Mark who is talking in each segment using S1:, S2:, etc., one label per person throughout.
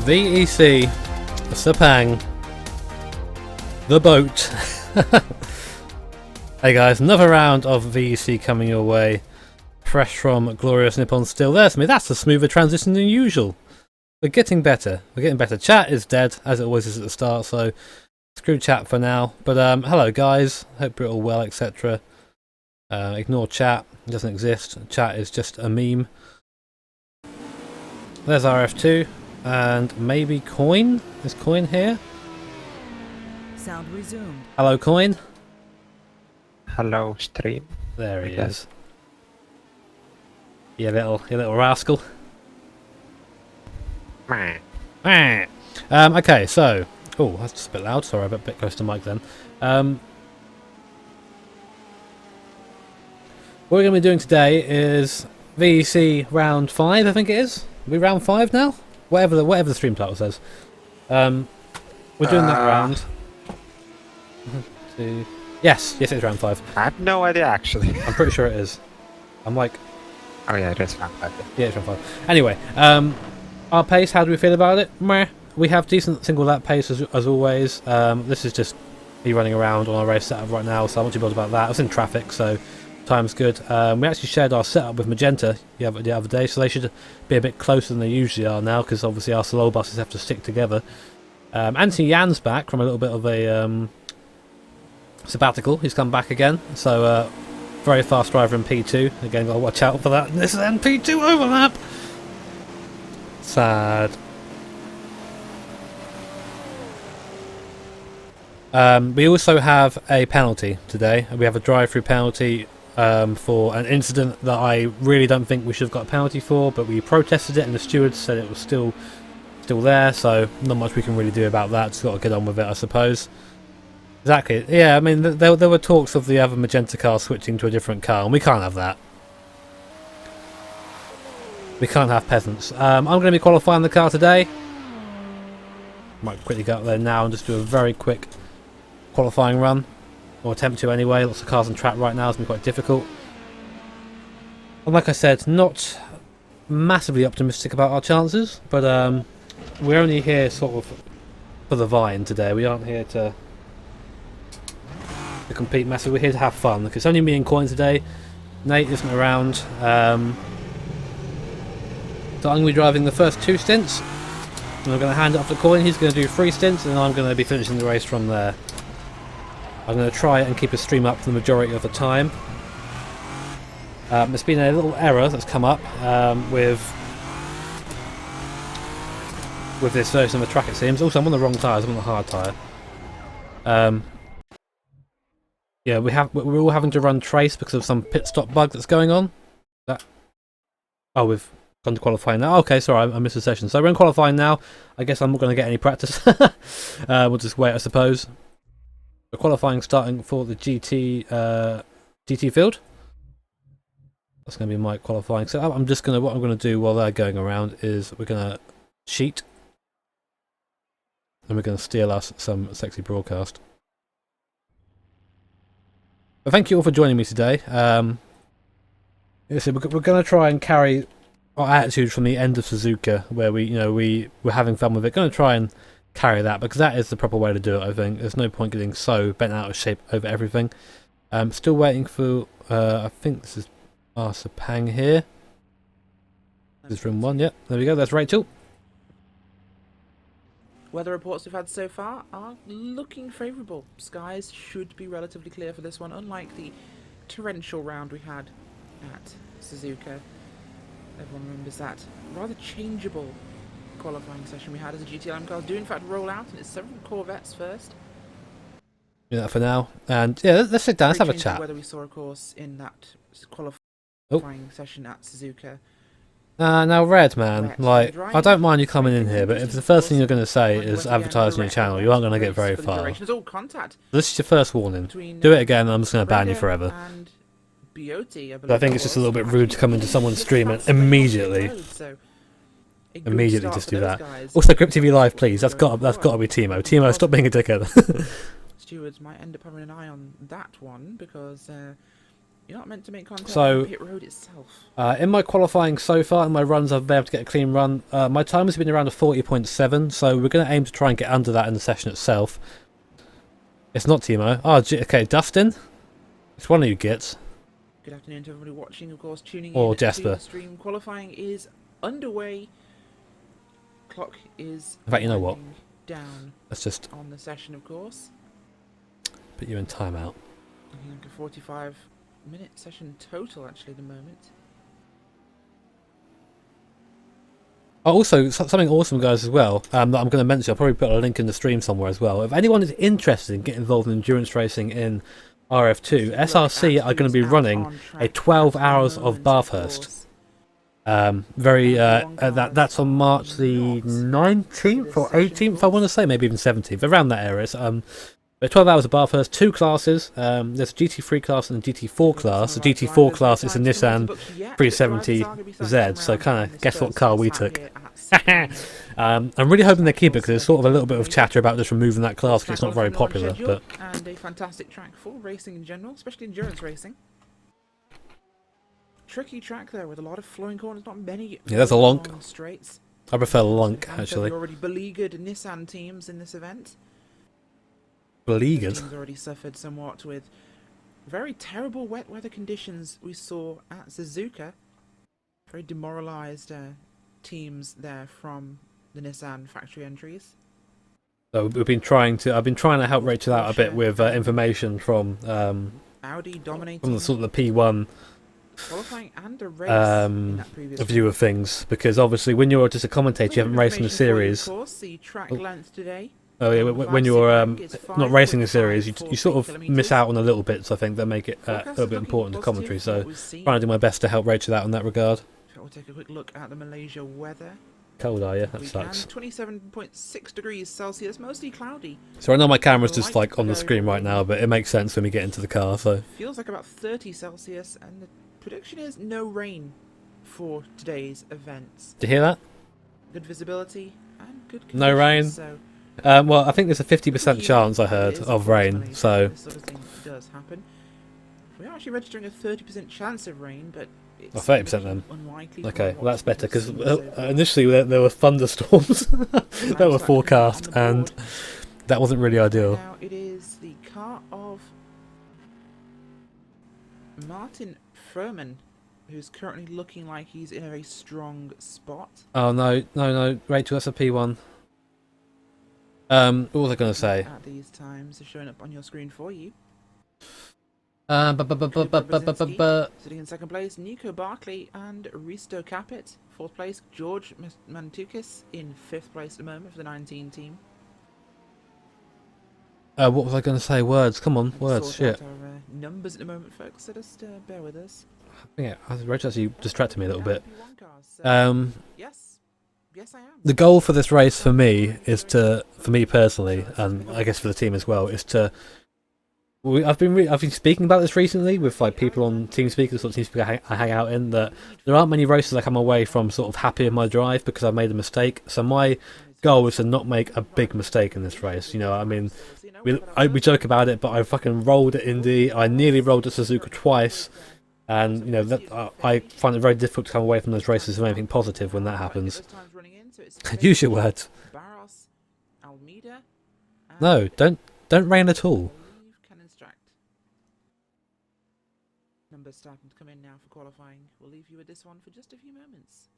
S1: VEC, Sepang, the boat. Hey guys, another round of VEC coming your way. Fresh from glorious Nippon Steel. There's me. That's a smoother transition than usual. We're getting better. We're getting better. Chat is dead, as it always is at the start, so screw chat for now. But hello guys. Hope you're all well, etc. Ignore chat. It doesn't exist. Chat is just a meme. There's RF2. And maybe Coin? Is Coin here?
S2: Sound resumed.
S1: Hello, Coin.
S3: Hello, stream.
S1: There he is. You little rascal. Okay, so that's just a bit loud. Sorry, I'm a bit close to the mic then. What we're going to be doing today is VEC round 5, I think it is. Are we round 5 now? Whatever the stream title says. We're doing that round. Yes, it's round 5.
S3: I have no idea actually.
S1: I'm pretty sure it is. I'm like,
S3: oh yeah, it is round 5.
S1: yeah, it's round 5. Anyway, our pace. How do we feel about it? Meh. We have decent single lap pace as always. This is just me running around on our race setup right now, so I'm not too bothered about that. I was in traffic, so time's good. We actually shared our setup with Magenta the other day, so they should be a bit closer than they usually are now, because obviously our solo buses have to stick together. Anthony Yan's back from a little bit of a sabbatical. He's come back again, so very fast driver in P2. Again, gotta watch out for that. This is P2 overlap. Sad. We also have a penalty today. We have a drive-through penalty for an incident that I really don't think we should have got a penalty for, but we protested it and the stewards said it was still there, so not much we can really do about that. Just got to get on with it, I suppose. Exactly. Yeah, I mean, there were talks of the other Magenta car switching to a different car, and we can't have that. We can't have peasants. I'm going to be qualifying the car today. Might quickly go up there now and just do a very quick qualifying run, or attempt to anyway. Lots of cars on track right now. It's been quite difficult. And like I said, not massively optimistic about our chances, but we're only here sort of for the vine today. We aren't here to compete massively. We're here to have fun, because it's only me and Coin today. Nate isn't around, so I'm going to be driving the first 2 stints, and I'm going to hand it off to Coin. He's going to do 3 stints, and I'm going to be finishing the race from there. I'm going to try and keep a stream up for the majority of the time. There's been a little error that's come up with this version of the track, it seems. Also, I'm on the wrong tyres. I'm on the hard tyre. Yeah, we're all having to run trace because of some pit stop bug that's going on. We've gone to qualifying now. Okay, sorry, I missed a session. So we're in qualifying now. I guess I'm not going to get any practice. We'll just wait, I suppose. We're qualifying starting for the GT field. That's going to be my qualifying. So what I'm going to do while they're going around is we're going to cheat, and we're going to steal us some sexy broadcast. But thank you all for joining me today. We're going to try and carry our attitude from the end of Suzuka, where we're having fun with it. Going to try and carry that, because that is the proper way to do it. I think there's no point getting so bent out of shape over everything. Still waiting for I think this is our Sepang here. This is room 1. Yep, there we go. That's Rachel.
S2: Weather reports we've had so far are looking favourable. Skies should be relatively clear for this one, unlike the torrential round we had at Suzuka. Everyone remembers that rather changeable qualifying session we had as a GTLM cars do in fact roll out, and it's several Corvettes first.
S1: Do that for now, and yeah, let's sit down, let's have a chat.
S2: Whether we saw, of course, in that qualifying session at Suzuka.
S1: Now Red, man, like, I don't mind you coming in here, but if the first thing you're going to say is advertising your channel, you aren't going to get very far. This is your first warning. Do it again and I'm just going to ban you forever. But I think it's just a little bit rude to come into someone's stream and immediately just do that. Also, Grip TV Live, please. That's got to be Timo. Timo, stop being a dickhead.
S2: Stewards might end up having an eye on that one, because You're not meant to make contact
S1: So-
S2: on the pit road itself.
S1: In my qualifying so far, in my runs, I've been able to get a clean run. My time has been around a 40.7, so we're going to aim to try and get under that in the session itself. It's not Timo. Oh, okay, Dustin. It's one of you gits.
S2: Good afternoon to everybody watching, of course, tuning
S1: Or
S2: in
S1: Jasper.
S2: to the stream. Qualifying is underway. Clock is
S1: In fact, you know what?
S2: winding down
S1: Let's just
S2: on the session, of course.
S1: put you in timeout.
S2: Looking like a 45-minute session total, actually, at the moment.
S1: Oh, also, something awesome, guys, as well, that I'm going to mention. I'll probably put a link in the stream somewhere as well. If anyone is interested in getting involved in endurance racing in RF2, SRC are going to be running a 12 hours of Bathurst. That's on March the 19th or 18th, I want to say, maybe even 17th, around that area. But 12 hours of Bathurst, 2 classes. There's a GT3 class and a GT4 class. The GT4 class is a Nissan 370Z, so kind of guess what car we took. I'm really hoping they keep it because there's sort of a little bit of chatter about just removing that class because it's not very popular. But
S2: and a fantastic track for racing in general, especially endurance racing. Tricky track there with a lot of flowing corners, not many.
S1: Yeah, there's a lonk.
S2: long straights.
S1: I prefer Lonk,
S2: And
S1: actually.
S2: the already beleaguered Nissan teams in this event.
S1: Beleaguered.
S2: Teams already suffered somewhat with very terrible wet weather conditions we saw at Suzuka. Very demoralised teams there from the Nissan factory entries.
S1: So I've been trying to help Rachel out a bit with information from
S2: Audi dominating
S1: the sort of the P1
S2: qualifying and a race in that previous
S1: view of things, because obviously when you're just a commentator, you haven't raced in the series.
S2: Of course, the track length today.
S1: Oh yeah, when you're not racing the series, you sort of miss out on a little bits. I think that make it a little bit important to commentary. So trying to do my best to help Rachel out in that regard.
S2: We'll take a quick look at the Malaysia weather.
S1: Cold, are you? That
S2: We
S1: sucks.
S2: can. 27.6 degrees Celsius, mostly cloudy.
S1: So I know my camera's just like on the screen right now, but it makes sense when we get into the car. So
S2: Feels like about 30 Celsius, and the prediction is no rain for today's events.
S1: did you hear that?
S2: Good visibility and good
S1: No rain.
S2: conditions, So
S1: Well, I think there's a 50% chance I heard of rain. So
S2: this sort of thing does happen. We're actually registering a 30% chance of rain, but it's
S1: 30% then.
S2: unlikely. from
S1: okay,
S2: what
S1: well that's
S2: we've
S1: better because
S2: seen so far.
S1: initially there were thunderstorms that were forecast, and that wasn't really ideal.
S2: Now it is the car of Martin Furman, who's currently looking like he's in a very strong spot.
S1: Oh no, Rachel, that's a P1. What was I going to say?
S2: At these times, are showing up on your screen for you. Sitting in second place, Nico Barkley and Risto Capit. Fourth place, George Mantukis in fifth place at the moment for the 19 team.
S1: What was I going to say? Words, come on, words,
S2: Sort
S1: shit.
S2: out our numbers at the moment, folks, so just bear with us.
S1: Yeah, Rachel actually distracted me a little bit.
S2: P1 cars, so yes, I am.
S1: The goal for this race for me is for me personally, and I guess for the team as well, is to. I've been speaking about this recently with like people on TeamSpeak, the sort of TeamSpeak I hang out in. That there aren't many races I come away from sort of happy with my drive because I've made a mistake. So my goal is to not make a big mistake in this race. You know, I mean, we joke about it, but I fucking rolled at Indy. I nearly rolled at Suzuka twice. And you know that I find it very difficult to come away from those races with anything positive when that happens. Use your words.
S2: Barros, Almeida, and
S1: No, don't rain at all.
S2: Cannon Stract. Numbers starting to come in now for qualifying. We'll leave you with this one for just a few moments.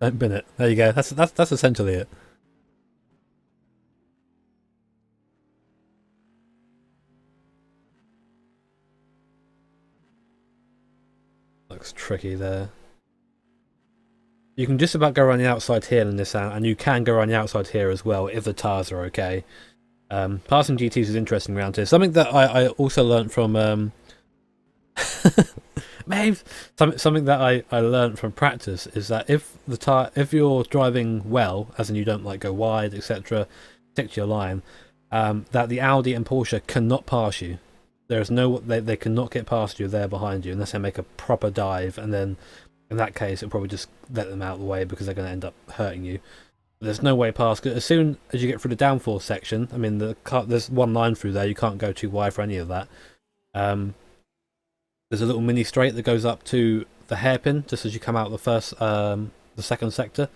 S1: Don't bin it. There you go. That's essentially it. Looks tricky there. You can just about go around the outside here in this, and you can go around the outside here as well if the tyres are okay. Passing GTs is interesting around here. Something that I also learnt from something that I learnt from practice is that if you're driving well, as in you don't like go wide, etc., stick to your line, that the Audi and Porsche cannot pass you. There's no they cannot get past you there behind you unless they make a proper dive, and then in that case it'll probably just let them out of the way because they're going to end up hurting you. There's no way past. 'Cause as soon as you get through the downforce section, I mean, there's one line through there. You can't go too wide for any of that. There's a little mini straight that goes up to the hairpin just as you come out of the second sector,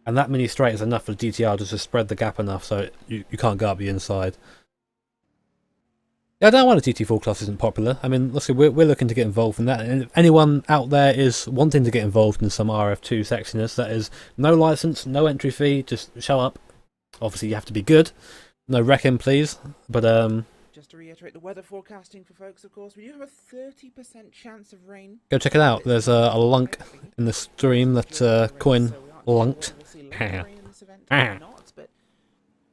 S1: and that mini straight is enough for the GTR just to spread the gap enough so you can't go up the inside. Yeah, I don't know why the GT4 class isn't popular. I mean, let's see, we're looking to get involved in that. And if anyone out there is wanting to get involved in some RF2 sexiness, that is no license, no entry fee, just show up. Obviously, you have to be good. No wrecking, please. But
S2: Just to reiterate the weather forecasting for folks, of course, we do have a 30% chance of rain.
S1: go check it out. There's a lunk in the stream that Coin lunked.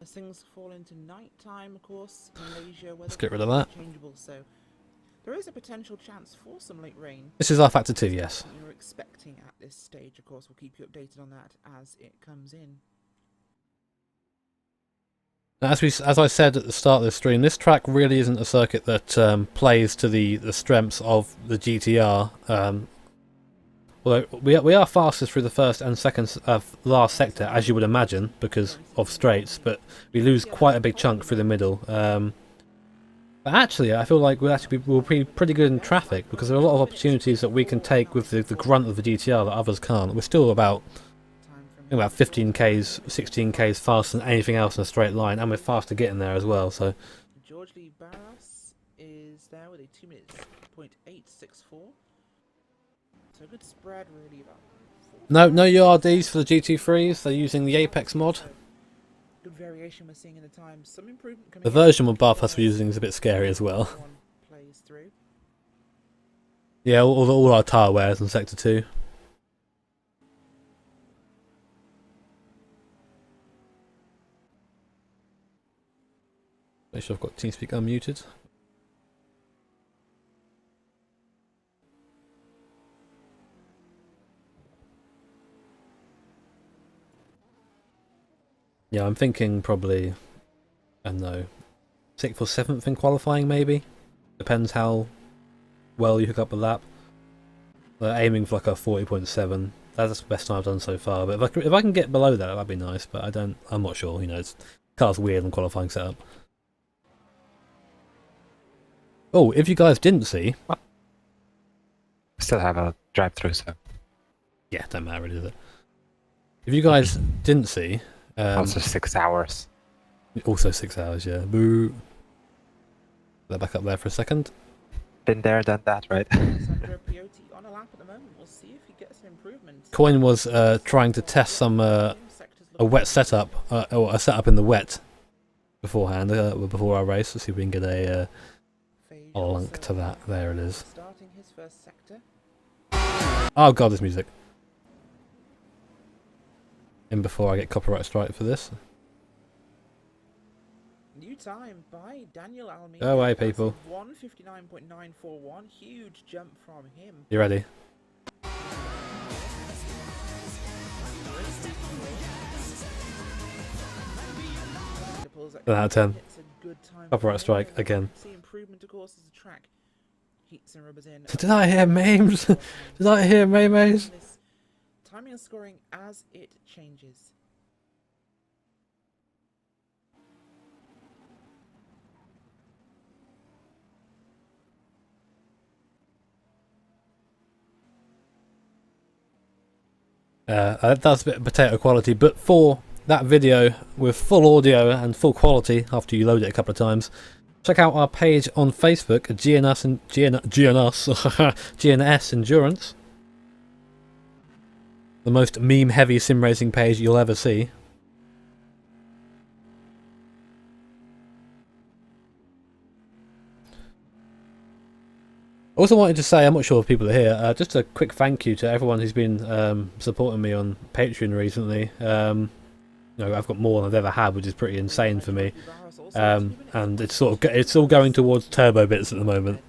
S2: As things fall into night time, of course, Malaysia weather
S1: Let's get rid of that.
S2: changeable, so there is a potential chance for some late rain.
S1: This is our factor 2, yes.
S2: You're expecting at this stage, of course. We'll keep you updated on that as it comes in.
S1: Now, as I said at the start of the stream, this track really isn't a circuit that plays to the strengths of the GTR. Although we are fastest through the first and second last sector, as you would imagine, because of straights, but we lose quite a big chunk through the middle. But actually, I feel like we'll be pretty good in traffic, because there are a lot of opportunities that we can take with the grunt of the GTR that others can't. We're still about 15k's, 16k's faster than anything else in a straight line, and we're faster getting there as well. So
S2: George Lee Barras is there with a 2 minutes .864. So a good spread, really. About
S1: no URDs for the GT3s. They're using the Apex mod.
S2: Good variation we're seeing in the time. Some improvement coming
S1: The version with bypass we're using is a bit scary as well.
S2: Plays through.
S1: Yeah, all our tyre wears in Sector 2. Make sure I've got TeamSpeak unmuted. Yeah, I'm thinking probably, I don't know, 6th or 7th in qualifying maybe? Depends how well you hook up the lap. They're aiming for like a 40.7. That's the best time I've done so far. But if I can get below that, that'd be nice. But I'm not sure. You know, car's weird on qualifying setup. Oh, if you guys didn't see,
S3: Still have a drive-through, so
S1: yeah, don't matter, really, does it? If you guys didn't see,
S3: also 6 hours.
S1: also 6 hours, yeah. Boo. Let back up there for a second.
S3: Been there, done that, right?
S2: Sandro Piotti on a lap at the moment. We'll see if he gets an improvement.
S1: Coin was trying to test some a wet setup, or a setup in the wet beforehand, before our race. Let's see if we can get a link to that. There it is.
S2: Starting his first sector.
S1: Oh god, this music. In before I get copyright strike for this.
S2: New time by Daniel Almeida.
S1: Go away, people.
S2: 1:59.941. Huge jump from him.
S1: You ready? Out of 10. Copyright strike again.
S2: See improvement, of course, as the track heats and rubbers in.
S1: Did I hear memes? Did I hear memes?
S2: Timing and scoring as it changes.
S1: That's a bit of potato quality, but for that video with full audio and full quality after you load it a couple of times, check out our page on Facebook, GNS Endurance. The most meme-heavy sim racing page you'll ever see. I also wanted to say, I'm not sure if people are here, just a quick thank you to everyone who's been supporting me on Patreon recently. You know, I've got more than I've ever had, which is pretty insane for me. And it's it's all going towards turbo bits at the moment.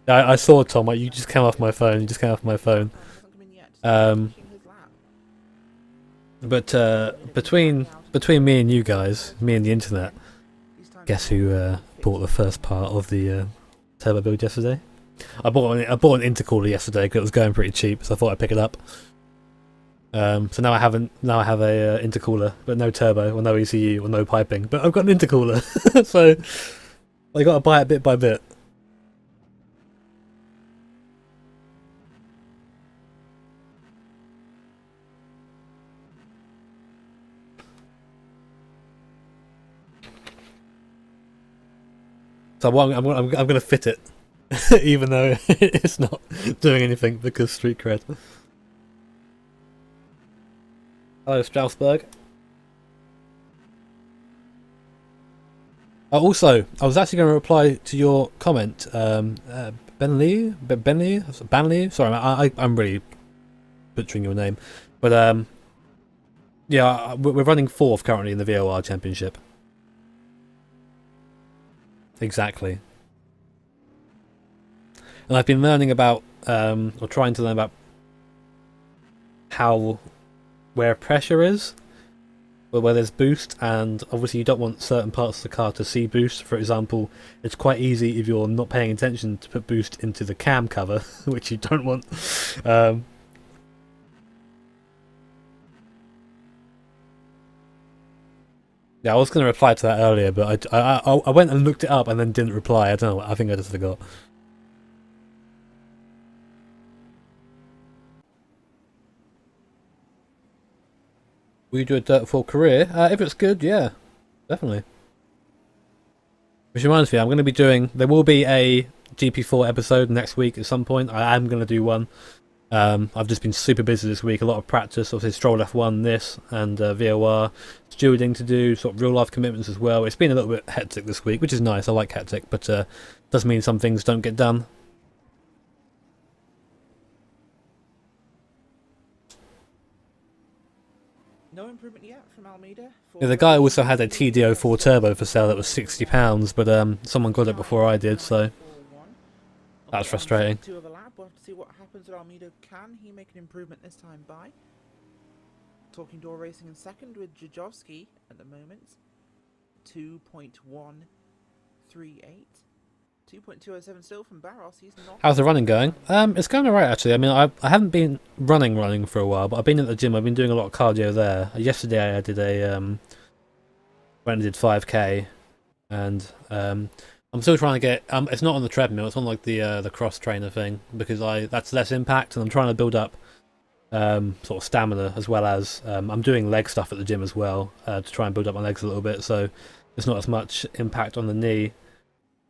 S1: I saw Tom, like, you just came off my phone. But between me and you guys, me and the internet, guess who bought the first part of the turbo build yesterday? I bought an intercooler yesterday because it was going pretty cheap, so I thought I'd pick it up. So now I have a intercooler, but no turbo or no ECU or no piping. But I've got an intercooler, so I got to buy it bit by bit. So I'm going to fit it, even though it's not doing anything because street cred. Hello, Strasbourg. Also, I was actually going to reply to your comment, Benley. Sorry, I'm really butchering your name, but yeah, we're running 4th currently in the VOR Championship. Exactly. And I've been learning about, or trying to learn about where pressure is, where there's boost, and obviously you don't want certain parts of the car to see boost. For example, it's quite easy if you're not paying attention to put boost into the cam cover, which you don't want. Yeah, I was going to reply to that earlier, but I went and looked it up and then didn't reply. I don't know. I think I just forgot. Will you do a Dirt 4 career? If it's good, yeah, definitely. Which reminds me, I'm going to be doing. There will be a GP4 episode next week at some point. I am going to do one. I've just been super busy this week, a lot of practice, obviously Stroll F1, this, and VOR, stewarding to do, sort of real life commitments as well. It's been a little bit hectic this week, which is nice, I like hectic, but does mean some things don't get done.
S2: No improvement yet from Almeida.
S1: Yeah, the guy also had a TDO4 turbo for sale that was £60, but someone got it before I did, so that's frustrating.
S2: We'll have to see what happens with Almeida. Can he make an improvement this time by Talking Door Racing in second with Jajovski at the moment? 2.138. 2.207 still from Barros. He's not.
S1: How's the running going? It's going alright actually. I mean, I haven't been running for a while, but I've been at the gym. I've been doing a lot of cardio there. Yesterday I did went and did 5k, and I'm still trying to get. It's not on the treadmill. It's on like the cross trainer thing because that's less impact, and I'm trying to build up sort of stamina as well as I'm doing leg stuff at the gym as well to try and build up my legs a little bit. So there's not as much impact on the knee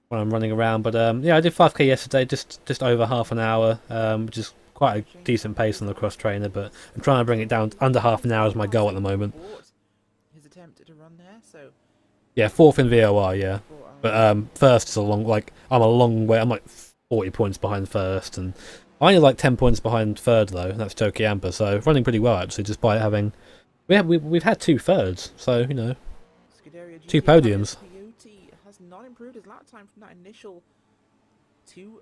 S1: when I'm running around. But yeah, I did 5k yesterday, just over half an hour, which is quite a decent pace on the cross trainer. But I'm trying to bring it down under half an hour as my goal at the moment.
S2: His attempt to run there, so
S1: yeah, 4th in VOR, yeah. But first is I'm a long way. I'm like 40 points behind first, and I'm only like 10 points behind third though. And that's Tokiampa, so running pretty well actually, just by having we've had 2 thirds, so you know, 2 podiums.
S2: Has not improved his lap time from that initial 2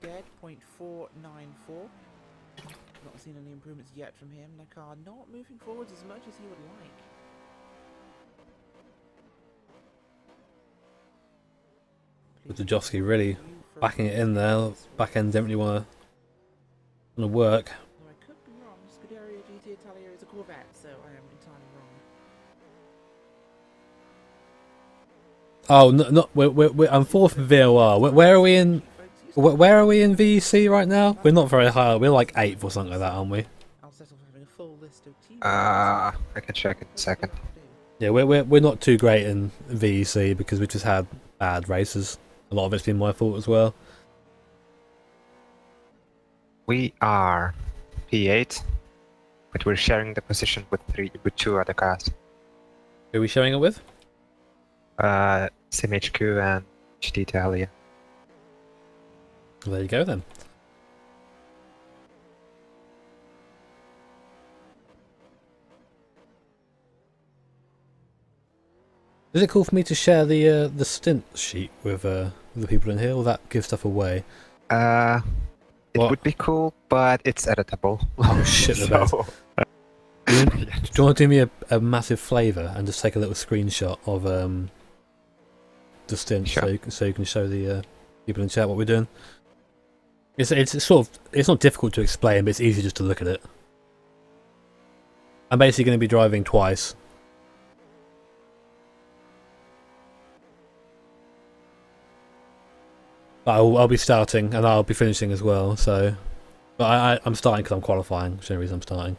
S2: dead .494. Not seen any improvements yet from him. The car not moving forwards as much as he would like.
S1: With Jajovski really backing it in there. Back end didn't really want to work.
S2: Though I could be wrong. Scuderia GT Italia is a Corvette, so I am entirely wrong.
S1: Oh no! I'm 4th in VOR. Where are we in? Where are we in VEC right now? We're not very high. We're like 8th or something like that, aren't we?
S2: I'll settle for having a full list of teams.
S3: I can check in a second.
S1: Yeah, we're not too great in VEC because we just had bad races. A lot of it's been my fault as well.
S3: We are P8, but we're sharing the position with 2 other cars.
S1: Who are we showing it with?
S3: SimHQ and GT Italia.
S1: Well, there you go then. Is it cool for me to share the stint sheet with the people in here? Will that give stuff away?
S3: It
S1: What?
S3: would be cool, but it's editable.
S1: Oh shit! The bed.
S3: So,
S1: Do you want to do me a massive favour and just take a little screenshot of the stint
S3: Sure.
S1: so you can show the people in chat what we're doing? It's sort of, it's not difficult to explain, but it's easy just to look at it. I'm basically going to be driving twice. But I'll be starting and I'll be finishing as well, so... But I'm starting because I'm qualifying, that's the only reason I'm starting.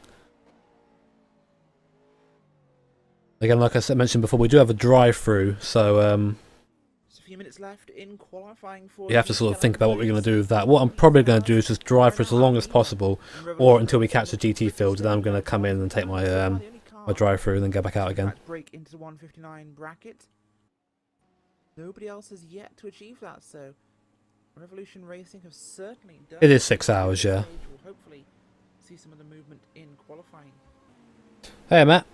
S1: Again, like I mentioned before, we do have a drive-through, so
S2: Just a few minutes left in qualifying for
S1: you have to sort of think about what we're going to do with that. What I'm probably going to do is just drive for as long as possible, or until we catch the GT field, then I'm going to come in and take my my drive-through and then go back out again.
S2: Break into the 159 bracket. Nobody else has yet to achieve that, so Revolution Racing have certainly done.
S1: It is 6 hours, yeah.
S2: We'll hopefully see some of the movement in qualifying.
S1: Hey, Matt.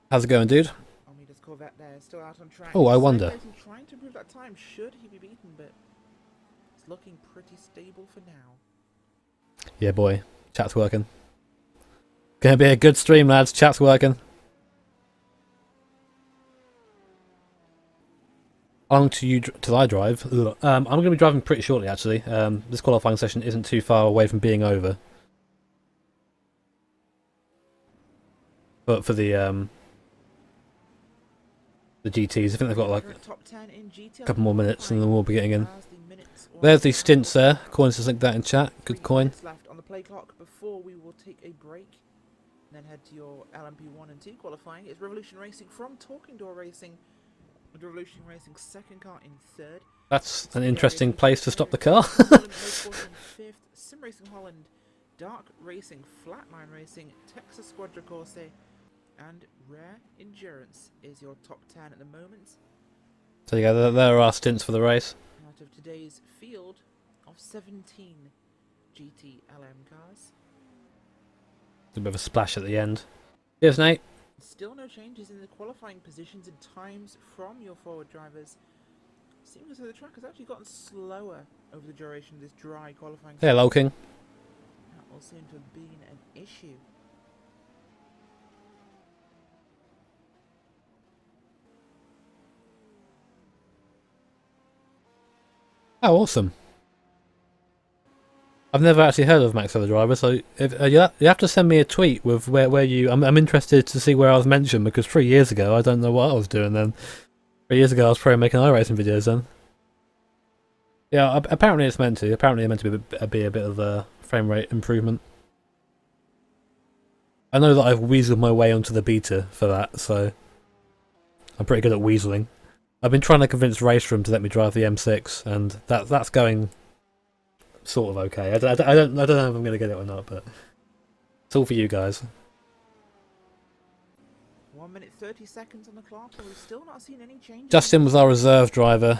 S1: How's it going, dude?
S2: Almeida's Corvette there, still out on track.
S1: Oh, I wonder.
S2: Trying to improve that time. Should he be beaten? But it's looking pretty stable for now.
S1: Yeah, boy. Chat's working. Gonna be a good stream, lads. Chat's working. How long till I drive? I'm going to be driving pretty shortly, actually. This qualifying session isn't too far away from being over. But for the GTs, I think they've got like a couple more minutes and then we'll be getting in. There's the stints there. Coins just link that in chat. Good coin.
S2: Left on the play clock before we will take a break. And then head to your LMP1 and 2 qualifying. It's Revolution Racing from Talking Door Racing. With Revolution Racing second car in third.
S1: That's an interesting place to stop the car.
S2: Fifth, Sim Racing Holland, Dark Racing, Flatline Racing, Texas Squadra Corse, and Rare Endurance is your top 10 at the moment.
S1: So yeah, there are stints for the race.
S2: Out of today's field of 17 GT LM cars.
S1: A bit of a splash at the end. Cheers, Nate.
S2: Still no changes in the qualifying positions and times from your forward drivers. Seems as though the track has actually gotten slower over the duration of this dry qualifying.
S1: Hey, Lolking.
S2: That will seem to have been an issue.
S1: Oh, awesome. I've never actually heard of Max Other Driver, so if, you have to send me a tweet with where you... I'm interested to see where I was mentioned, because 3 years ago, I don't know what I was doing then. 3 years ago, I was probably making iRacing videos then. Yeah, apparently it's meant to. Apparently it's meant to be a bit of a frame rate improvement. I know that I've weaseled my way onto the beta for that, so... I'm pretty good at weaseling. I've been trying to convince Raceroom to let me drive the M6, and that's going... sort of okay. I don't know if I'm going to get it or not, but it's all for you guys.
S2: 1 minute 30 seconds on the clock, and we've still not seen any changes.
S1: Justin was our reserve driver,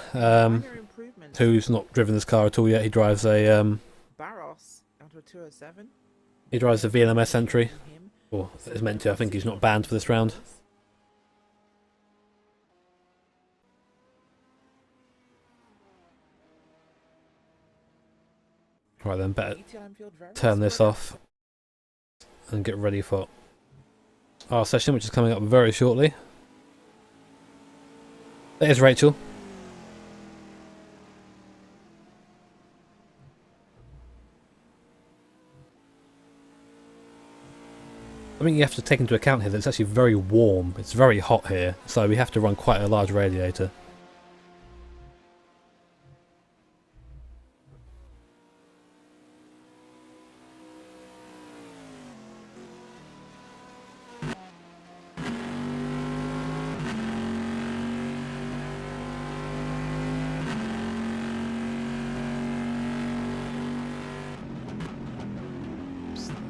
S1: who's not driven this car at all yet. He drives a
S2: Barros out of a 207.
S1: He drives a VLMS entry, or is meant to. I think he's not banned for this round. Right then, better turn this off and get ready for our session, which is coming up very shortly. There's Rachel. I mean, you have to take into account here that it's actually very warm. It's very hot here, so we have to run quite a large radiator.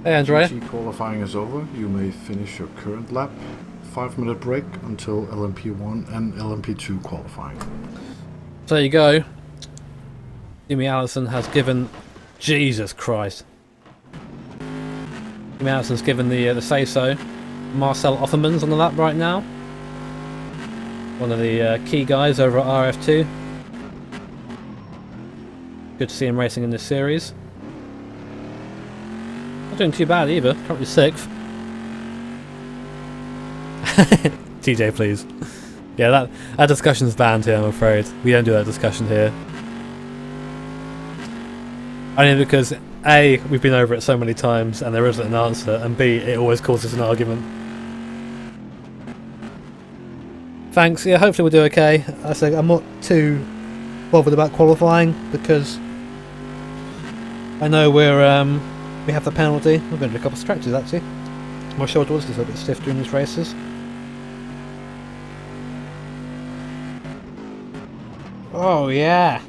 S1: Hey Andrea.
S4: GT qualifying is over. You may finish your current lap. 5-minute break until LMP1 and LMP2 qualifying.
S1: So there you go. Jimmy Allison has given... Jesus Christ. Jimmy Allison's given the say-so. Marcel Offerman's on the lap right now. One of the key guys over at RF2. Good to see him racing in this series. Not doing too bad either, currently 6th. TJ, please. Yeah, that discussion's banned here, I'm afraid. We don't do that discussion here. Only because A, we've been over it so many times and there isn't an answer, and B, it always causes an argument. Thanks, yeah, hopefully we'll do okay. I say I'm not too bothered about qualifying because I know we have the penalty. We're going to do a couple of stretches actually. My shoulder was just a bit stiff during these races. Oh yeah!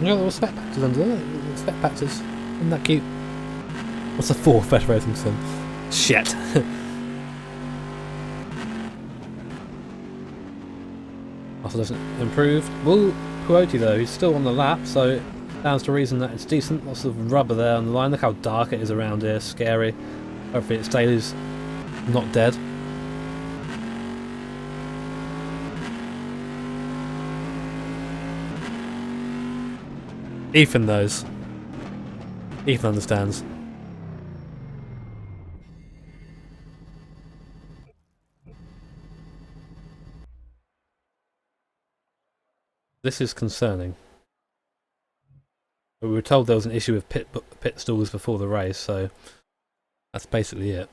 S1: You got little spec patches under there. Little spec patches. Isn't that cute? What's the fourth better racing sim? Shit! Also doesn't improve. Well, Puoti though, he's still on the lap, so it stands to reason that it's decent. Lots of rubber there on the line. Look how dark it is around here. Scary. Hopefully it stays not dead. Ethan knows. Ethan understands. This is concerning. But we were told there was an issue with pit stalls before the race, so that's basically it.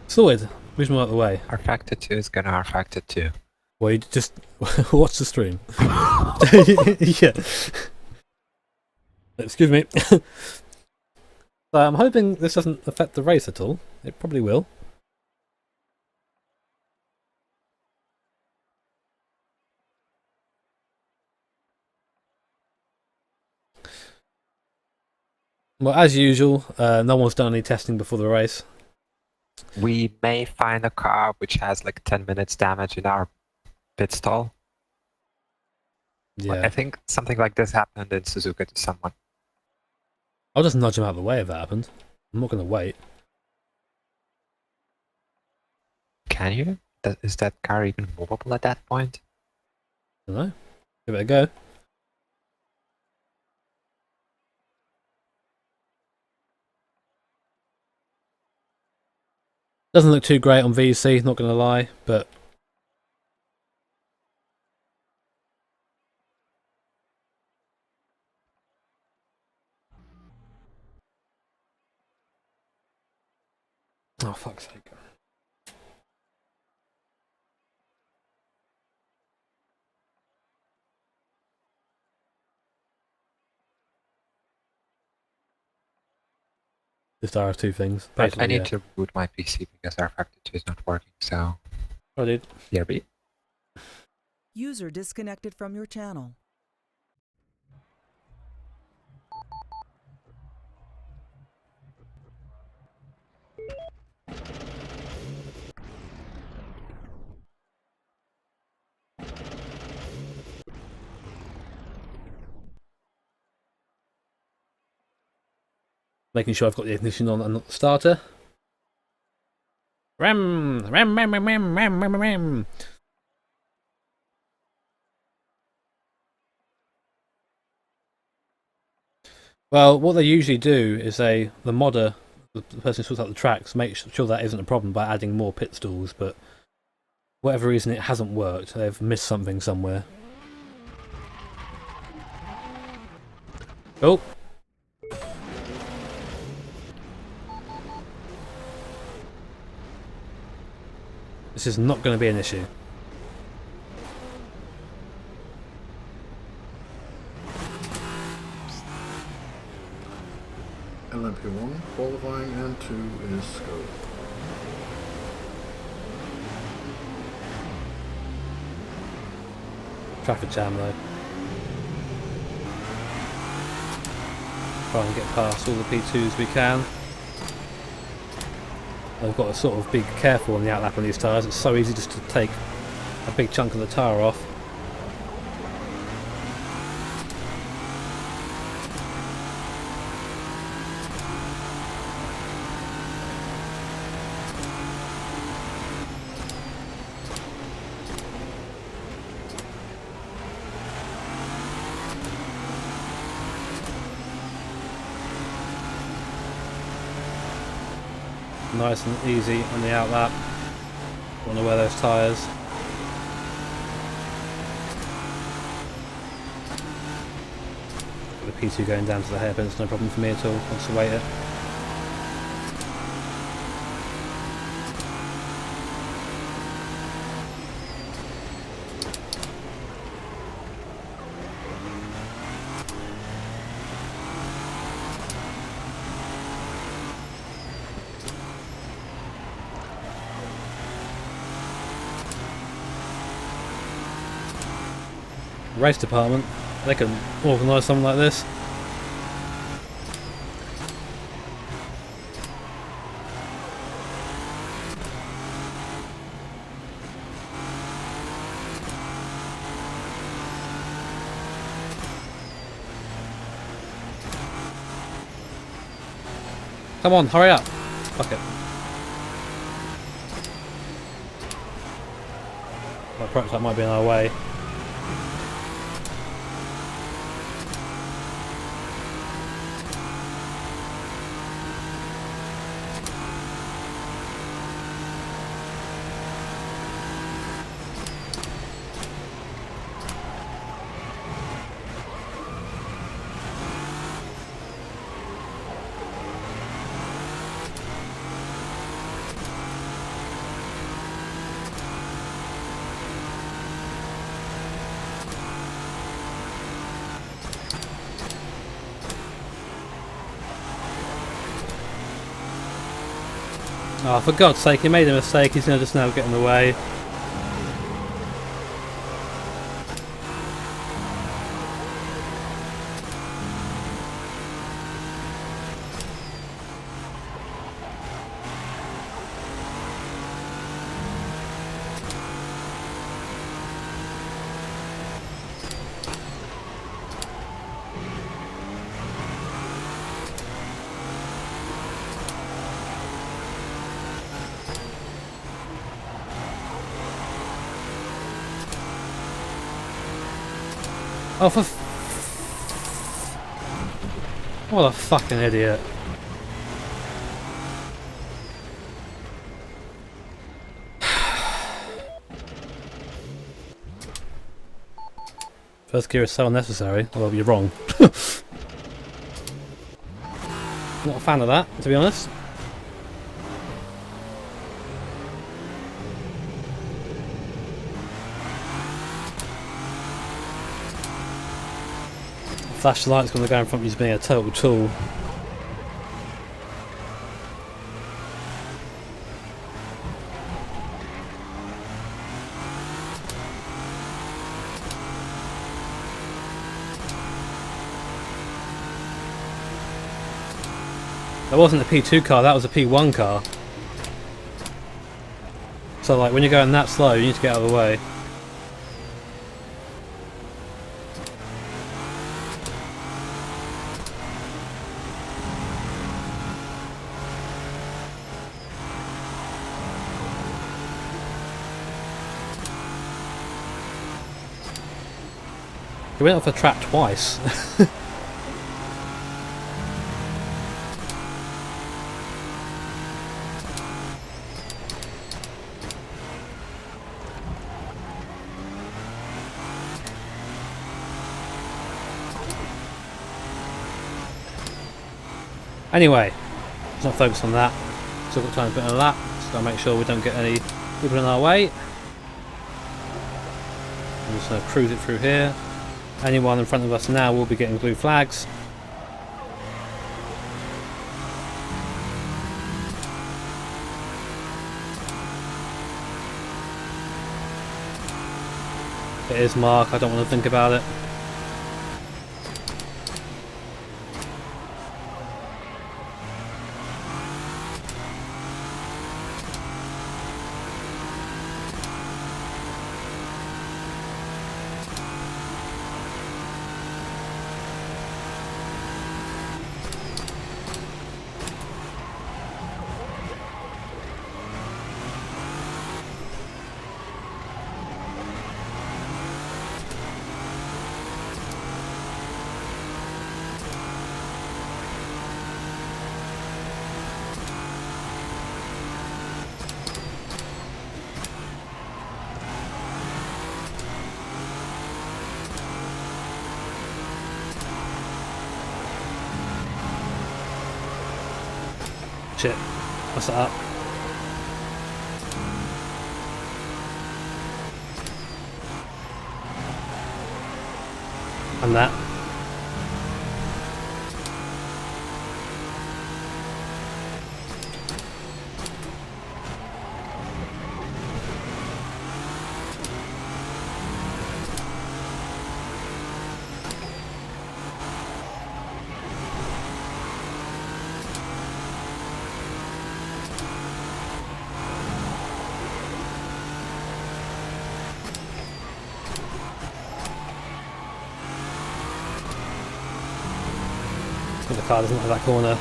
S1: Sorted. Move them out of the way.
S3: R factor 2 is gonna R factor 2.
S1: Well, you just watch the stream. Yeah. Excuse me. So I'm hoping this doesn't affect the race at all. It probably will. Well, as usual, no one's done any testing before the race.
S3: We may find a car which has like 10 minutes damage in our pit stall.
S1: Yeah.
S3: I think something like this happened in Suzuka to someone.
S1: I'll just nudge him out of the way if that happened. I'm not going to wait.
S3: Can you? Is that car even movable at that point?
S1: I don't know. Give it a go. Doesn't look too great on VC, not going to lie, but oh, fuck's sake. Just are two things.
S3: Right, I
S1: Basically,
S3: need
S1: yeah.
S3: to reboot my PC because R factor 2 is not working, so...
S1: Oh, dude.
S3: BRB.
S5: User disconnected from your channel.
S1: Making sure I've got the ignition on and not the starter. Ram! Ram, ram, ram, ram, ram, ram, ram. Well, what they usually do is the modder, the person who sorts out the tracks, make sure that isn't a problem by adding more pit stalls, but for whatever reason it hasn't worked. They've missed something somewhere. Oh! This is not going to be an issue.
S4: LMP1 qualifying and 2 is go.
S1: Traffic jam though. Try and get past all the P2s we can. I've got to sort of be careful on the outlap on these tyres. It's so easy just to take a big chunk of the tyre off. nice and easy on the outlap. Don't want to wear those tyres. The P2 going down to the hairpin, it's no problem for me at all. Once I wait it. Race department, they can organise something like this. Come on, hurry up. Fuck it. My prototype might be in our way. Oh, for God's sake, he made a mistake, he's going to just now get in the way. Oh, for what a fucking idiot. First gear is so unnecessary. Well, you're wrong. Not a fan of that, to be honest. Flashlight's going to go in front of you as being a total tool. That wasn't a P2 car, that was a P1 car. So like when you're going that slow, you need to get out of the way. He went off the track twice. Anyway, let's not focus on that. Still got time to put in a lap. Just gotta make sure we don't get any people in our way. I'm just gonna cruise it through here. Anyone in front of us now will be getting blue flags. It is Mark, I don't want to think about it. What's that up? And that. I think the car doesn't like that corner.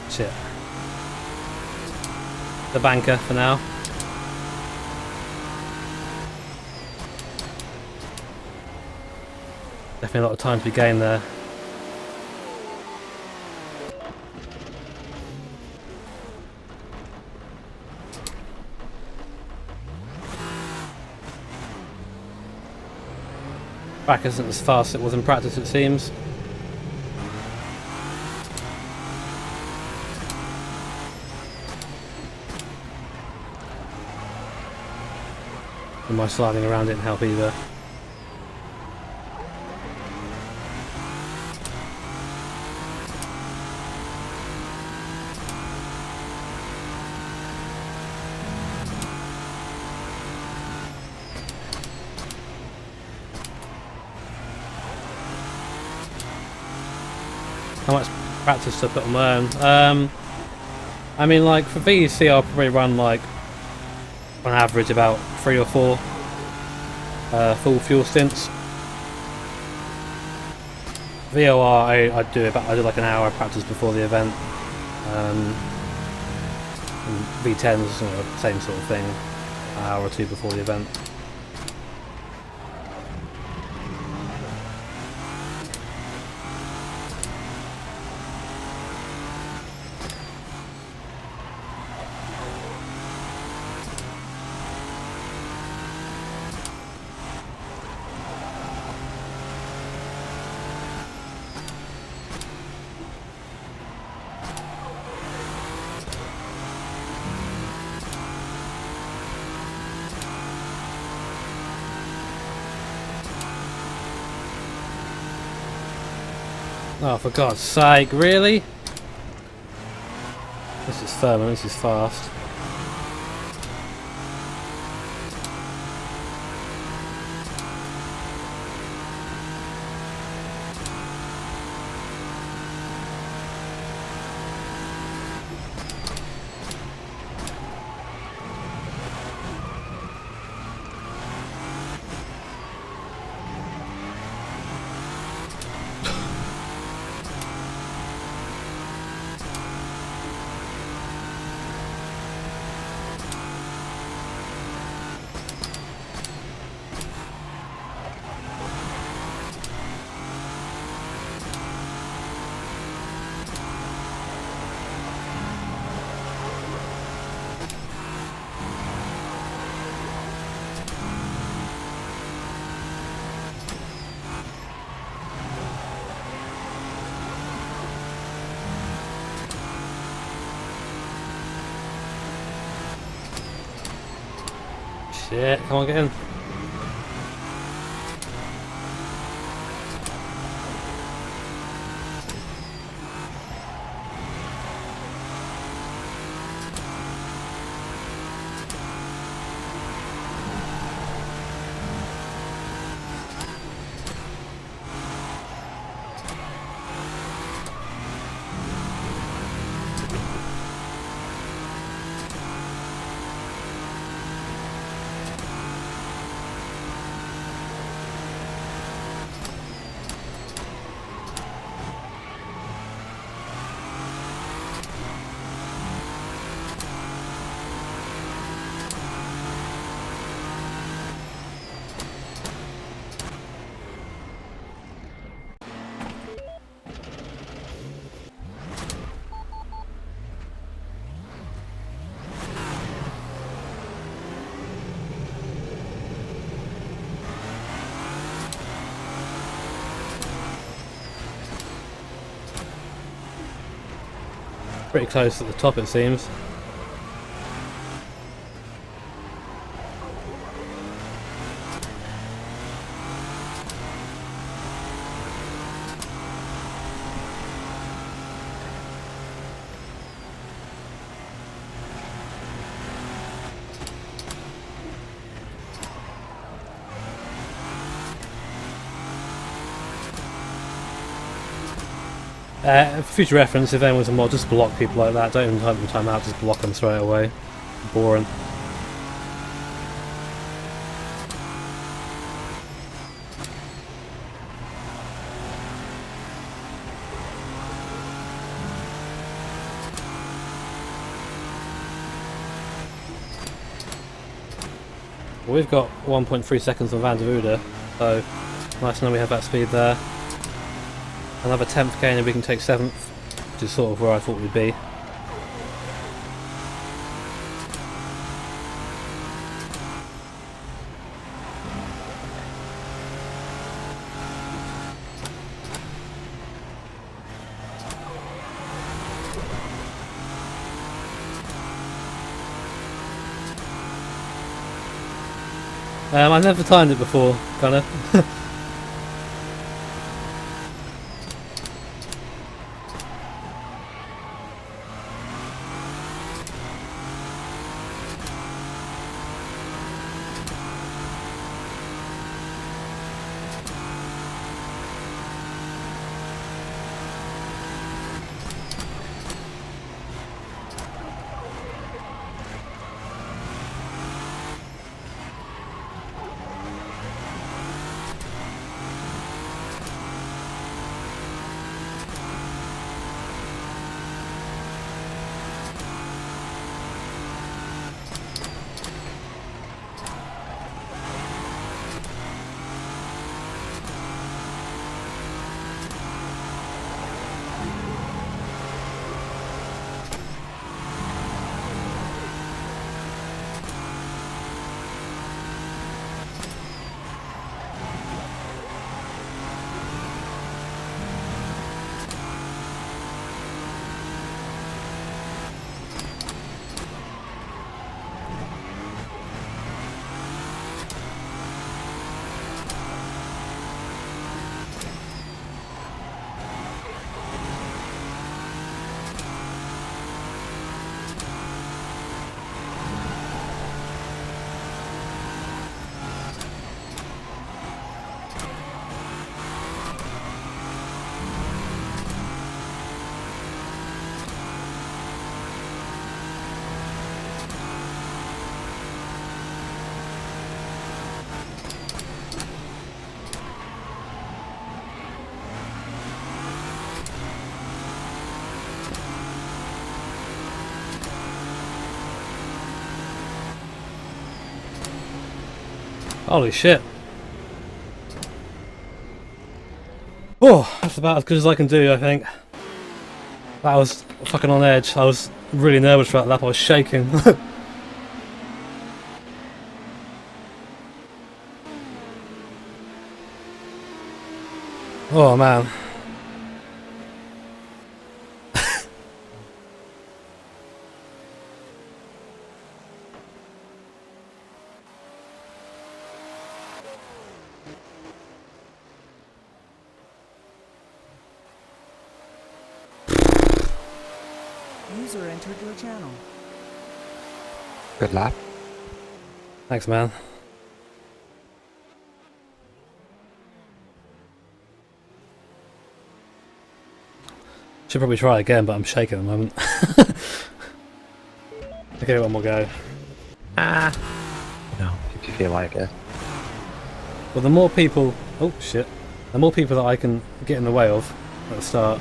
S1: Shit. The banker for now. Definitely a lot of time to be gained there. Back isn't as fast as it was in practice, it seems. And my sliding around didn't help either. How much practice to put on my own? I mean, like for VEC, I'll probably run like on average about 3 or 4 full fuel stints. VOR, I do like an hour of practice before the event. And V10s, same sort of thing, an hour or 2 before the event. Oh, for God's sake, really? This is firm and this is fast. Shit, come on, get in. pretty close at the top, it seems. For future reference, if anyone's a mod, just block people like that. Don't even hunt them time out, just block them straight away. Boring. We've got 1.3 seconds on Van der Vude, so nice to know we have that speed there. Another 10th gain and we can take 7th, which is sort of where I thought we'd be. I've never timed it before, kinda. Holy shit. Oh, that's about as good as I can do, I think. That was fucking on edge. I was really nervous for that lap, I was shaking. Oh man.
S5: User entered your channel.
S3: Good lap.
S1: Thanks, man. Should probably try again, but I'm shaking at the moment. I'll give it one more go.
S3: No, if you feel like it.
S1: Well, the more people... Oh, shit. The more people that I can get in the way of at the start.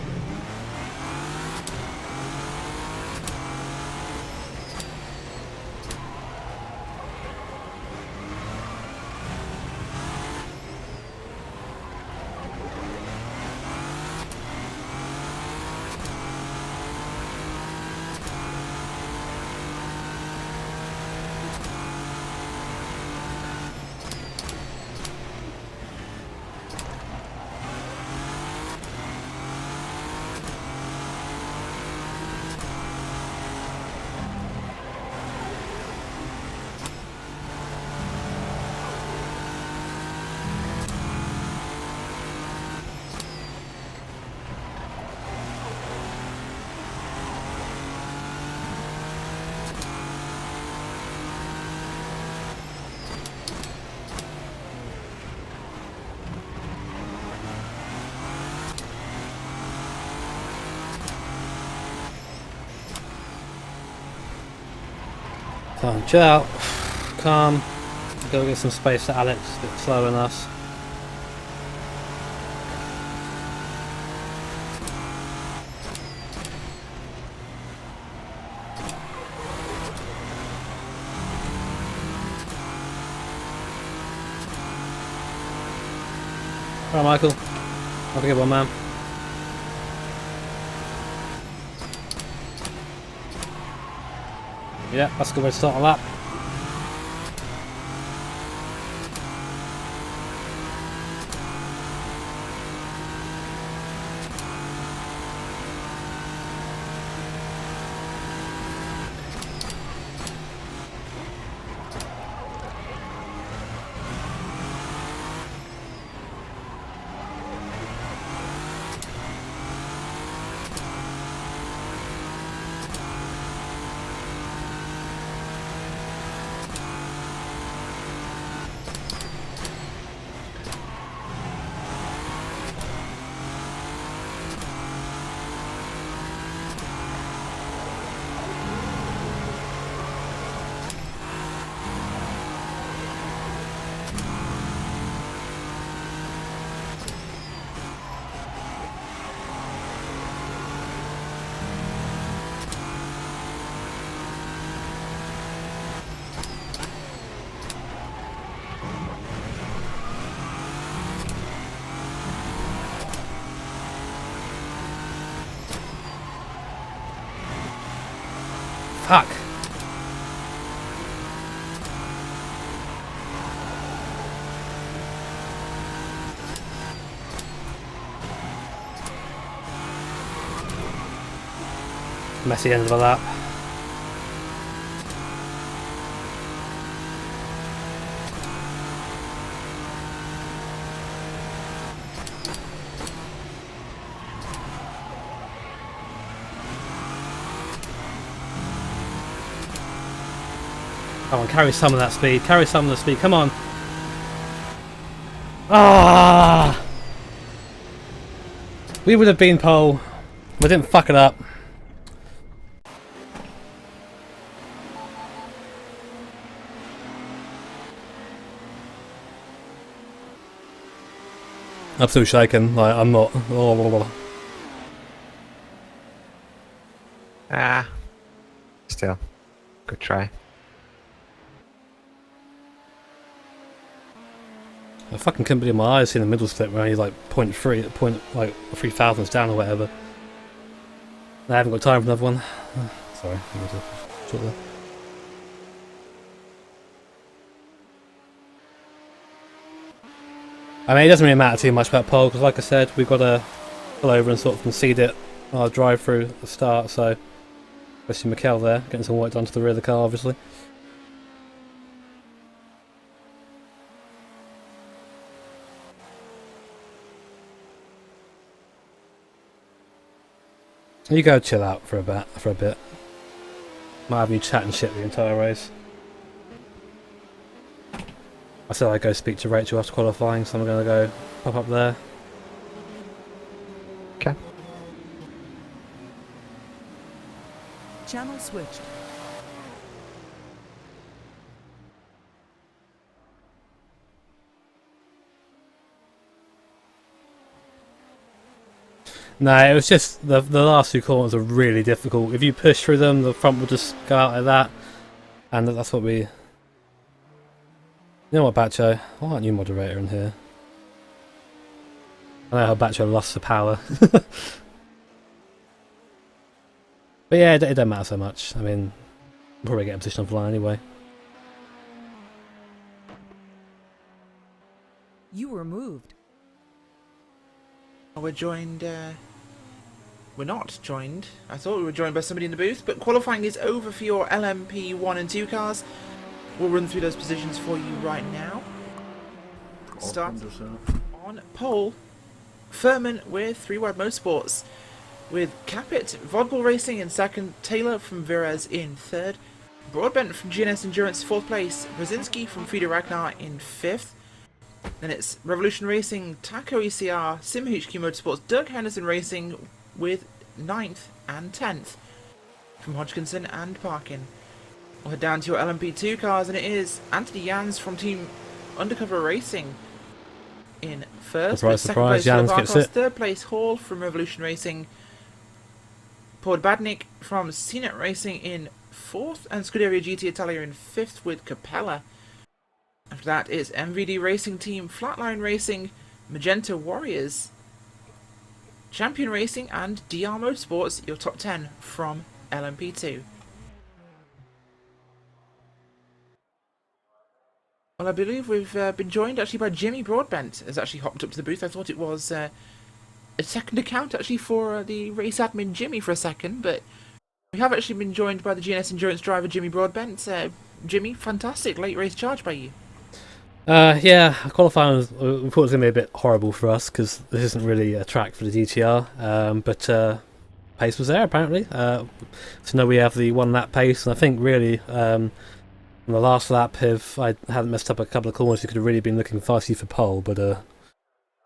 S1: Come on, chill out. Calm. Go get some space to Alex, a bit slower than us. Alright, Michael. Have a good one, man. Yeah, that's a good way to start a lap. Fuck. Messy end of the lap. Come on, carry some of that speed. Carry some of the speed. Come on. Ah! We would have been pole. We didn't fuck it up. I'm still shaking. Like I'm not. Oh.
S3: Ah. Still. Good try.
S1: I fucking couldn't believe my eyes seeing the middle split where he's like 0.3, like 3,000s down or whatever. I haven't got time for another one. Sorry, I need to short there. I mean, it doesn't really matter too much about pole because, like I said, we've got to pull over and sort of concede it on our drive through at the start. So, especially Mikkel there, getting some work done to the rear of the car, obviously. You go chill out for a bit. Might have you chatting shit the entire race. I said I'd go speak to Rachel after qualifying, so I'm gonna go pop up there.
S3: Okay.
S5: Channel switched.
S1: No, it was just the last two corners are really difficult. If you push through them, the front will just go out like that, and that's what we. You know what, Bacho? Why aren't you moderator in here? I know how Bacho lost the power. But yeah, it don't matter so much. I mean, we'll probably get a position on the line anyway.
S5: You were moved.
S2: We're joined, we're not joined. I thought we were joined by somebody in the booth, but qualifying is over for your LMP 1 and 2 cars. We'll run through those positions for you right now. Start on pole. Furman with 3 Wide Motorsports, with Capit, Vodbull Racing in second, Taylor from Virez in third, Broadbent from GNS Endurance 4th place, Brzezinski from Frida Ragnar in 5th. Then it's Revolution Racing, Taco ECR, Sim HQ Motorsports, Doug Henderson Racing with 9th and 10th from Hodgkinson and Parkin. We'll head down to your LMP2 cars, and it is Anthony Jans from Team Undercover Racing in first.
S1: Surprise,
S2: Second
S1: surprise,
S2: place,
S1: Jans
S2: Philip
S1: gets
S2: Arcos.
S1: it.
S2: Third place, Hall from Revolution Racing. Paul Badnik from CNET Racing in fourth, and Scuderia GT Italia in fifth with Capella. After that is MVD Racing Team, Flatline Racing, Magenta Warriors, Champion Racing, and DR Motorsports, your top 10 from LMP2. Well, I believe we've been joined actually by Jimmy Broadbent, has actually hopped up to the booth. I thought it was a second account actually for the race admin Jimmy for a second, but we have actually been joined by the GNS Endurance driver Jimmy Broadbent. Jimmy, fantastic late race charge by you.
S1: Yeah, qualifying was, we thought it was going to be a bit horrible for us because this isn't really a track for the DTR, but pace was there apparently. So now we have the 1 lap pace, and I think really on the last lap, if I hadn't messed up a couple of corners, we could have really been looking feisty for pole, but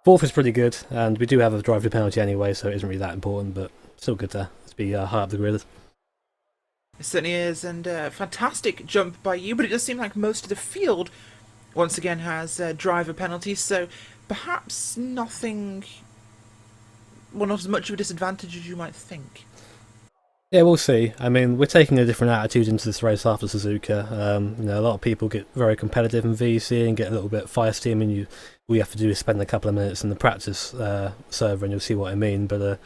S1: fourth is pretty good, and we do have a driver penalty anyway, so it isn't really that important, but still good to be high up the grid.
S2: It certainly is, and fantastic jump by you, but it does seem like most of the field once again has driver penalties, so perhaps nothing, well, not as much of a disadvantage as you might think.
S1: Yeah, we'll see. I mean, we're taking a different attitude into this race after Suzuka. You know, a lot of people get very competitive in VC and get a little bit feisty. I mean, all you have to do is spend a couple of minutes in the practice server and you'll see what I mean. But,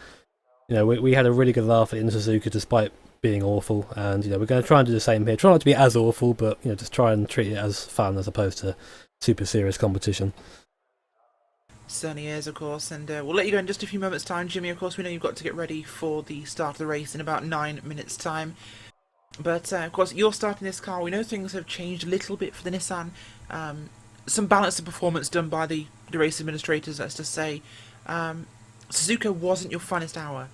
S1: you know, we had a really good laugh at Suzuka despite being awful, and, you know, we're going to try and do the same here. Try not to be as awful, but, you know, just try and treat it as fun as opposed to super serious competition.
S2: Certainly is, of course, and we'll let you go in just a few moments' time, Jimmy. Of course, we know you've got to get ready for the start of the race in about 9 minutes' time. But, of course, you're starting this car. We know things have changed a little bit for the Nissan. Some balance of performance done by the race administrators, let's just say. Suzuka wasn't your funnest hour.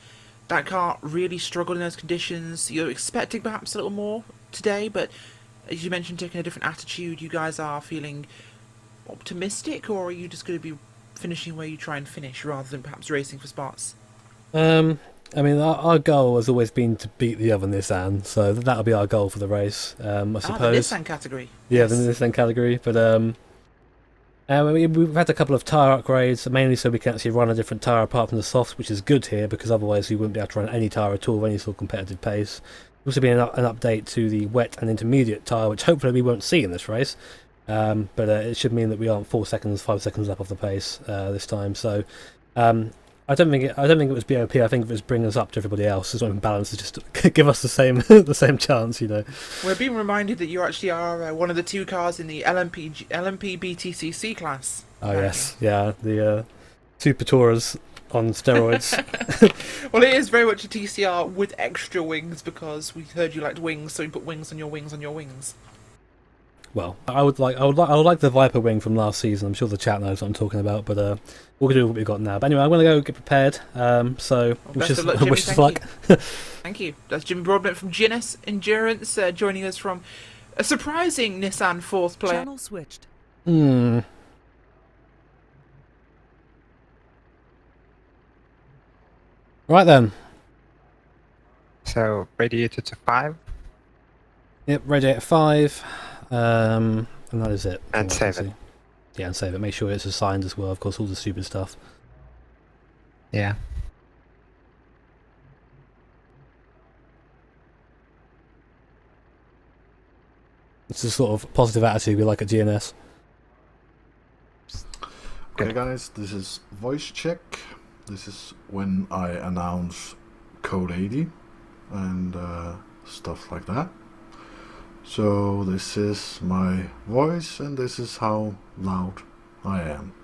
S2: That car really struggled in those conditions. You're expecting perhaps a little more today, but as you mentioned, taking a different attitude. You guys are feeling optimistic, or are you just going to be finishing where you try and finish rather than perhaps racing for spots?
S1: I mean, our goal has always been to beat the other Nissan, so that'll be our goal for the race, I suppose.
S2: The Nissan category.
S1: Yeah,
S2: Yes.
S1: the Nissan category, but we've had a couple of tyre upgrades, mainly so we can actually run a different tyre apart from the softs, which is good here, because otherwise we wouldn't be able to run any tyre at all with any sort of competitive pace. There's also been an update to the wet and intermediate tyre, which hopefully we won't see in this race. But it should mean that we aren't 4 seconds, 5 seconds up off the pace this time. So I don't think it was BOP. I think it was bringing us up to everybody else. It's not even balanced. It's just give us the same chance, you know.
S2: We're being reminded that you actually are one of the 2 cars in the LMP BTCC class.
S1: Oh yes, yeah, the Super Tourers on steroids.
S2: Well, it is very much a TCR with extra wings, because we heard you liked wings, so we put wings on your wings on your wings.
S1: Well, I would like the Viper wing from last season. I'm sure the chat knows what I'm talking about, but we're gonna do what we've got now. But anyway, I'm gonna go get prepared. So
S2: Best of luck, Jimmy.
S1: wish us
S2: Thank
S1: luck.
S2: you. Thank you. That's Jimmy Broadbent from GNS Endurance, joining us from a surprising Nissan 4th player.
S5: Channel switched.
S1: Right then.
S3: So radiator to 5
S1: Yep, radiator 5. And that is it.
S3: and
S1: From what I can
S3: 7.
S1: see. Yeah, and save it. Make sure it's assigned as well. Of course, all the stupid stuff.
S3: Yeah.
S1: It's the sort of positive attitude we like at GNS.
S4: Okay, guys, this is voice check. This is when I announce code 80 and stuff like that. So this is my voice, and this is how loud I am.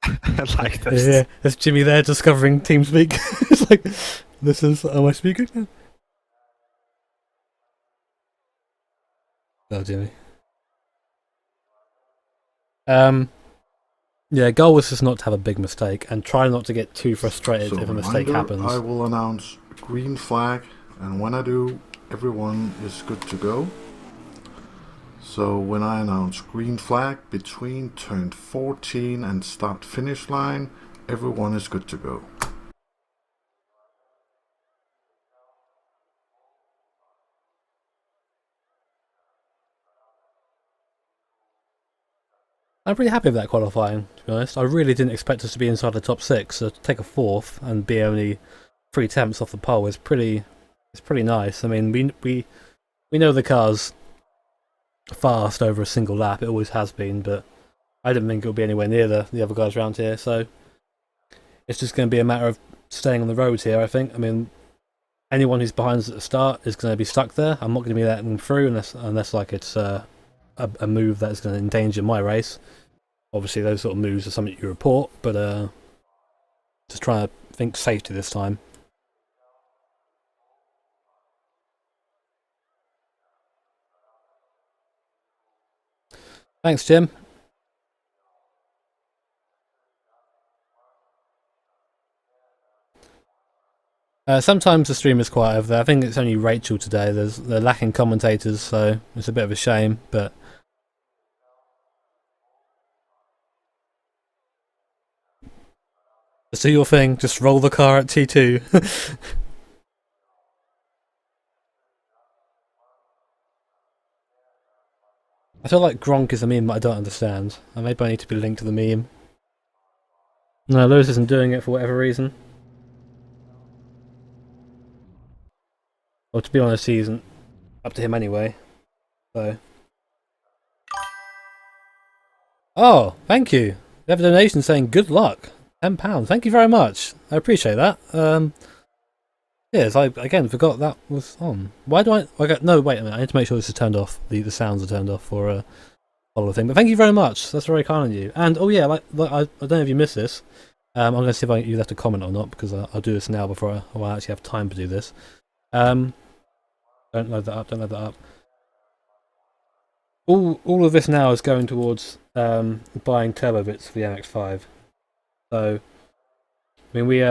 S3: I like this.
S1: Yeah, there's Jimmy there discovering TeamSpeak. It's like, this is, am I speaking now? Oh, Jimmy. Yeah, goal was just not to have a big mistake, and try not to get too frustrated
S4: So
S1: if a mistake
S4: reminder,
S1: happens.
S4: I will announce green flag, and when I do, everyone is good to go. So when I announce green flag between turn 14 and start finish line, everyone is good to go.
S1: I'm pretty happy with that qualifying, to be honest. I really didn't expect us to be inside the top 6, so to take a 4th and be only 3 tenths off the pole is pretty nice. I mean, we know the car's fast over a single lap, it always has been, but I didn't think it would be anywhere near the other guys around here, so it's just going to be a matter of staying on the road here, I think. I mean, anyone who's behind us at the start is going to be stuck there. I'm not going to be letting them through unless like it's a move that's going to endanger my race. Obviously, those sort of moves are something you report, but just trying to think safety this time. Thanks, Jim. Sometimes the stream is quiet over there. I think it's only Rachel today. They're lacking commentators, so it's a bit of a shame. But just do your thing. Just roll the car at T2. I feel like Gronk is a meme that I don't understand. Maybe I need to be linked to the meme. No, Lewis isn't doing it for whatever reason. Well, to be honest, he isn't up to him anyway. So. Oh, thank you. We have a donation saying good luck. £10. Thank you very much. I appreciate that. Yes, I again forgot that was on. Why do I? Okay, no, wait a minute. I need to make sure this is turned off. The sounds are turned off for a follow thing. But thank you very much. That's very kind of you. And oh yeah, like I don't know if you missed this. I'm going to see if you left a comment or not because I'll do this now before I actually have time to do this. Don't load that up. Don't load that up. All of this now is going towards buying turbo bits for the MX-5. So, I mean,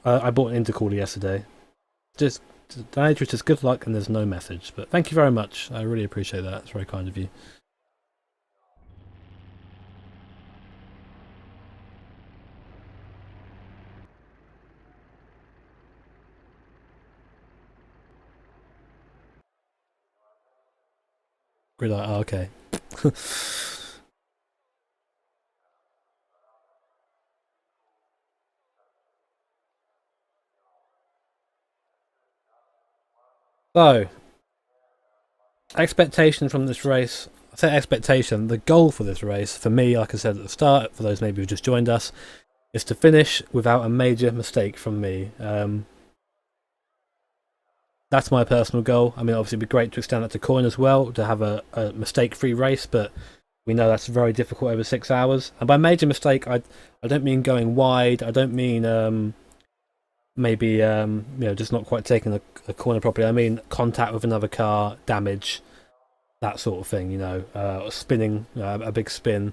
S1: I bought an intercooler yesterday. Just donator just good luck, and there's no message. But thank you very much. I really appreciate that. It's very kind of you. Oh, okay. So, expectation from this race. I say expectation. The goal for this race, for me, like I said at the start, for those maybe who just joined us, is to finish without a major mistake from me. That's my personal goal. I mean, obviously, it'd be great to extend that to Coin as well, to have a mistake-free race, but we know that's very difficult over 6 hours. And by major mistake, I don't mean going wide. I don't mean maybe just not quite taking the corner properly. I mean contact with another car, damage, that sort of thing. Or spinning, a big spin.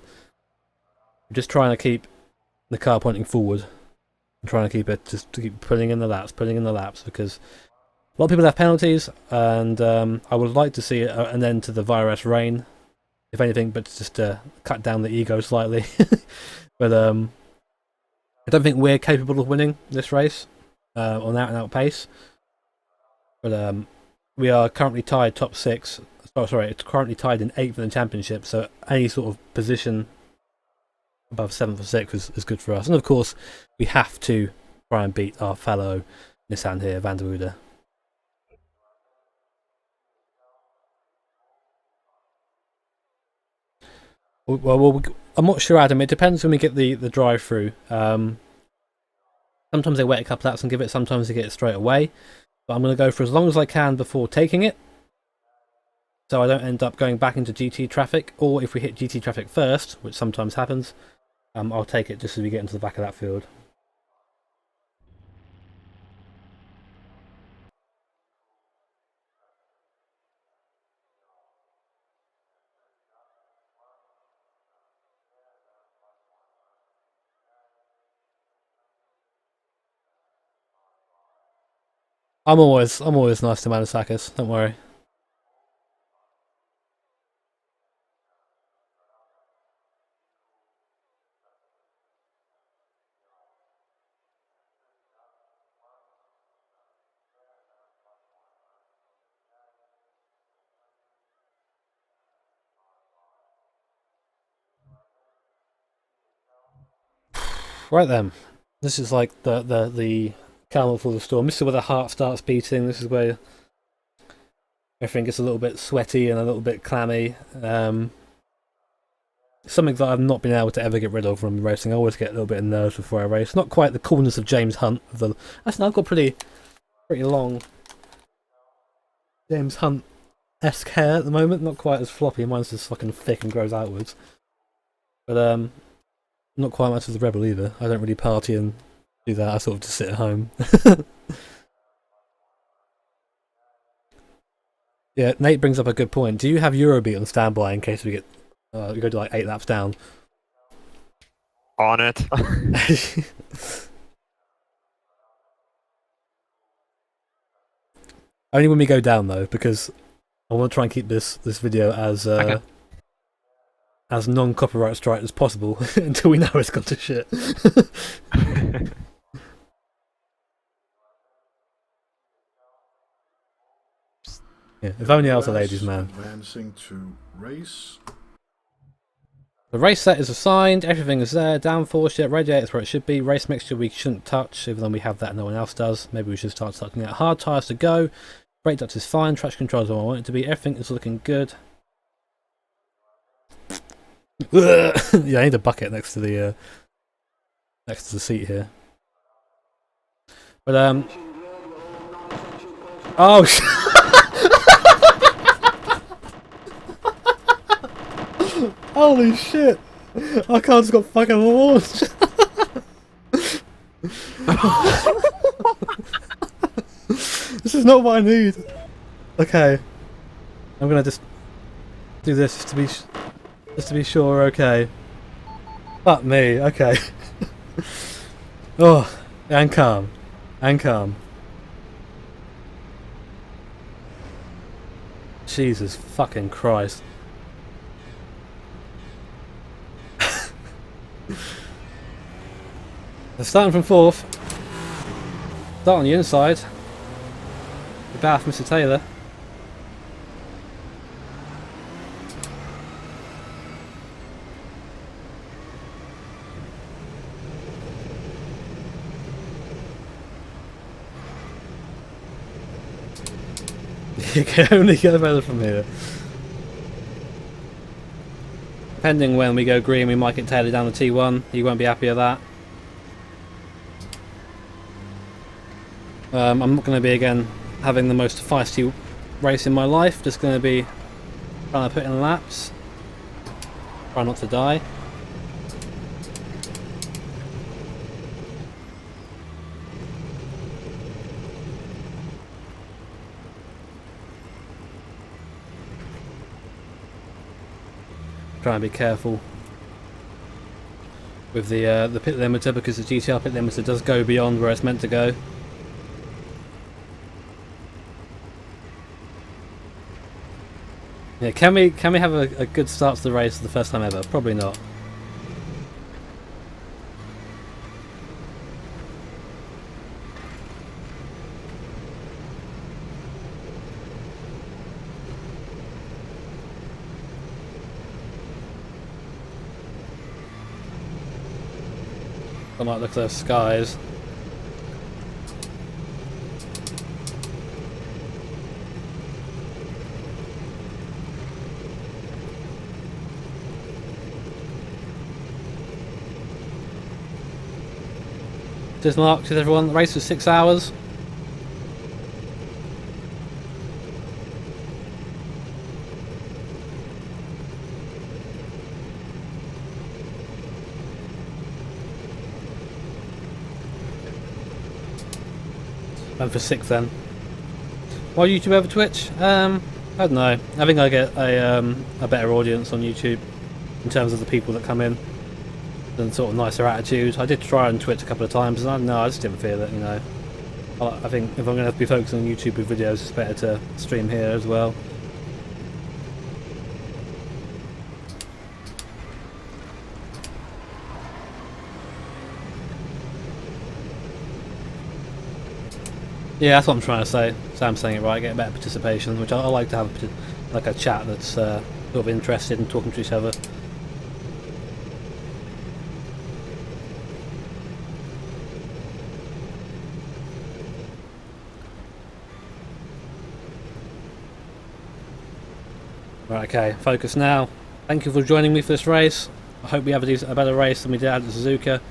S1: I'm just trying to keep the car pointing forward. I'm trying to keep it just to keep putting in the laps, because a lot of people have penalties, and I would like to see an end to the virus reign, if anything, but just to cut down the ego slightly. But I don't think we're capable of winning this race on out-and-out pace. But we are currently tied top 6. Oh, sorry, it's currently tied in 8th in the championship, so any sort of position above 7th or 6th is good for us. And of course, we have to try and beat our fellow Nissan here, Van der Woude. Well, I'm not sure, Adam. It depends when we get the drive-through. Sometimes they wait a couple laps and give it. Sometimes they get it straight away. But I'm going to go for as long as I can before taking it, so I don't end up going back into GT traffic. Or if we hit GT traffic first, which sometimes happens, I'll take it just as we get into the back of that field. I'm always nice to Manasakis, don't worry. Right then, this is like the calm before the storm. This is where the heart starts beating. This is where everything gets a little bit sweaty and a little bit clammy. Something that I've not been able to ever get rid of from racing. I always get a little bit of nerves before I race. Not quite the coolness of James Hunt. Actually, I've got pretty long James Hunt-esque hair at the moment. Not quite as floppy. Mine's just fucking thick and grows outwards. But not quite much as a rebel either. I don't really party and do that. I sort of just sit at home. Yeah, Nate brings up a good point. Do you have Eurobeat on standby in case we get we go to like 8 laps down?
S3: On it.
S1: Only when we go down though, because I want to try and keep this video as
S3: Okay.
S1: as non-copyright strike as possible until we know it's gone to shit. Yeah, if only I was a ladies' man.
S4: Advancing to race.
S1: The race set is assigned, everything is there, downforce yet, radiator's where it should be, race mixture we shouldn't touch, even though we have that and no one else does. Maybe we should start touching it. Hard tyres to go, brake duct is fine, traction control is where I want it to be, everything is looking good. Yeah, I need a bucket next to the seat here. But oh holy shit! Our car just got fucking launched! This is not what I need. Okay. I'm gonna just do this just to be sure, okay. Fuck me, okay. Oh, and calm. And calm. Jesus fucking Christ. They're starting from 4th. Start on the inside. The bath, Mr. Taylor. You can only get better from here. Depending when we go green, we might get Taylor down the T1. He won't be happy with that. I'm not going to be, again, having the most feisty race in my life. Just going to be trying to put in laps. Try not to die. Try and be careful with the pit limiter, because the GTR pit limiter does go beyond where it's meant to go. Yeah, can we have a good start to the race for the first time ever? Probably not. I might look at those skies. Cheers Mark, cheers everyone. The race was 6 hours. Went for 6 then. Why YouTube over Twitch? I don't know. I think I get a better audience on YouTube in terms of the people that come in than sort of nicer attitude. I did try on Twitch a couple of times and I just didn't feel it, you know. I think if I'm going to be focusing on YouTube with videos, it's better to stream here as well. Yeah, that's what I'm trying to say. Sam's saying it right, get better participation, which I like to have like a chat that's sort of interested in talking to each other. Right, okay, focus now. Thank you for joining me for this race. I hope we have a better race than we did at Suzuka.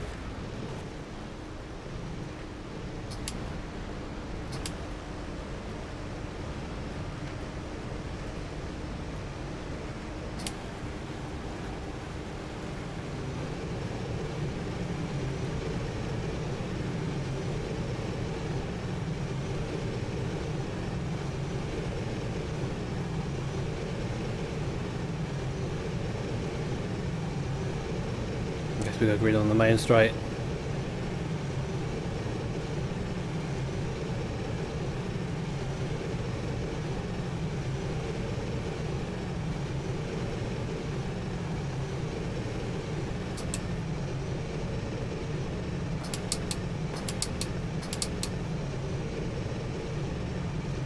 S1: Guess we got grid on the main straight.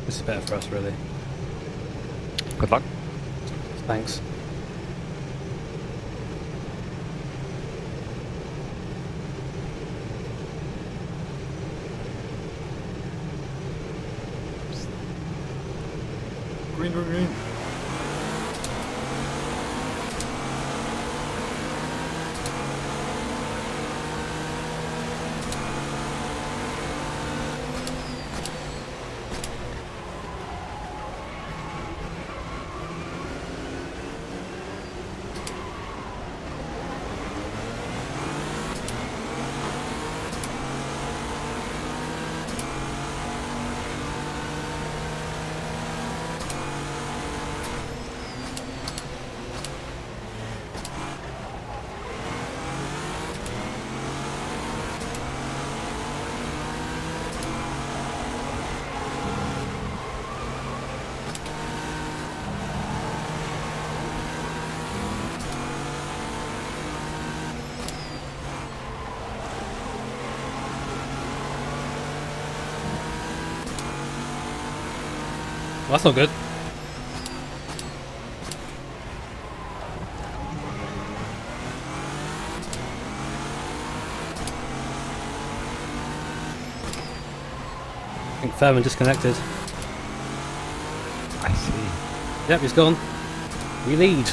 S1: This is better for us, really.
S3: Good luck.
S1: Thanks.
S4: Green, green, green.
S1: Well, that's not good. I think Fairman disconnected.
S3: I see.
S1: Yep, he's gone. We lead.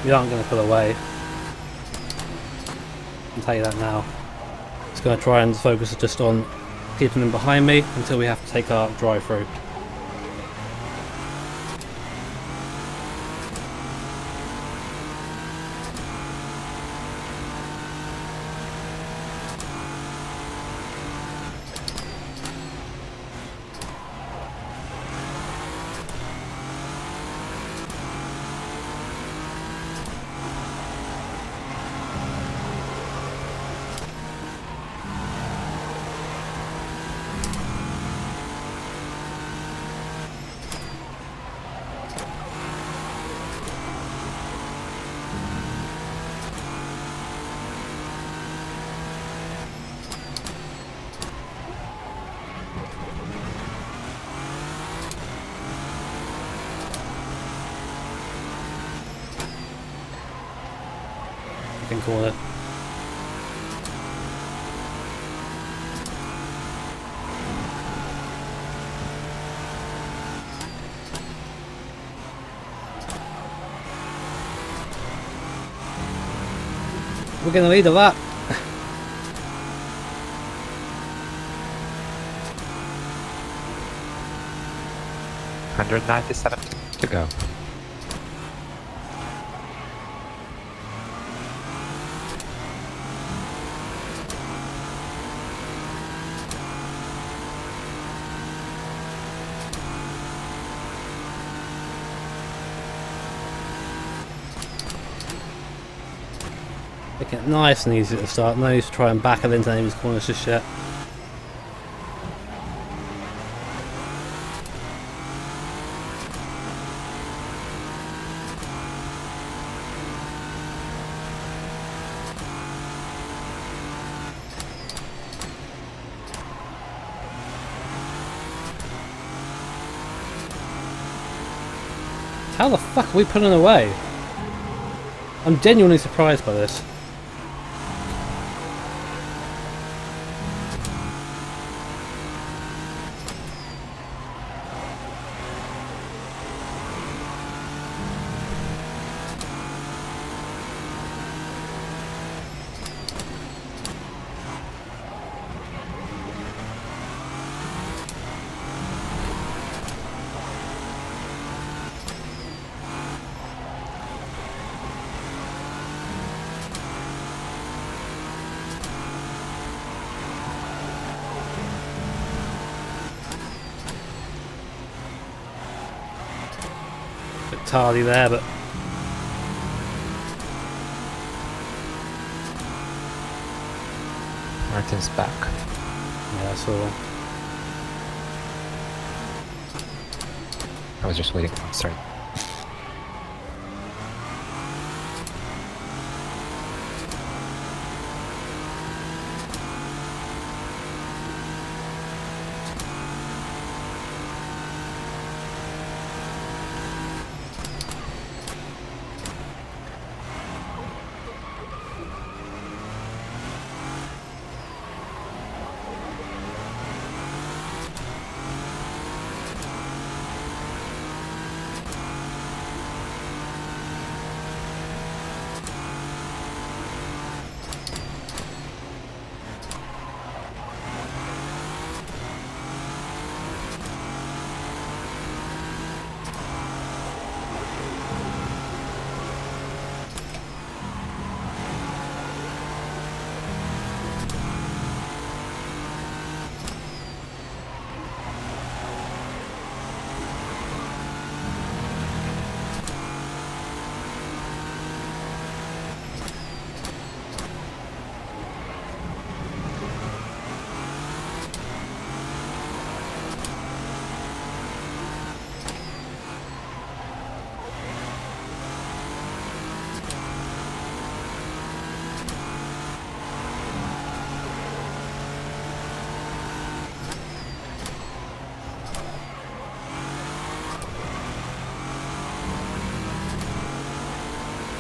S1: We aren't going to pull away. I'll tell you that now. Just going to try and focus just on keeping them behind me until we have to take our drive through. Corner. We're going to lead a lap.
S3: 197 to go.
S1: Making it nice and easy to start. No use to try and back it into any of these corners just yet. How the fuck are we pulling away? I'm genuinely surprised by this. Bit tardy there, but
S3: Martin's back.
S1: yeah, I saw.
S3: I was just waiting. Sorry.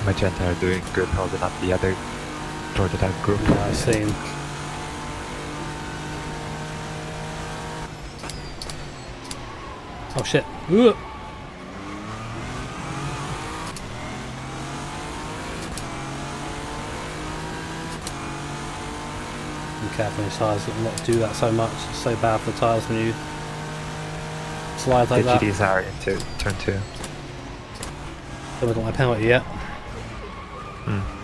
S3: Magenta are doing good holding up the other prototype group.
S1: Yeah, I've seen. Oh shit. Ooh. Be careful, your tyres not do that so much. It's so bad for the tyres when you slide like
S3: The
S1: that.
S3: GDs are into turn 2.
S1: Haven't got my penalty yet.
S3: Hmm.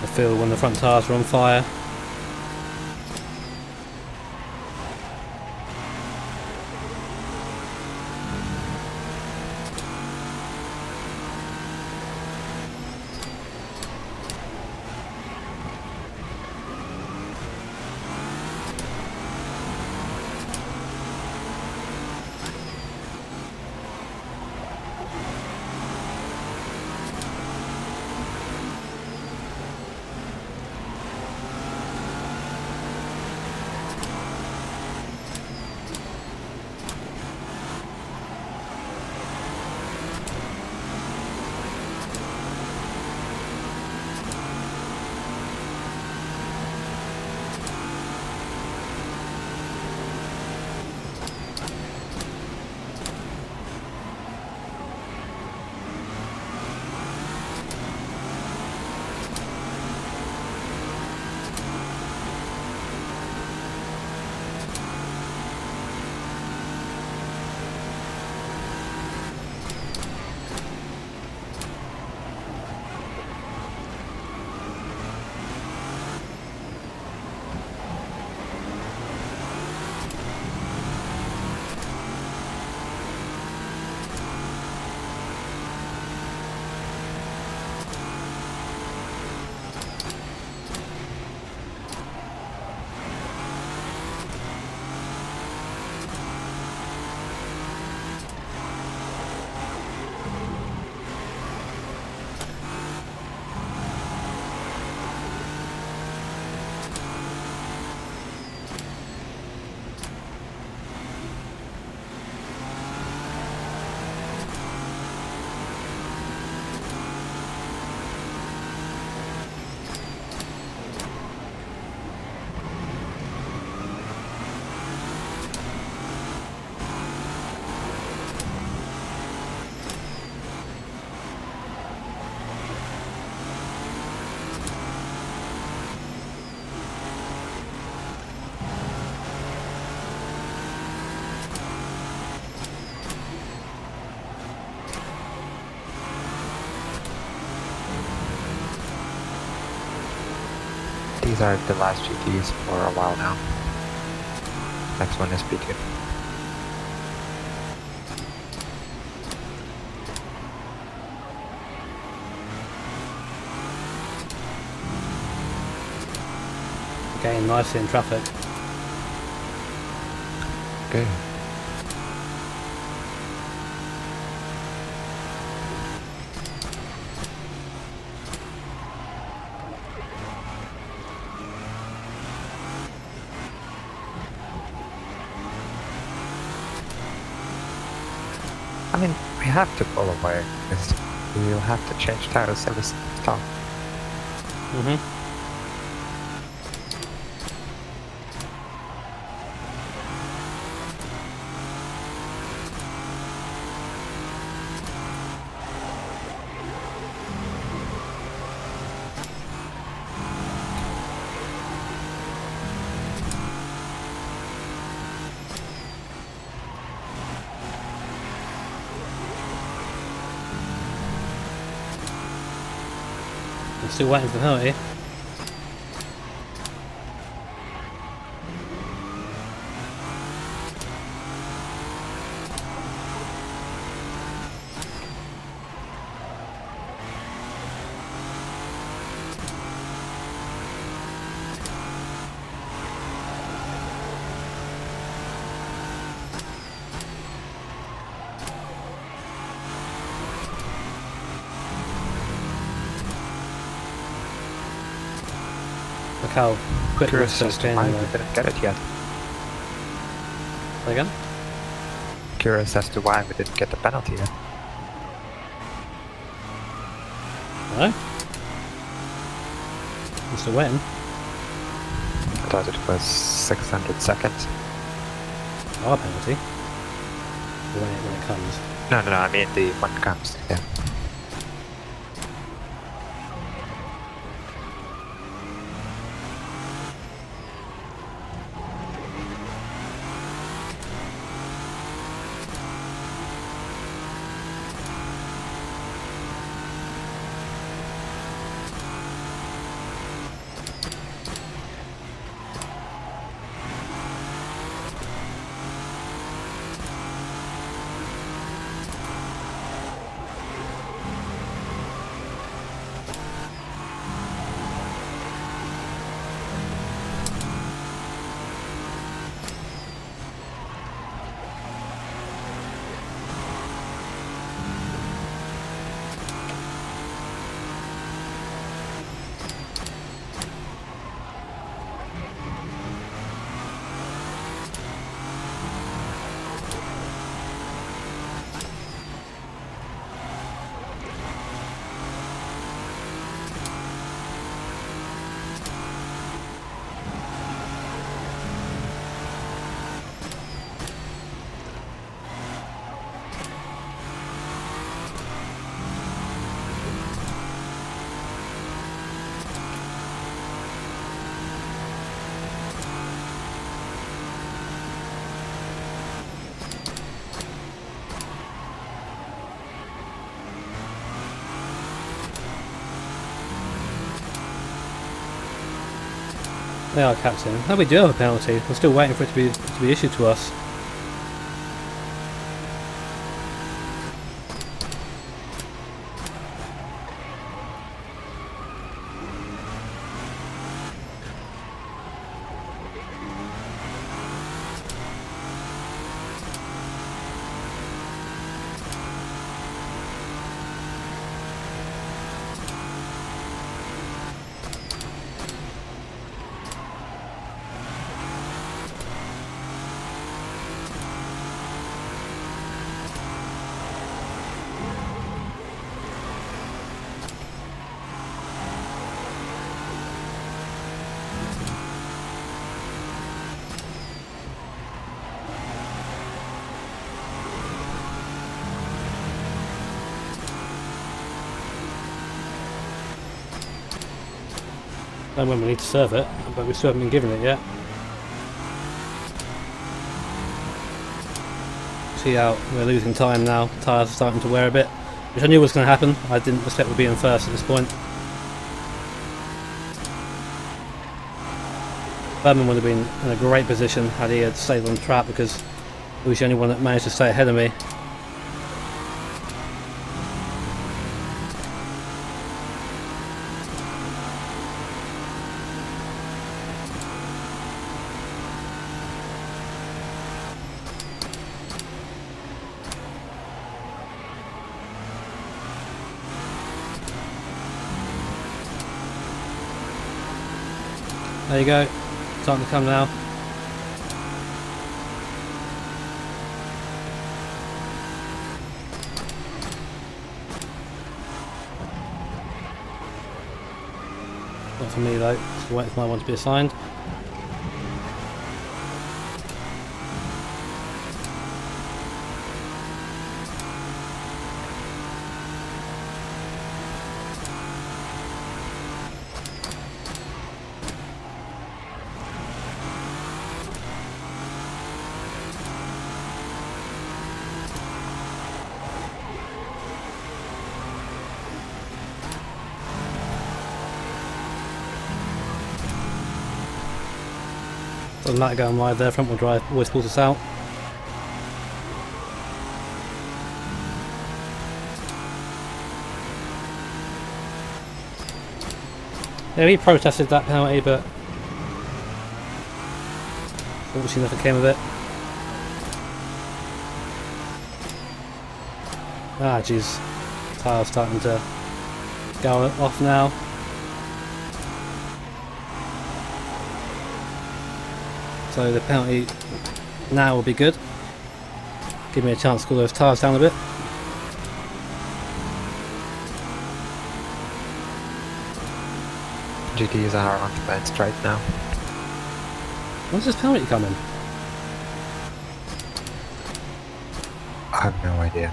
S1: I feel when the front tyres are on fire.
S3: These are the last GTs for a while now. Next one is P2.
S1: Getting nicely in traffic.
S3: Okay. I mean, we have to pull away because we'll have to change titles every stop.
S1: I'm still waiting for the penalty. Look how quick
S3: Curious
S1: this
S3: as
S1: is
S3: to
S1: changing
S3: why we
S1: though.
S3: didn't get it yet.
S1: Say again?
S3: Curious as to why we didn't get the penalty yet.
S1: No? I'm still waiting.
S3: I thought it was 600 seconds.
S1: Our penalty. When it comes.
S3: No, I mean the one comes. Yeah.
S1: They are captain. No, we do have a penalty. We're still waiting for it to be issued to us. Don't when we need to serve it, but we still haven't been given it yet. See how we're losing time now. Tyres are starting to wear a bit, which I knew was going to happen. I didn't expect we'd be in first at this point. Berman would have been in a great position had he had stayed on the track because he was the only one that managed to stay ahead of me. There you go, time to come now. Not for me though, just wait for my one to be assigned. Doesn't matter going wide there, front wheel drive always pulls us out. Yeah, he protested that penalty, but obviously nothing came of it. Ah, jeez. Tyre's starting to go off now. So the penalty now will be good. Give me a chance to cool those tyres down a bit.
S3: GTs are on the bench right now.
S1: When's this penalty coming?
S3: I have no idea.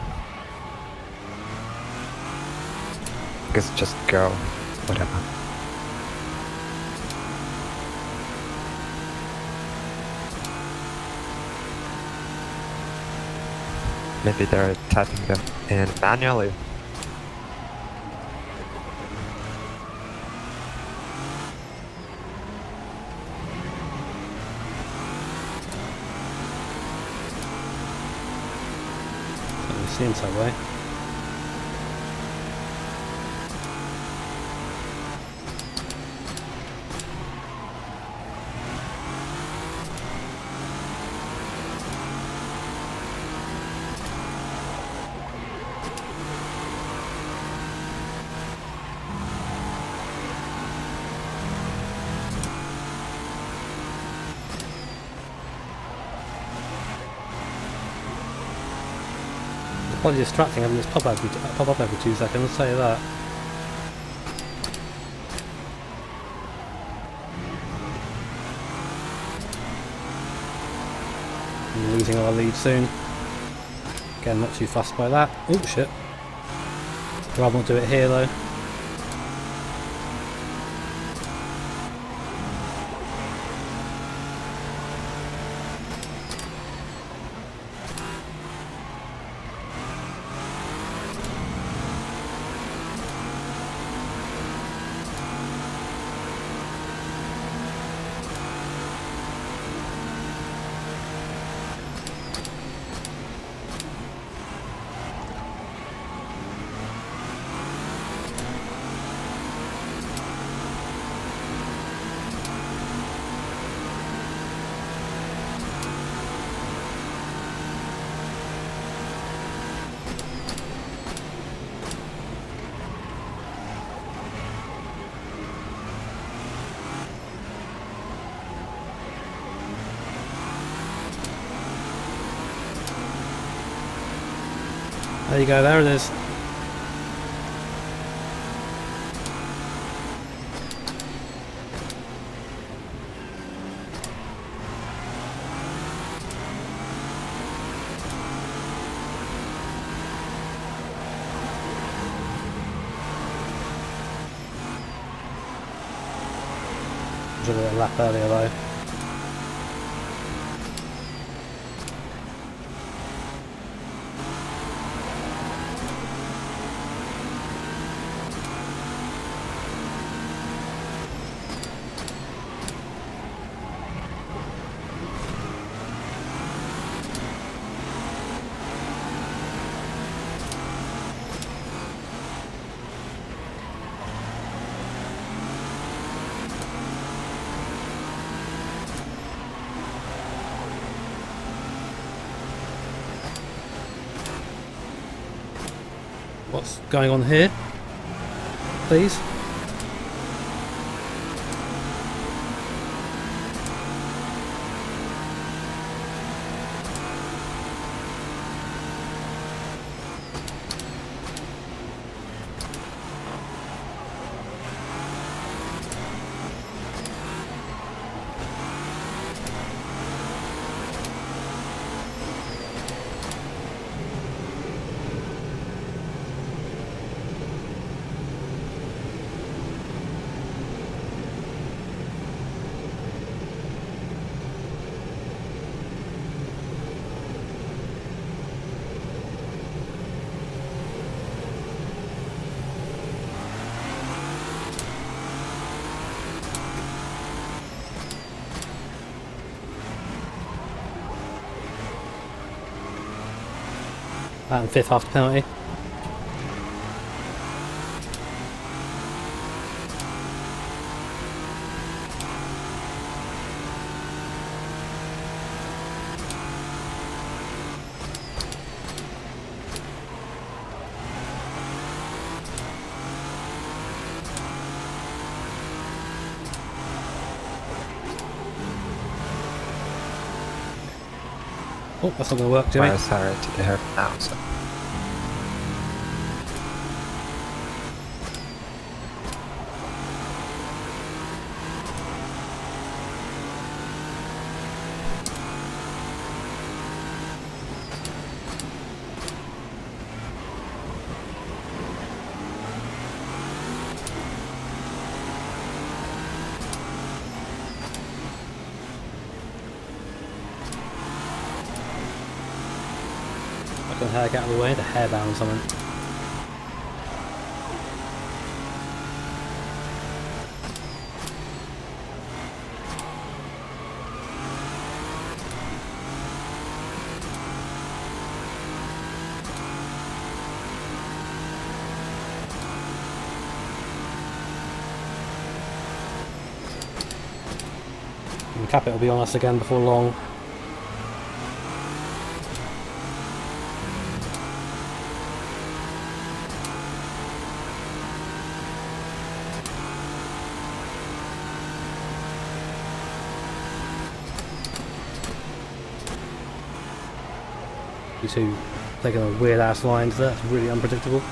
S3: I guess just go, whatever. Maybe they're typing them in manually.
S1: It seems that way. Probably distracting having this pop up every 2 seconds, I'll tell you that. I'm losing our lead soon. Again, not too fussed by that. Oh shit. Rather not do it here though. There you go, there it is. Did a lap earlier though. What's going on here? Please? And 5th after penalty. Oh, that's not going to work, Jimmy.
S3: Wires are to the herd now, so.
S1: I can hair get out of the way, the hairband or something. And Capit will be on us again before long. You two taking a weird ass line to that, it's really unpredictable.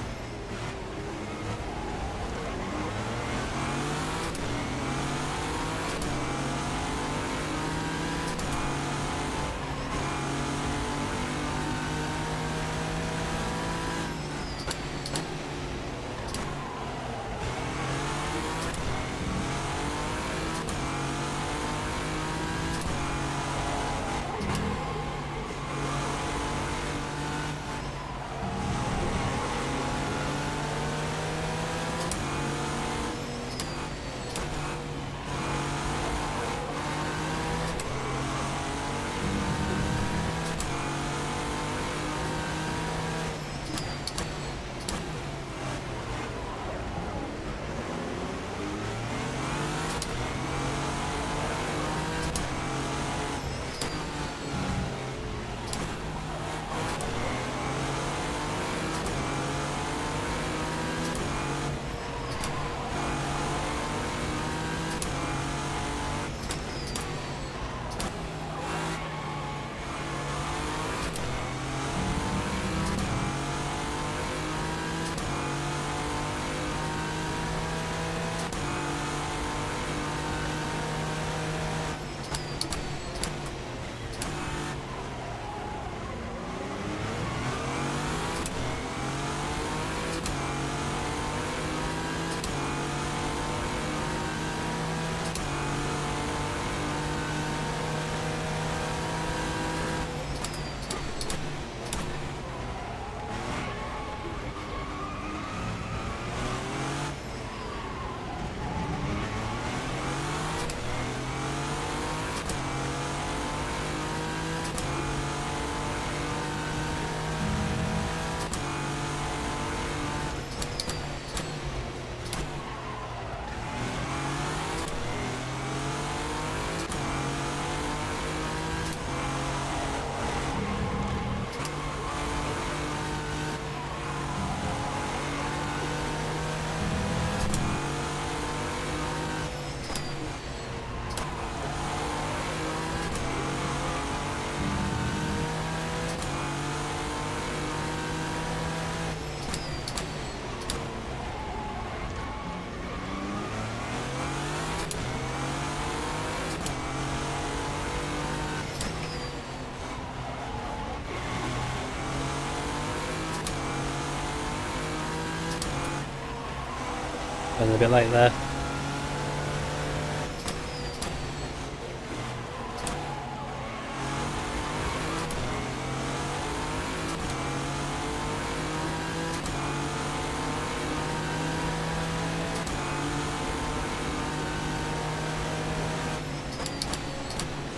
S1: Running a bit late there.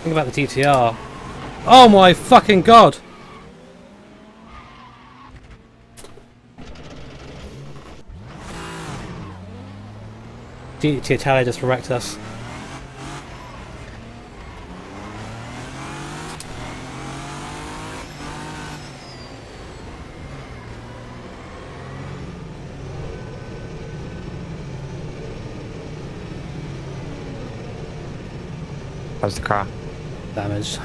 S1: Think about the TTR. Oh my fucking god! Italia just wrecked us.
S3: How's the car?
S1: Damaged.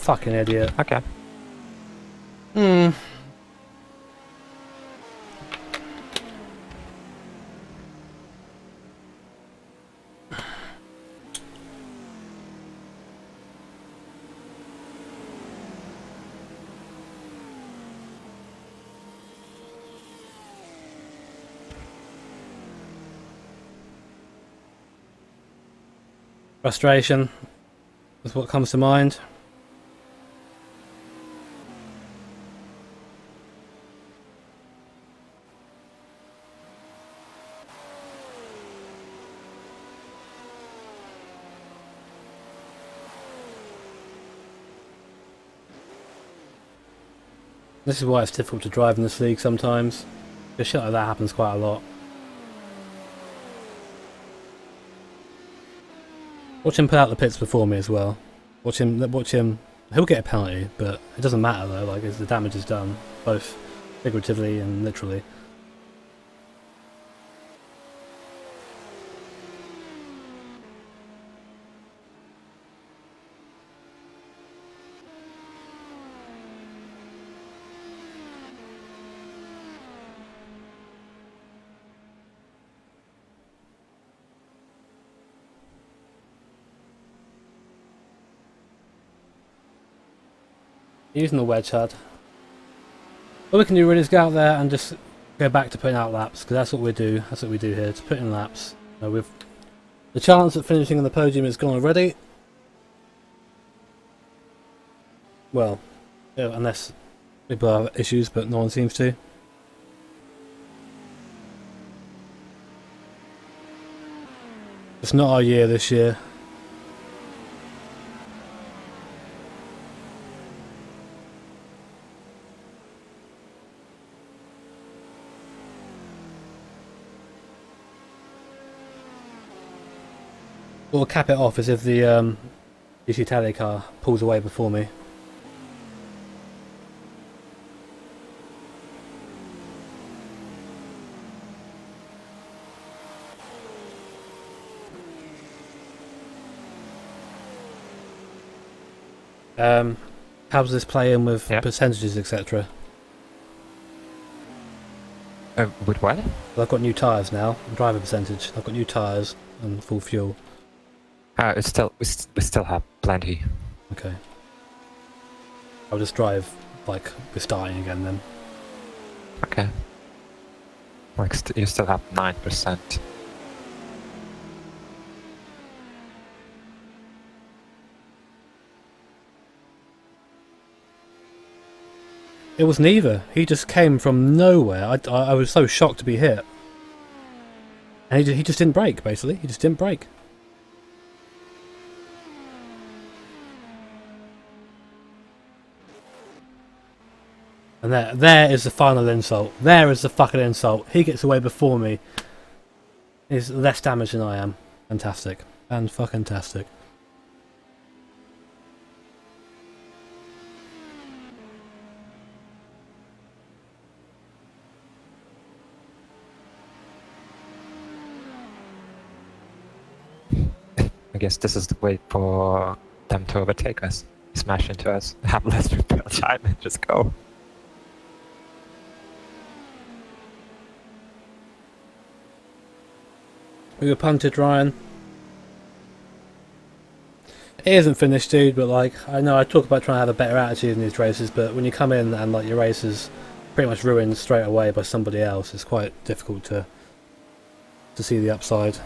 S1: Fucking idiot.
S3: Okay.
S1: Hmm. Frustration is what comes to mind. This is why it's difficult to drive in this league sometimes. Because shit like that happens quite a lot. Watch him put out the pits before me as well. Watch him. He'll get a penalty, but it doesn't matter though. Like, the damage is done, both figuratively and literally. Using the wedge HUD. What we can do really is go out there and just go back to putting out laps, because that's what we do. That's what we do here, to put in laps. With the chance of finishing on the podium is gone already. Well, unless people have issues, but no one seems to. It's not our year this year. What will cap it off is if the GT Italia car pulls away before me. How does this play in with percentages, etc.?
S3: With what?
S1: Well, I've got new tyres now, driver percentage. I've got new tyres and full fuel.
S3: We still have plenty.
S1: Okay. I'll just drive like we're starting again then.
S3: Okay. Like you still have 9%.
S1: It was neither. He just came from nowhere. I was so shocked to be hit. And he just didn't brake, basically. He just didn't brake. And there is the final insult. There is the fucking insult. He gets away before me. He's less damaged than I am. Fantastic. Fan-fucking-tastic.
S3: I guess this is the way for them to overtake us. Smash into us, have less repair time and just go.
S1: We were punted, Ryan. It isn't finished, dude, but like, I know I talk about trying to have a better attitude in these races, but when you come in and like your race is pretty much ruined straight away by somebody else, it's quite difficult to see the upside.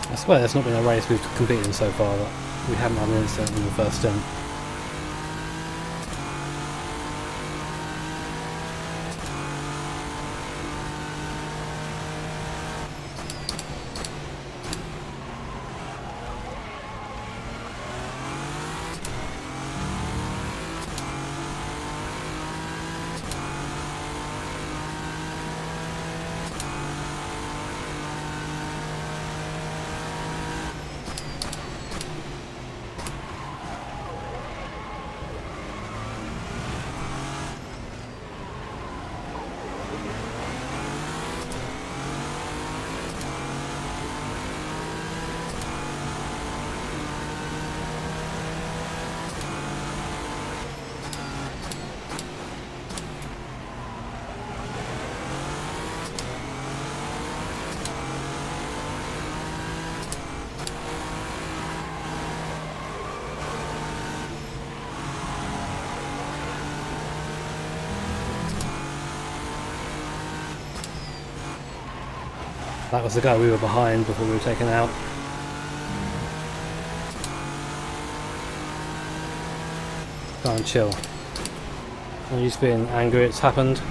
S1: I swear there's not been a race we've competed in so far that we haven't had an incident in the first stint. That was the guy we were behind before we were taken out. Go and chill. I'm used to being angry, it's happened.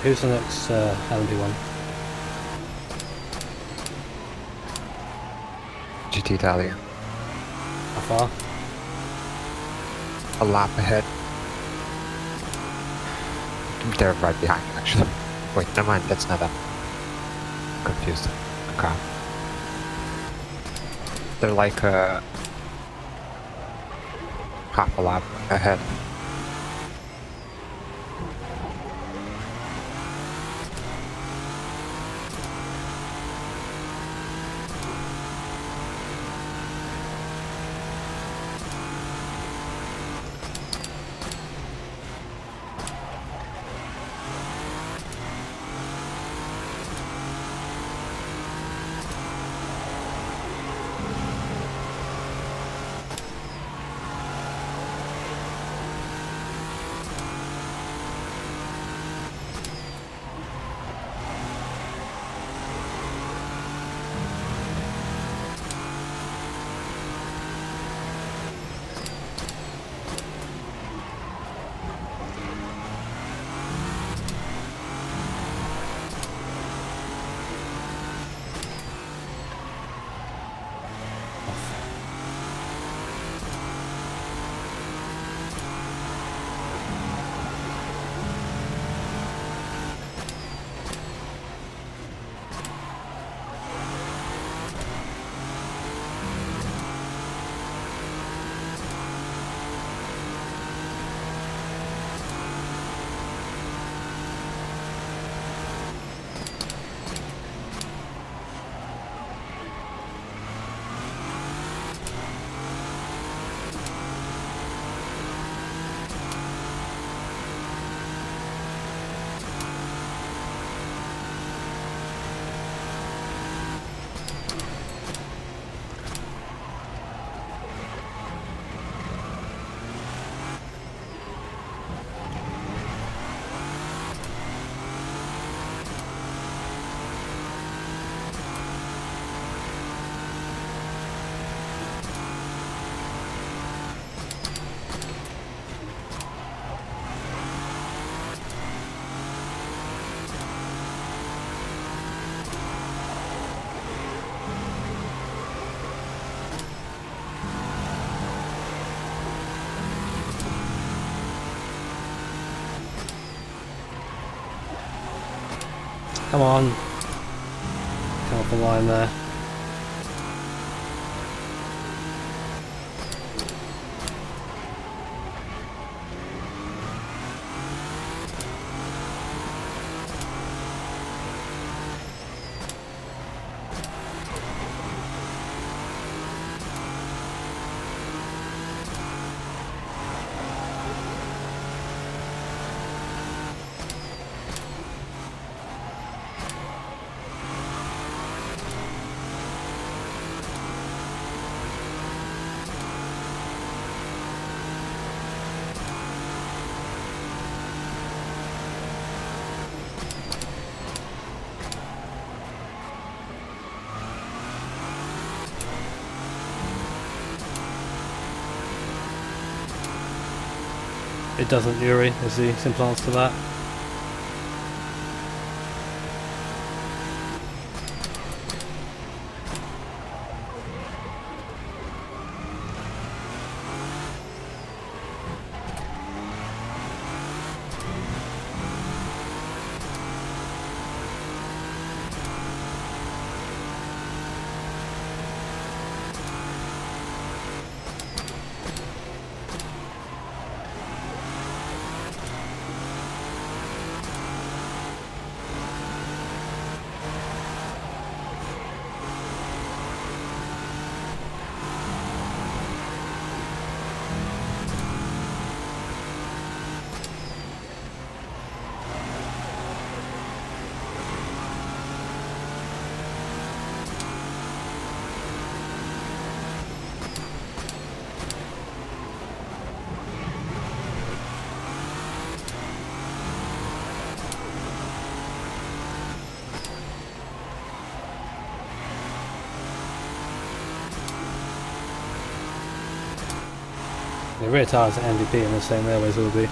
S1: Who's the next LMP one?
S3: GT Italia.
S1: How far?
S3: A lap ahead. They're right behind you, actually. Wait, never mind, that's not them. Confused. Okay. They're like half a lap ahead. Come on. Come off the line there. It doesn't, Yuri, is the simple answer to that.
S1: The rear tyres are MVP and the same they always will be.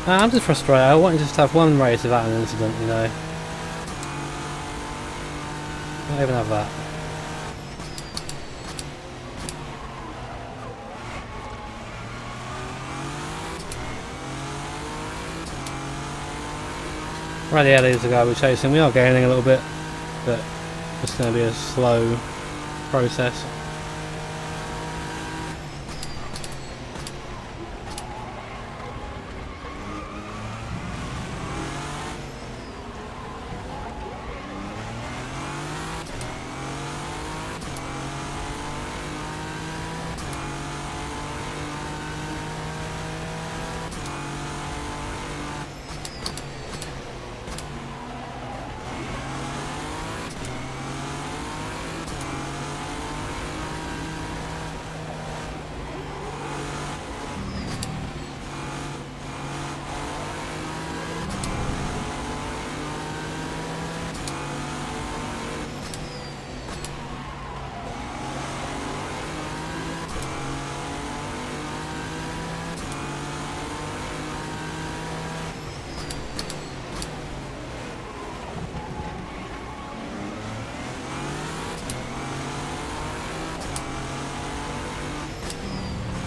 S1: I'm just frustrated. I wanted to just have one race without an incident, you know. Not even have that. Right, yeah, there's the guy we're chasing. We are gaining a little bit, but it's going to be a slow process.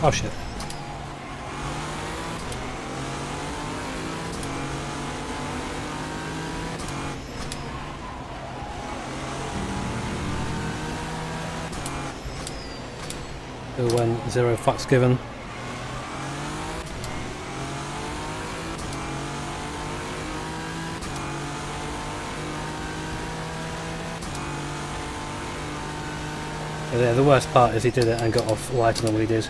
S1: Oh shit. Still when 0 fucks given. Yeah, the worst part is he did it and got off lighter than what he did.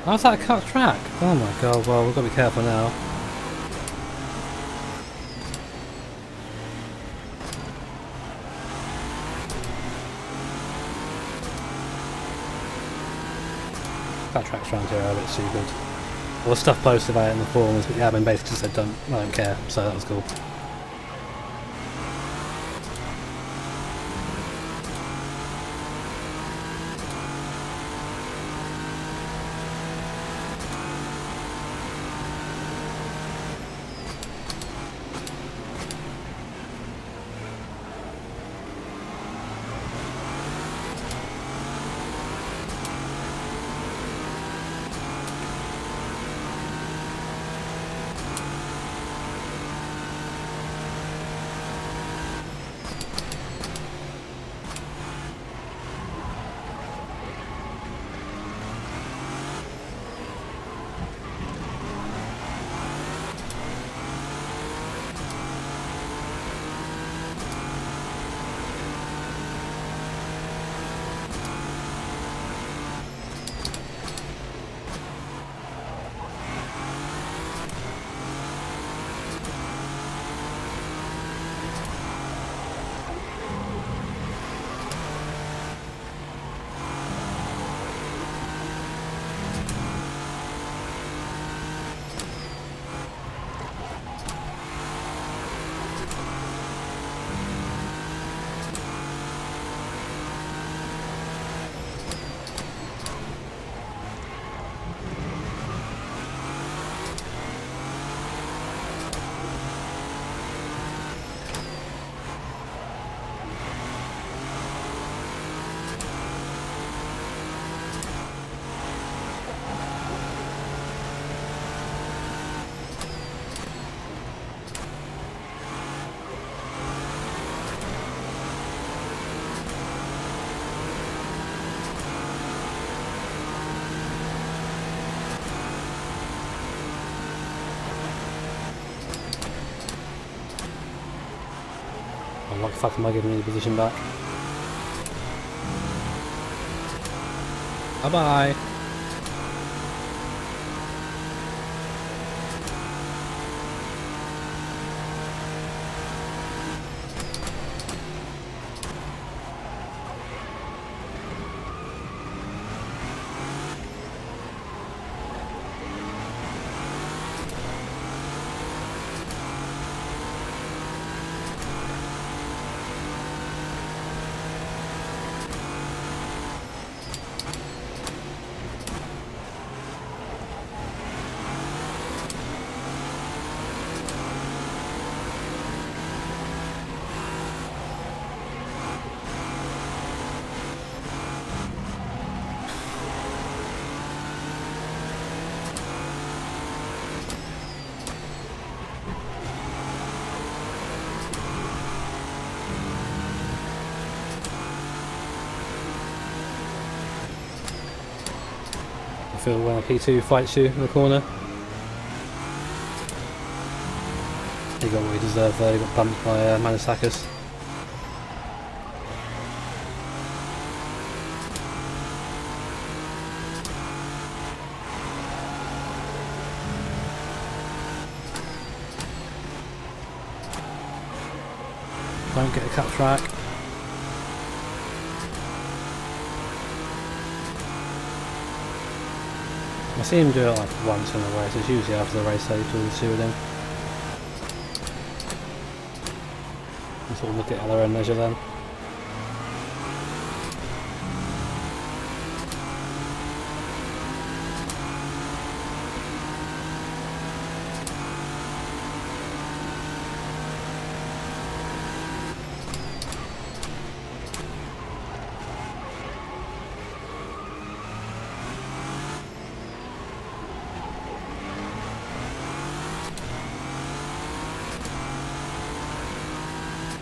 S1: How's that cut track? Oh my god, well we've got to be careful now. Cut tracks around here are a bit stupid. There was stuff posted about it in the forums, but the admin basically said I don't care, so that was cool. the fuck am I giving me the position back? Bye bye. I feel when P2 fights you in the corner. He got what he deserved there, he got bumped by Manisakis. Don't get a cut track. I see him do it like once in a race, it's usually after the race they do the two of them. And sort of look at their own measure then.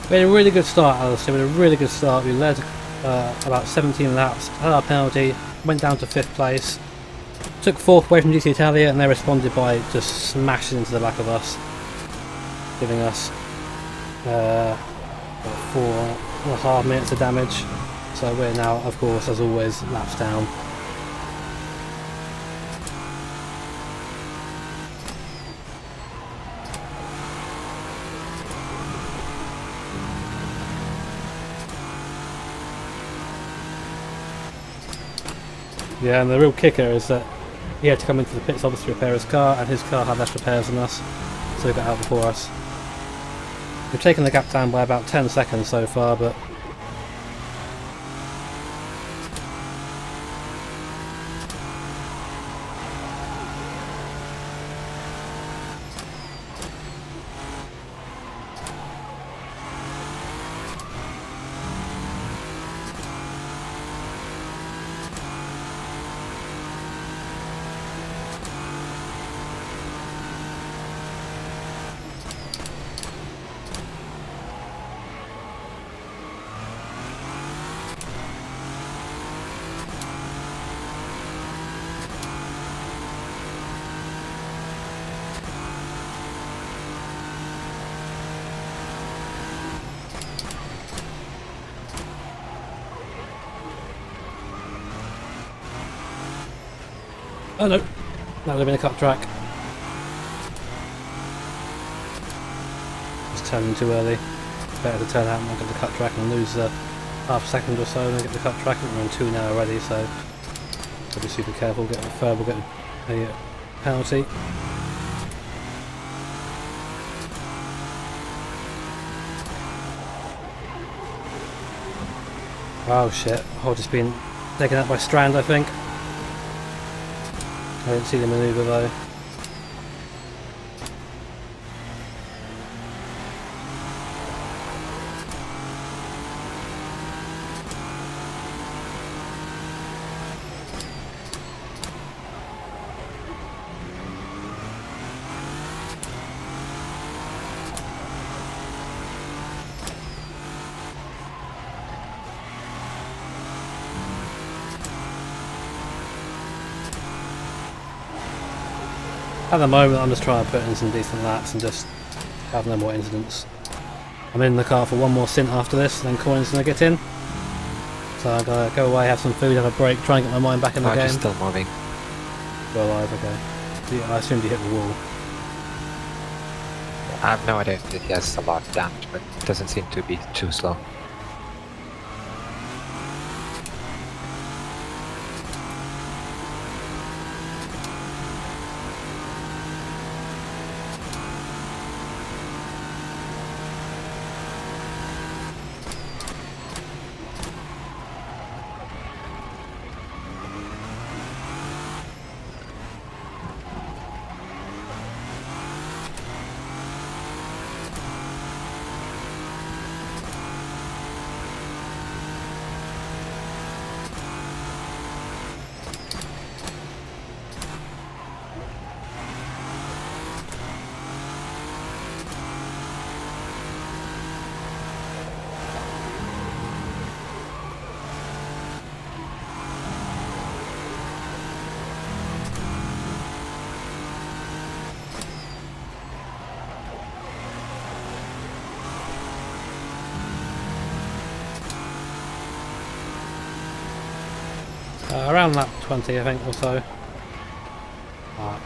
S1: We had a really good start, Alistair. We had a really good start. We led about 17 laps, had our penalty, went down to 5th place, took 4th away from GT Italia, and they responded by just smashing into the back of us, giving us 4.5 minutes of damage. So we're now, of course, as always, laps down. Yeah, and the real kicker is that he had to come into the pits obviously to repair his car, and his car had less repairs than us, so he got out before us. We've taken the gap down by about 10 seconds so far, but oh no, that would have been a cut track. Just turning too early. Better to turn out and not get the cut track and lose half a second or so and then get the cut track. I think we're on 2 now already, so gotta be super careful. Get a third, we'll get a penalty. Oh shit, I've just been taken out by Strand, I think. I didn't see the manoeuvre though. At the moment I'm just trying to put in some decent laps and just have no more incidents. I'm in the car for one more stint after this, then Colin's going to get in. So I'm going to go away, have some food, have a break, try and get my mind back in the
S3: Oh,
S1: game.
S3: he's still moving.
S1: Go alive, okay. So, yeah, I assumed he hit the wall.
S3: I have no idea if he has a lot of damage, but it doesn't seem to be too slow.
S1: Around lap 20, I think, or so. Mark.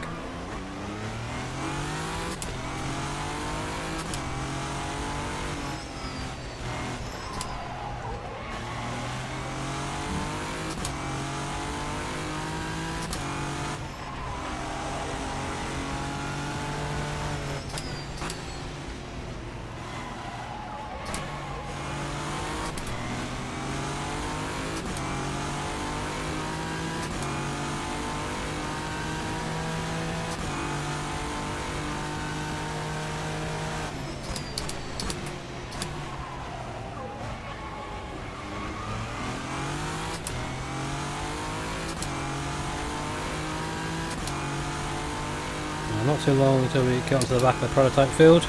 S1: Not too long until we get onto the back of the prototype field.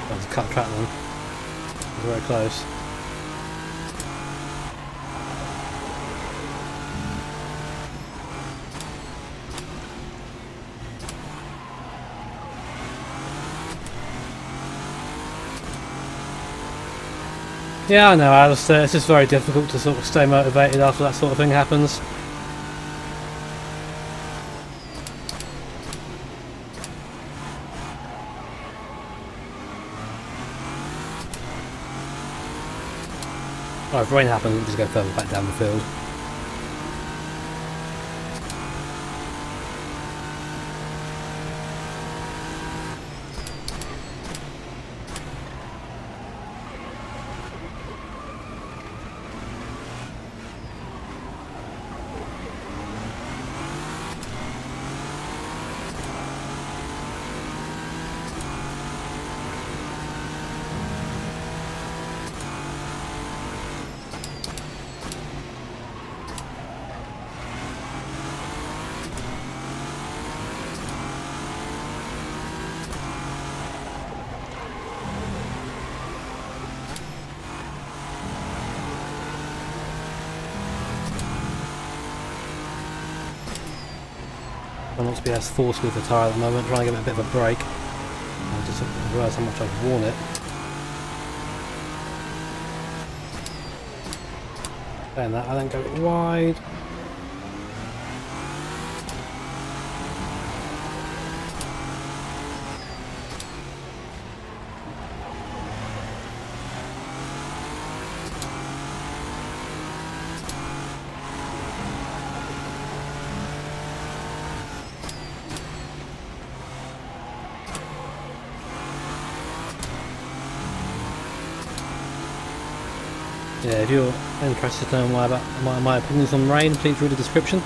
S1: That was a cut track then. It was very close. Yeah, I know, Alistair. It's just very difficult to sort of stay motivated after that sort of thing happens. Oh, if rain happens, we'll just go further back down the field. I'm not to be as forceful with the tyre at the moment, trying to give it a bit of a break. I just realised how much I've worn it. Saying that, I then go wide. Yeah, if you're interested to know my opinions on rain, please read the description.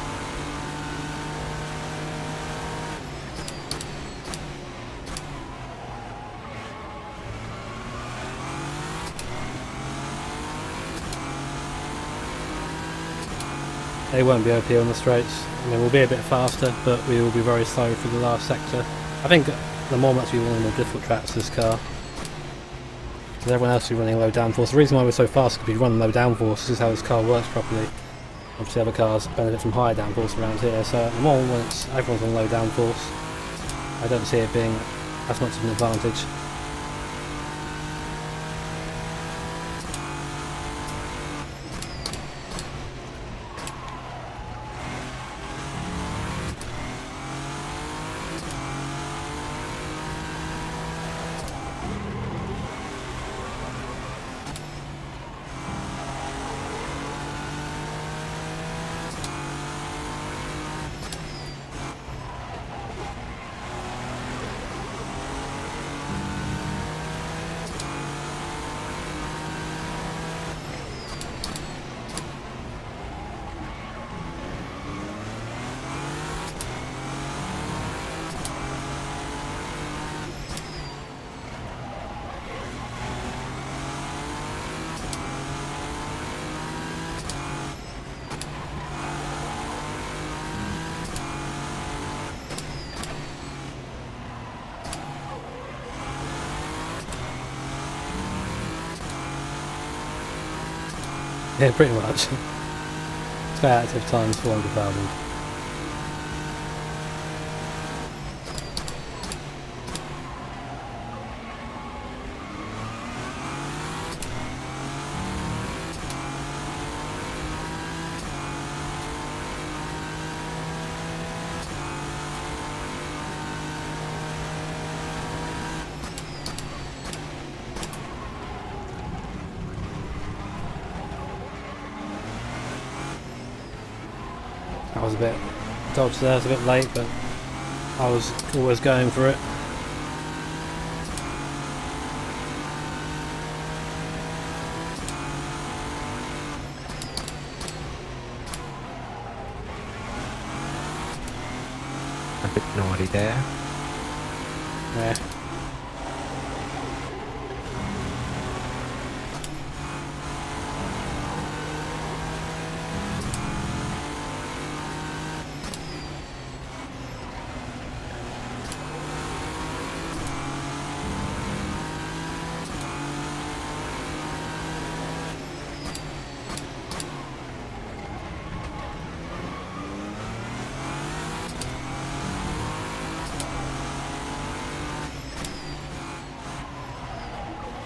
S1: They won't be OP on the straights. I mean, we'll be a bit faster, but we will be very slow through the last sector. I think the more much we want the more difficult tracks this car. Because everyone else will be running low downforce. The reason why we're so fast is because we run low downforce. This is how this car works properly. Obviously other cars benefit from higher downforce around here, so at the moment when everyone's on low downforce, I don't see it being as much of an advantage. Yeah, pretty much. Sky active times 400,000. I was a bit dodged there, I was a bit late, but I was always going for it.
S3: A bit naughty there.
S1: Yeah.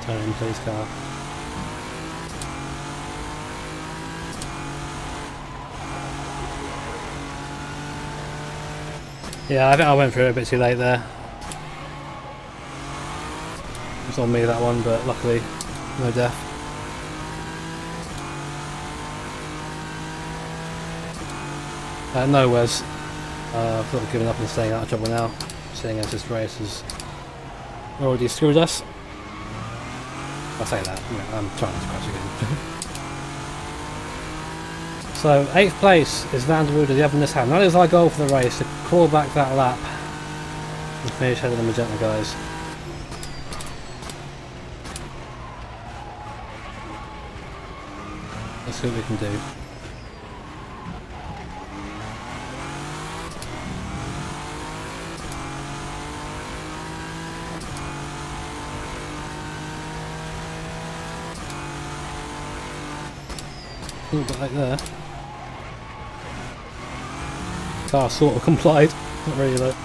S1: Turn in, please, car. Yeah, I think I went through it a bit too late there. It's on me, that one, but luckily, no death. No, Wes. I've sort of given up and staying out of trouble now, seeing as this race has already screwed us. I say that, I'm trying not to crash again. So, 8th place is Van der Roede, the other Nissan. That is our goal for the race, to claw back that lap and finish ahead of the Magenta guys. Let's see what we can do. A little bit like there. Car sort of complied, not really though.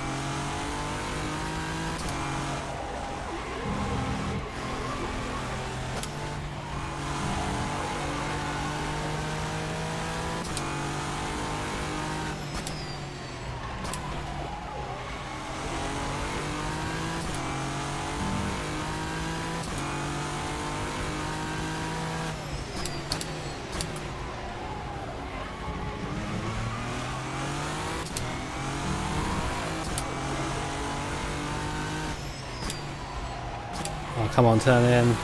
S1: Oh, come on, turn in.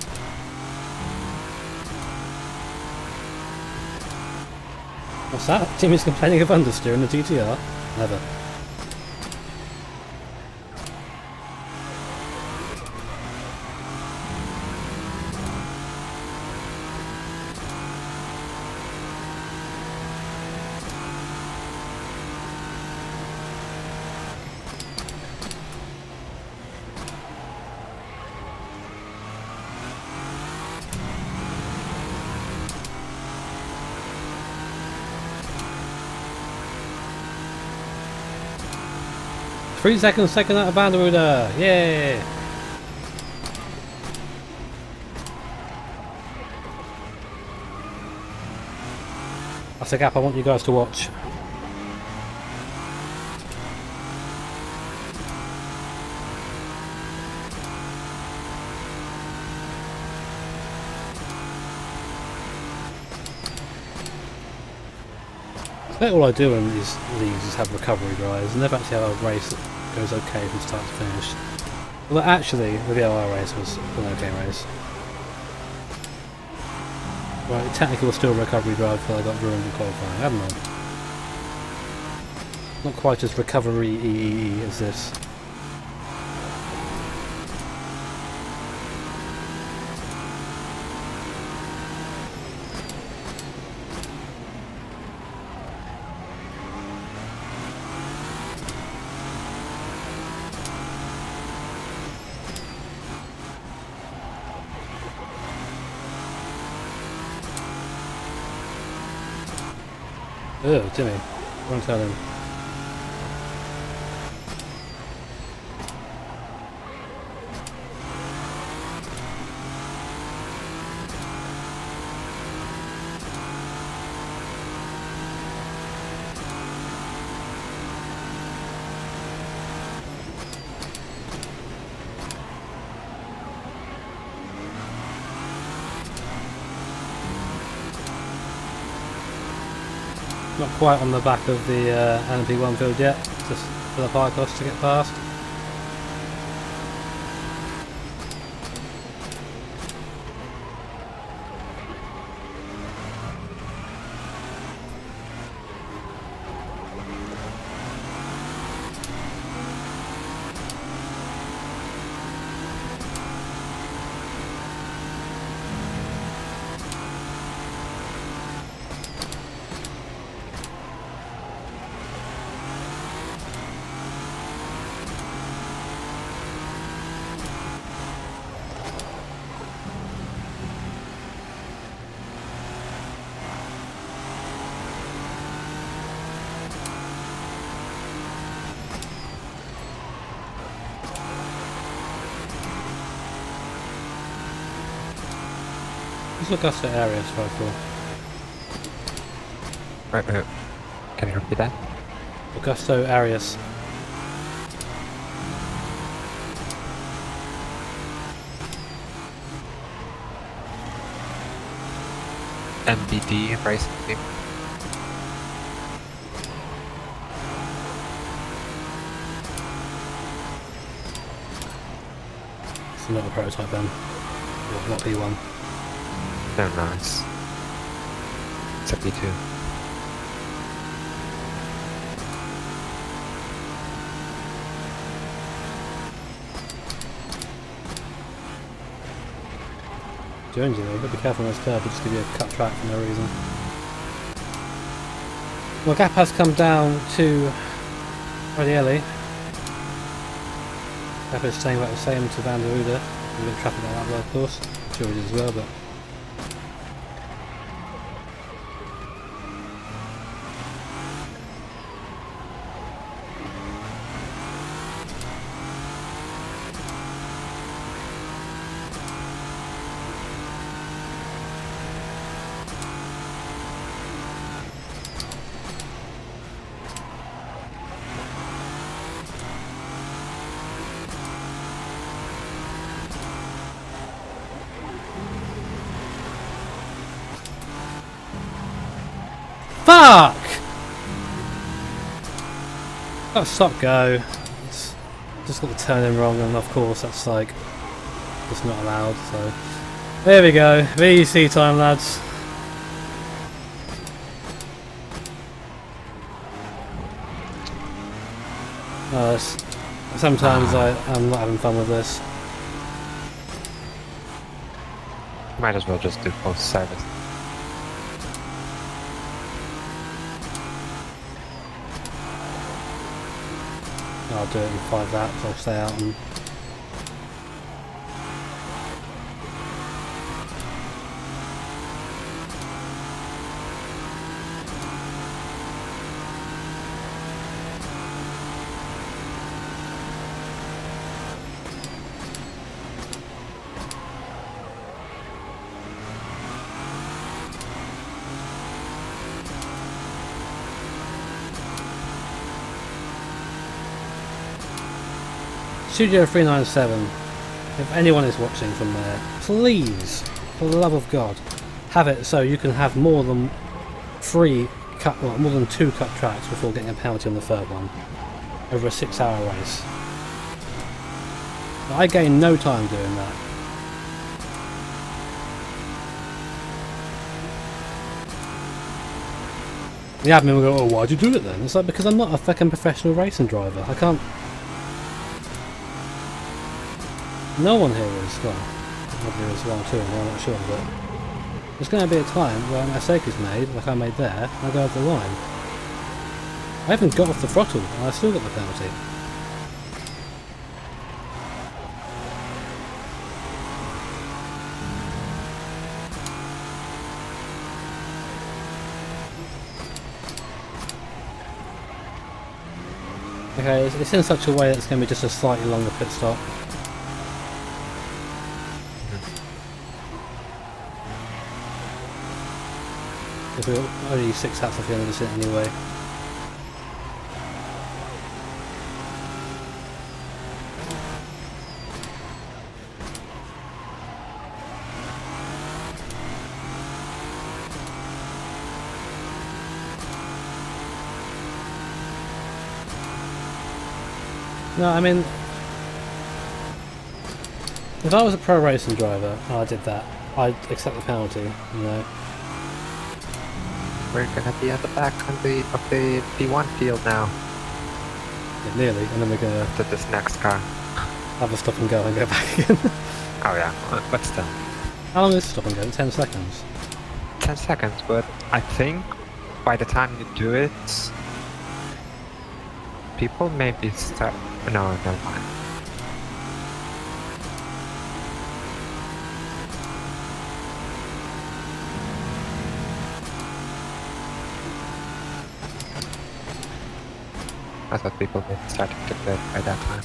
S1: What's that? Jimmy's complaining of understeer in the GTR? Never. Three seconds second out of Vanderuda! Yay! That's a gap I want you guys to watch. About all I do in these leagues is have recovery drives. I never actually have a race that goes okay from start to finish. Well, actually, the VLR race was an okay race. Right, technically was still a recovery drive until I got ruined in qualifying. I don't know. Not quite as recovery-y as this. Oh, Jimmy. Wrong turn in. Not quite on the back of the NP1 field yet, just for the high cost to get past. What's Augusta area so far?
S3: Can you repeat that?
S1: Augusto Arias.
S3: MBD racing team.
S1: It's not a prototype then. Not P1.
S3: No, it's a P2.
S1: Jonesy though, but be careful on this curve, it'll just give you a cut track for no reason. Well, gap has come down to Radielli. Gap is staying about the same to Vanderuda. A bit of traffic like that there, of course. I'm sure it is as well, but fuck! Oh, stop go. It's just got the turn in wrong, and of course that's like just not allowed. So there we go. VEC time, lads. Sometimes I'm not having fun with this.
S3: Might as well just do post service.
S1: I'll do it in 5 laps, I'll stay out and... Studio 397, if anyone is watching from there, please, for the love of God, have it so you can have more than 2 cut tracks before getting a penalty on the third one, over a 6-hour race. I gain no time doing that. The admin will go, oh, why'd you do it then? It's like, because I'm not a fucking professional racing driver. I can't... No one here is, well, maybe there's 1 or 2, I'm not sure, but there's going to be a time where a mistake is made, like I made there, and I go over the line. I haven't got off the throttle, and I still got the penalty. Okay, it's in such a way that it's going to be just a slightly longer pit stop. If we're only 6 laps off the end of this anyway. No, I mean, if I was a pro racing driver and I did that, I'd accept the penalty, you know.
S3: We're gonna be at the back of the P1 field now.
S1: Yeah, nearly, and then we're gonna
S3: To this next car.
S1: have a stop and go and go back again.
S3: Oh yeah, but still.
S1: How long is stop and go? 10 seconds.
S3: 10 seconds, but I think by the time you do it, people maybe start... No, never mind. I thought people maybe started to play by that time.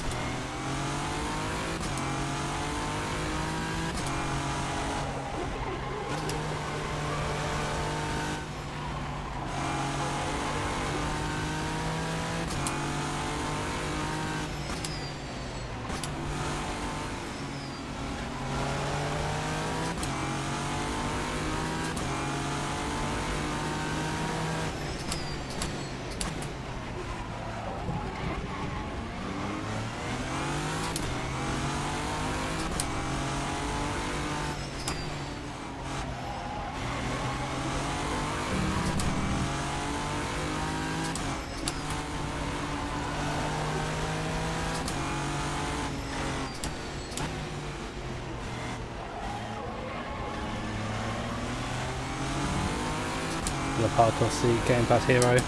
S1: The parkour seat, getting past Hero.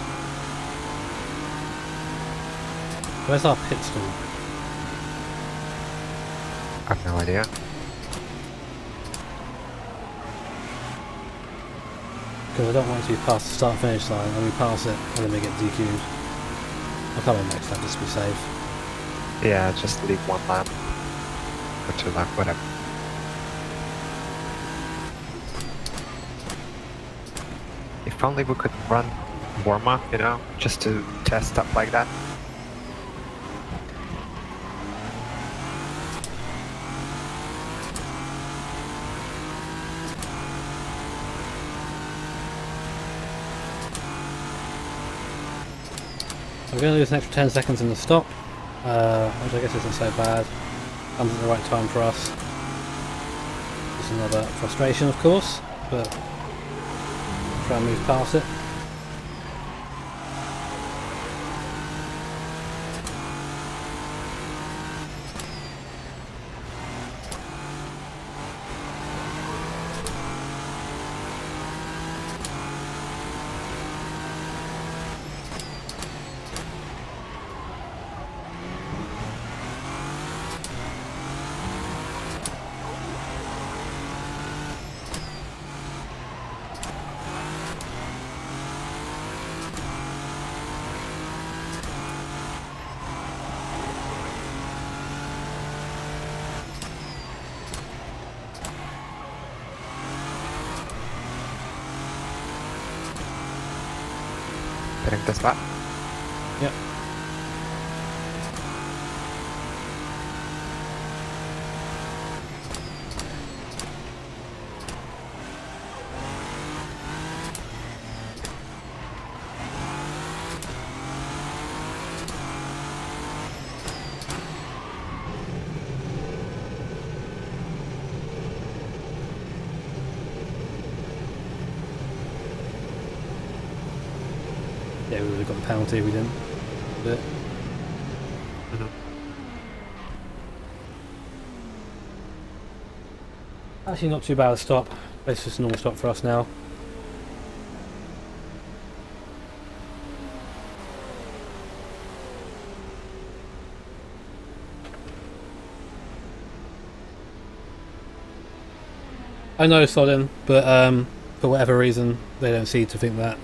S1: Where's our pit stall?
S3: I have no idea.
S1: Because I don't want to be past the start finish line and we pass it and then we get DQ'd. I'll come in next time just to be safe.
S3: Yeah, just leave 1 lap. Or 2 lap, whatever. If only we could run warm-up, you know, just to test stuff like that.
S1: We're going to lose an extra 10 seconds in the stop, which I guess isn't so bad. Comes at the right time for us. It's another frustration, of course, but try and move past it.
S3: Getting this lap.
S1: Yep. Yeah, we would have got the penalty if we didn't. But actually not too bad a stop. It's just a normal stop for us now. I know Sodden, but for whatever reason they don't seem to think that.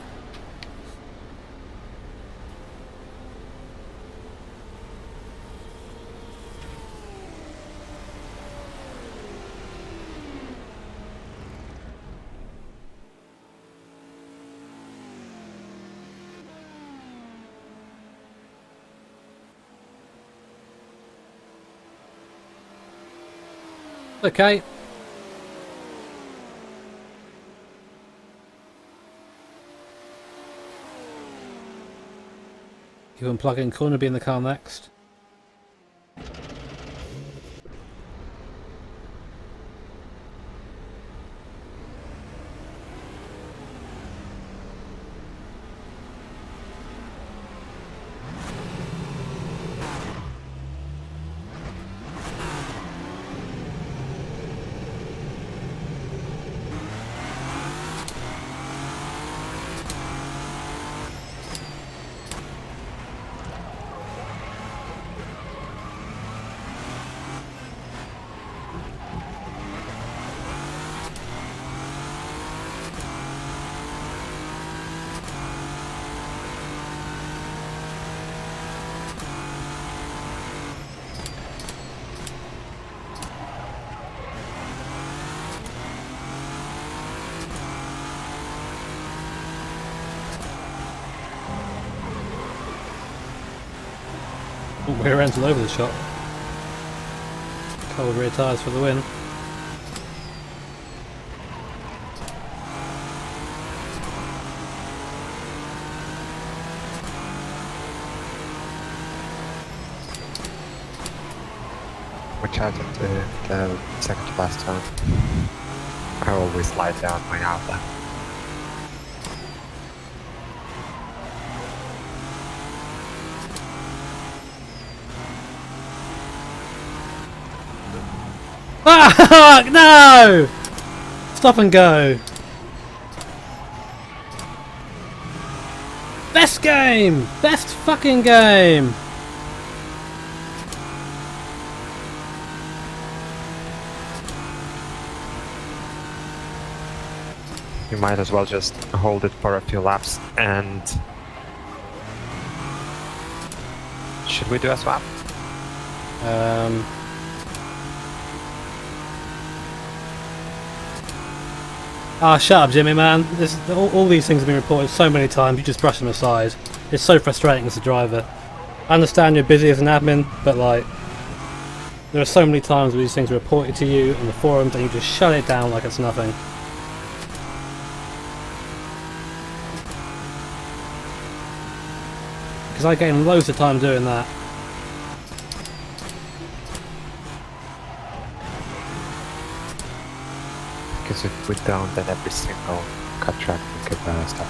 S1: Okay. Keep on plugging. Corner be in the car next. Oh, rear ends all over the shop. Cold rear tyres for the win.
S3: Which I did the second to last time. I always slide down my outlet.
S1: Ah, no! Stop and go. Best game! Best fucking game!
S3: You might as well just hold it for a few laps and... Should we do a swap?
S1: Ah, shut up, Jimmy, man. All these things have been reported so many times, you just brush them aside. It's so frustrating as a driver. I understand you're busy as an admin, but like, there are so many times where these things are reported to you on the forums and you just shut it down like it's nothing. Because I gain loads of time doing that.
S3: Because if we don't, then every single cut track we could stop.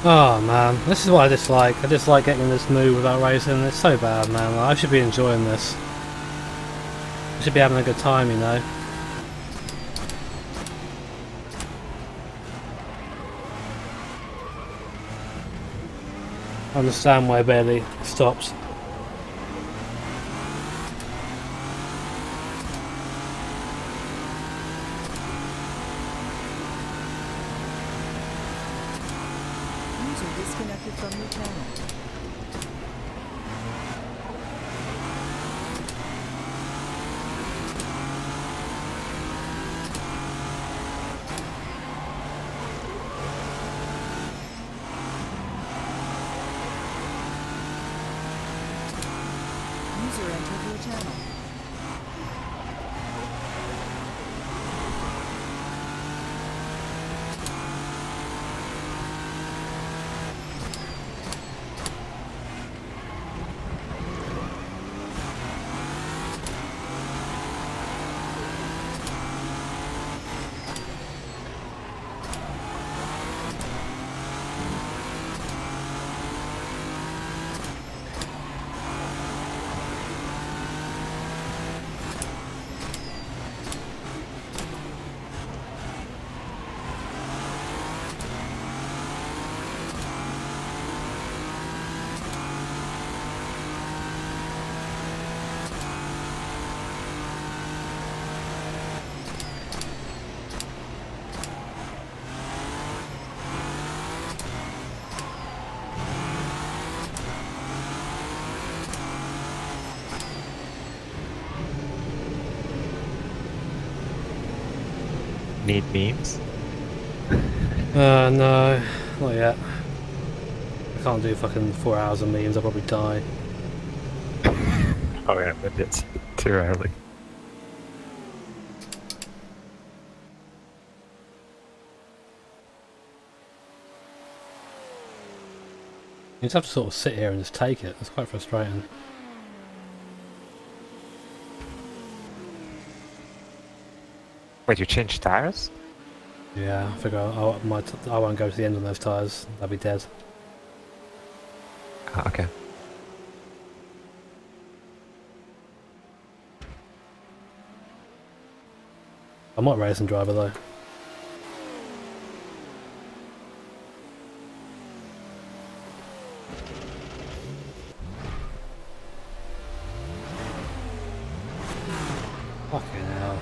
S1: Oh man, this is what I dislike. I dislike getting in this mood without racing. It's so bad, man. Like, I should be enjoying this. I should be having a good time, you know. I understand why Bailey stops.
S5: User disconnected from your channel. User entered your channel.
S3: Need memes?
S1: No, not yet. I can't do fucking 4 hours of memes, I'll probably die.
S3: Oh yeah, maybe it's too early.
S1: You just have to sort of sit here and just take it. It's quite frustrating.
S3: Wait, you changed tires?
S1: Yeah, I figure I won't go to the end on those tyres. I'll be dead.
S3: Ah, okay.
S1: I'm not a racing driver though. Fucking hell.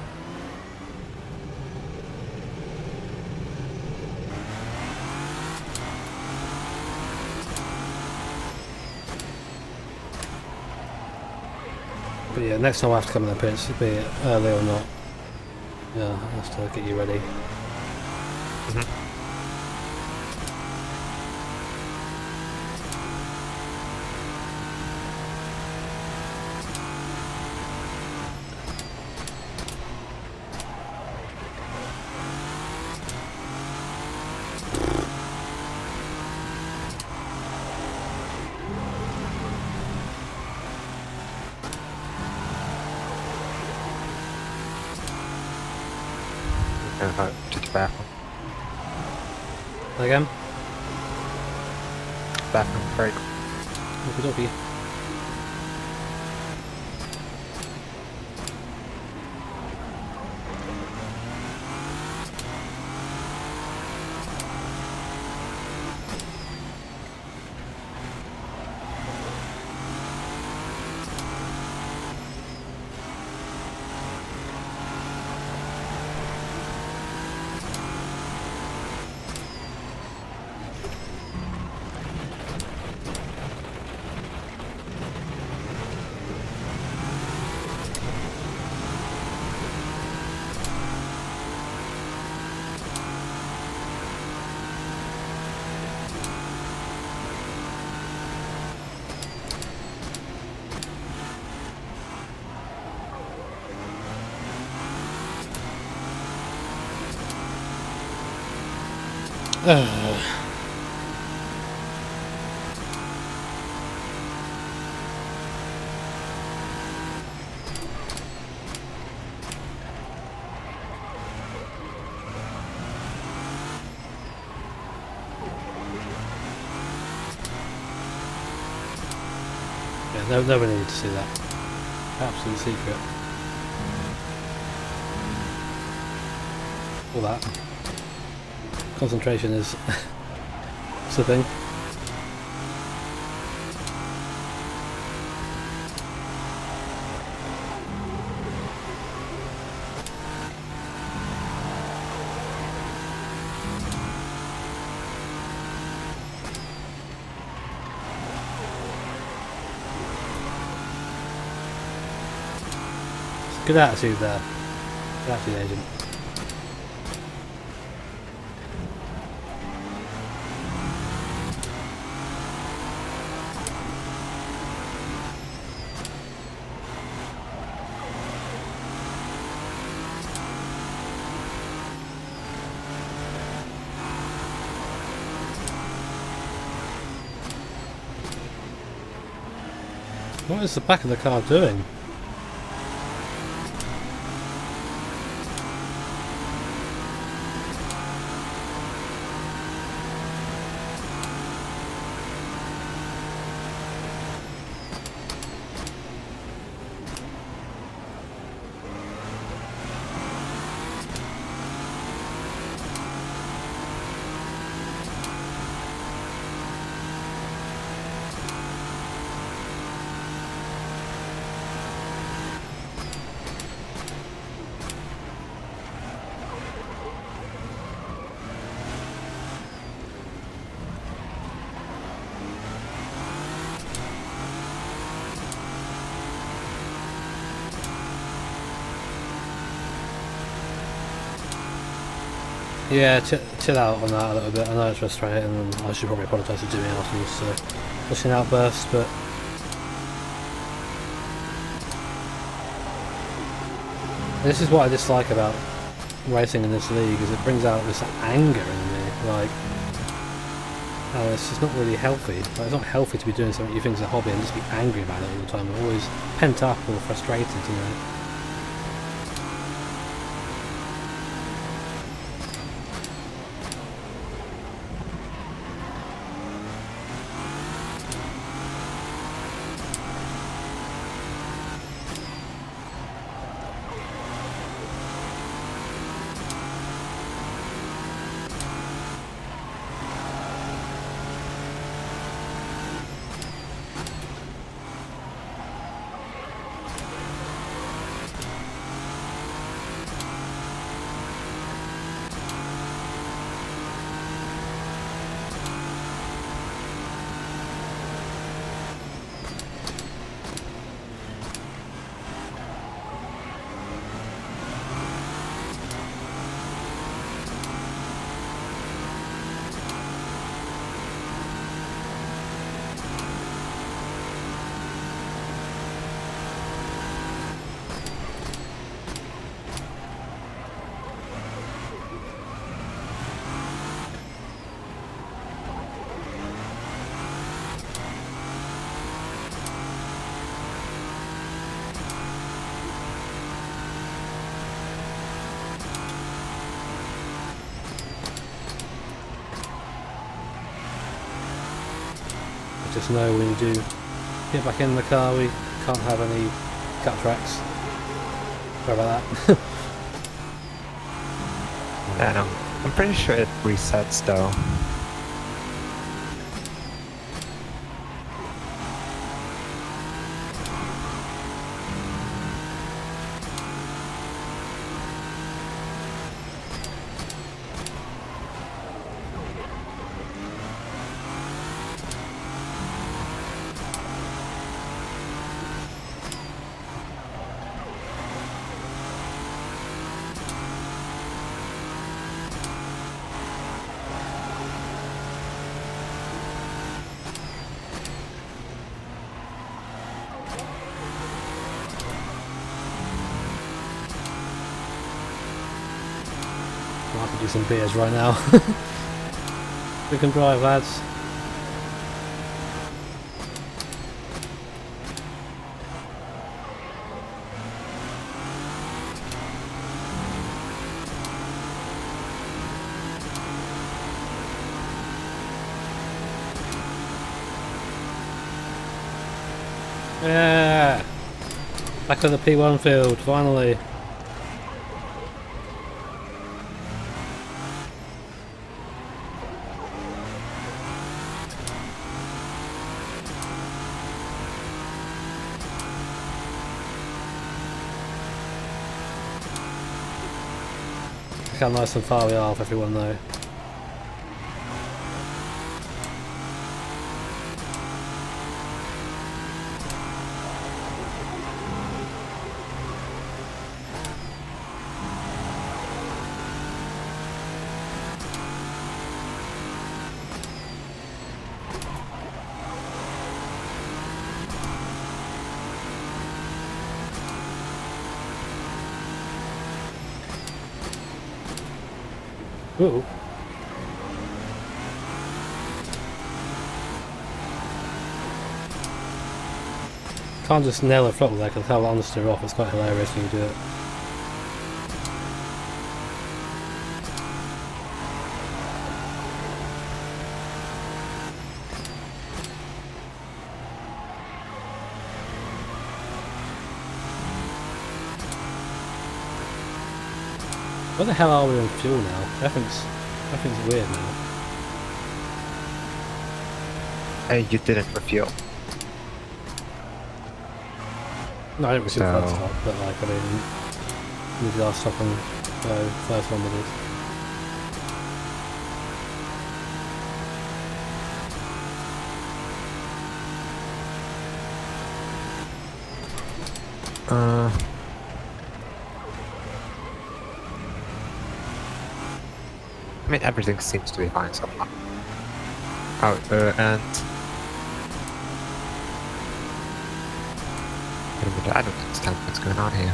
S1: But yeah, next time I have to come in the pits, be it early or not. Yeah, I have to get you ready.
S3: To the bathroom.
S1: Again?
S3: Bathroom break.
S1: Okie dokie. no, nobody needed to see that. Absolute secret. All that. Concentration is slipping. Good attitude there. Good attitude, agent. What is the back of the car doing? Yeah, chill out on that a little bit. I know it's frustrating, and I should probably apologise to Jimmy afterwards for pushing outbursts, but this is what I dislike about racing in this league, is it brings out this anger in me. Like, it's just not really healthy. Like, it's not healthy to be doing something you think is a hobby and just be angry about it all the time. I'm always pent up or frustrated, you know. Just know when you do get back in the car, we can't have any cut tracks. Sorry about that.
S3: Yeah, no. I'm pretty sure it resets though.
S1: I'll have to do some beers right now. We can drive, lads. Yeah! Back on the P1 field, finally. Look how nice and far we are off everyone though. Ooh. Can't just nail a throttle there because how long to steer off. It's quite hilarious when you do it. Where the hell are we on fuel now? Everything's weird now.
S3: You didn't refuel.
S1: No, I didn't receive
S3: So-
S1: first stop, but like, I mean, we last stop and go first one with it.
S3: I mean, everything seems to be fine so far. Oh, and... Wait a minute, I don't understand what's going on here.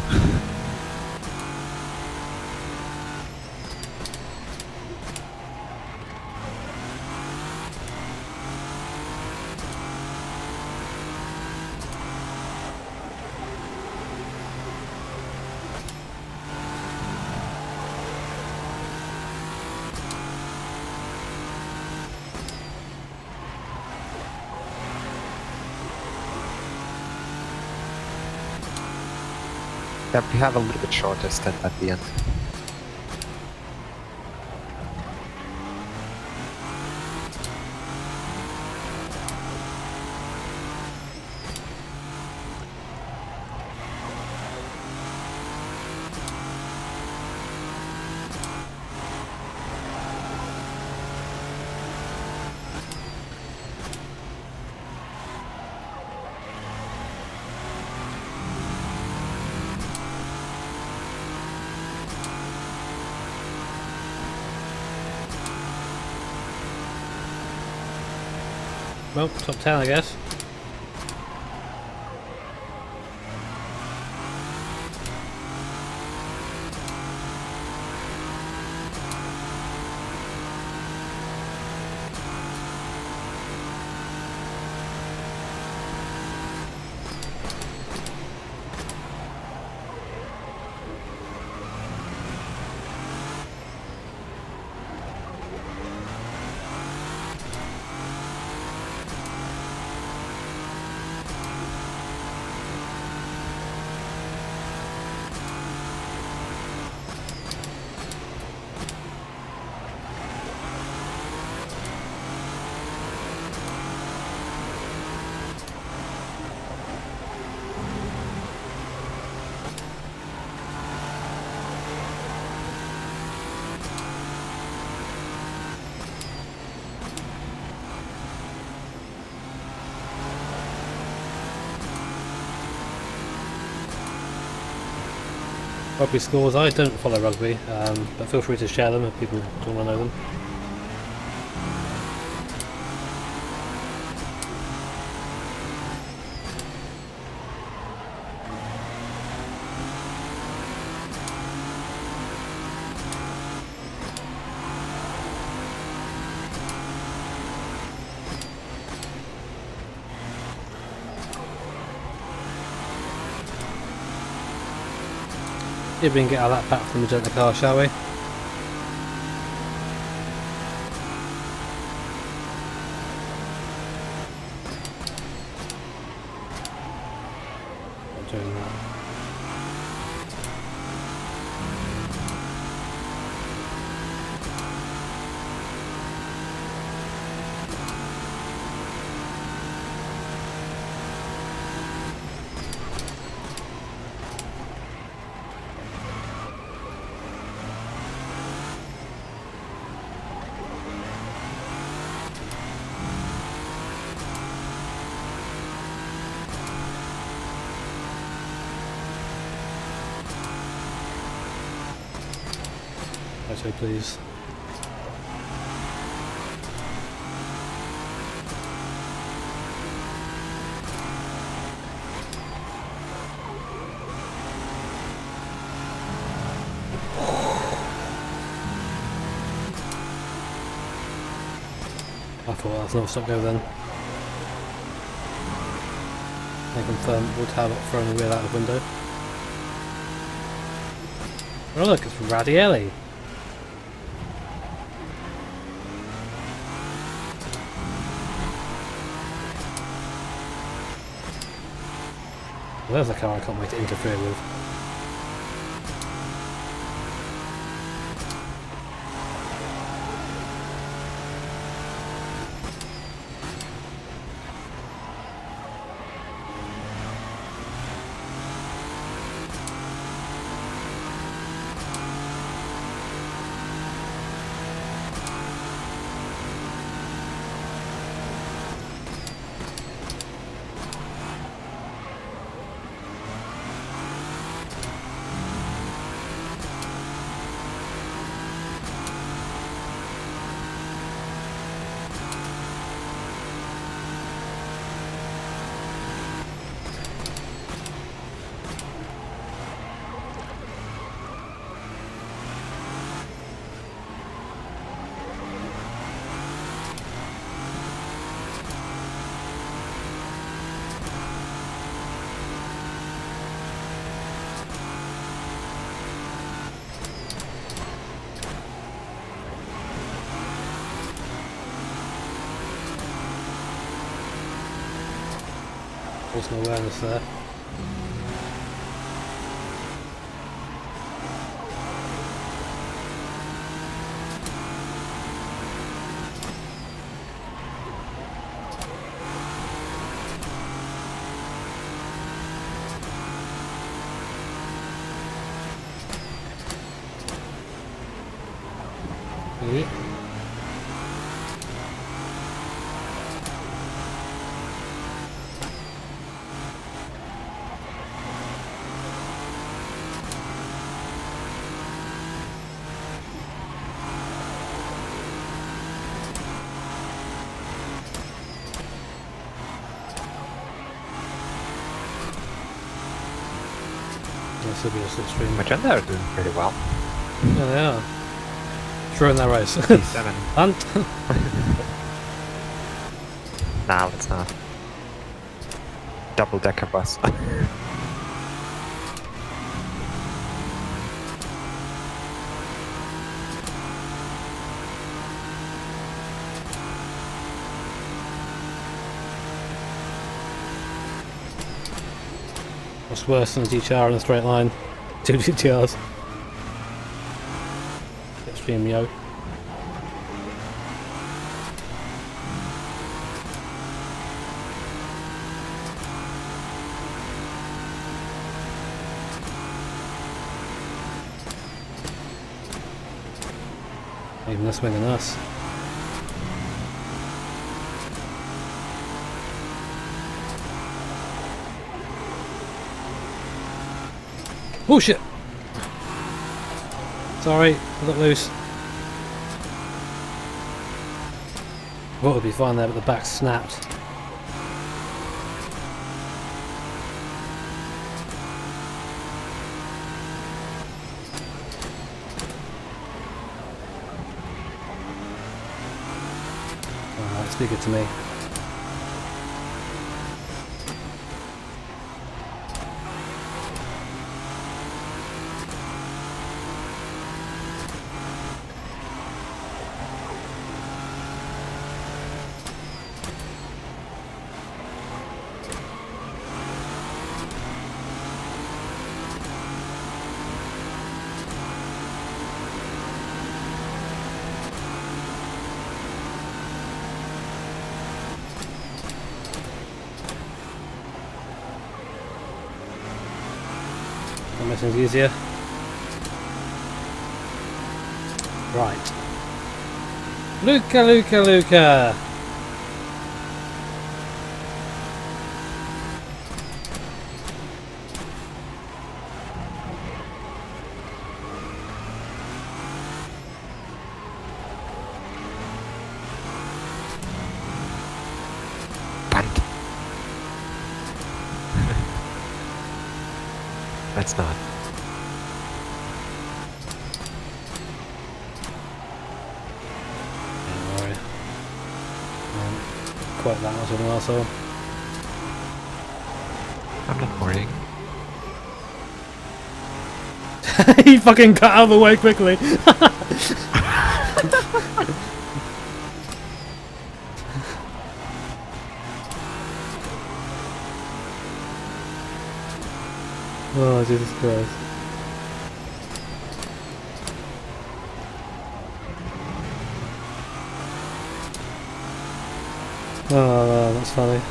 S3: Yeah, we have a little bit shorter stint at the end.
S1: Well, top 10 I guess. Rugby scores. I don't follow rugby, but feel free to share them if people don't want to know them. See if we can get out of that back from the magenta car, shall we? Photo, please. I thought that was another stop go then. I confirm would have thrown the wheel out of the window. Oh look, it's Radielli. Well, there's a car I can't wait to interfere with. There's no awareness there. Yeah. This will be a slipstream.
S3: Magenta are doing pretty well.
S1: Yeah, they are. Throwing that race.
S3: P7.
S1: Hunt!
S3: Nah, let's not. Double-decker bus.
S1: What's worse than a GTR in a straight line? Two GTRs. Extreme yo. Even less wing than us. Oh shit! Sorry, I got loose. Thought would be fine there, but the back snapped. Alright, speak it to me. That makes things easier. Right. Luca!
S3: Let's not.
S1: Don't worry. Quite that much of an arsehole.
S3: I'm not worrying.
S1: He fucking cut out of the way quickly. Oh, Jesus Christ. Oh, that's funny.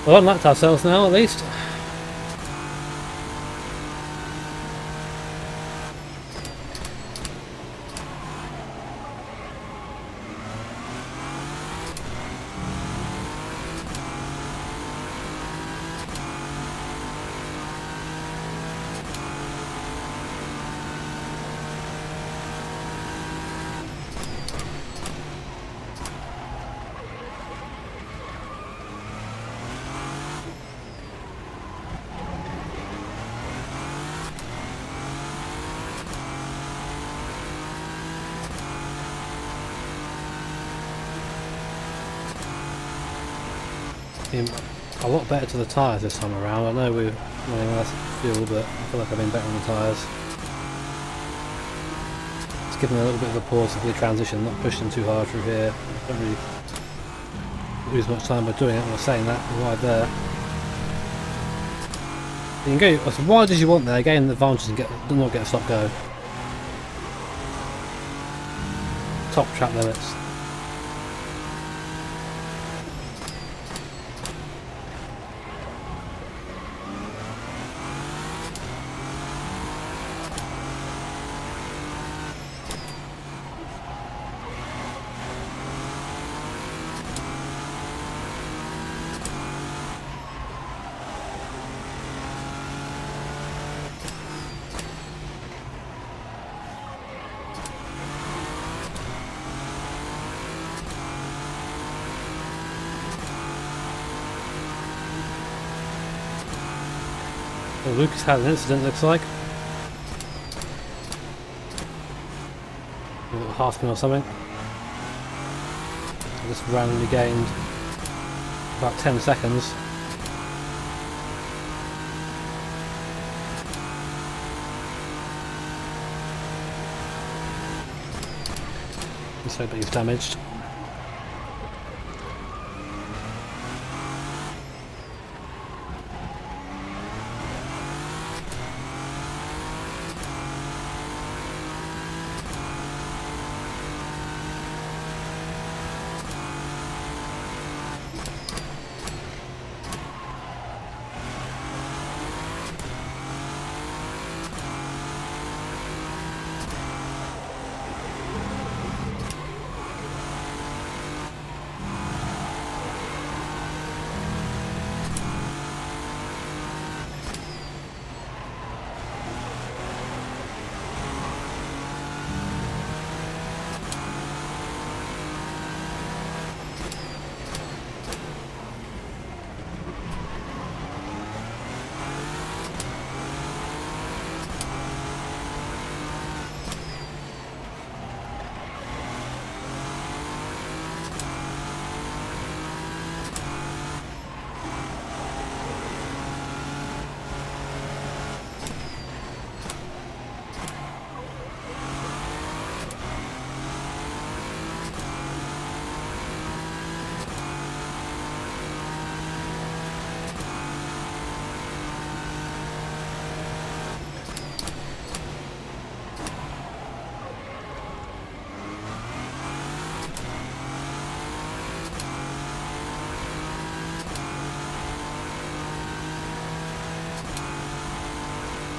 S1: Well, unlocked ourselves now, at least. A lot better to the tyres this time around. I know we're running less fuel, but I feel like I've been better on the tyres. Just give them a little bit of a pause for the transition, not push them too hard through here. Don't really lose much time by doing it. I'm saying that right there. You can go as wide as you want there, gain the advantage and do not get a stop go. Top track limits. Oh, Lucas had an incident, looks like. A little half spin or something. I just randomly gained about 10 seconds. Let's hope he's damaged.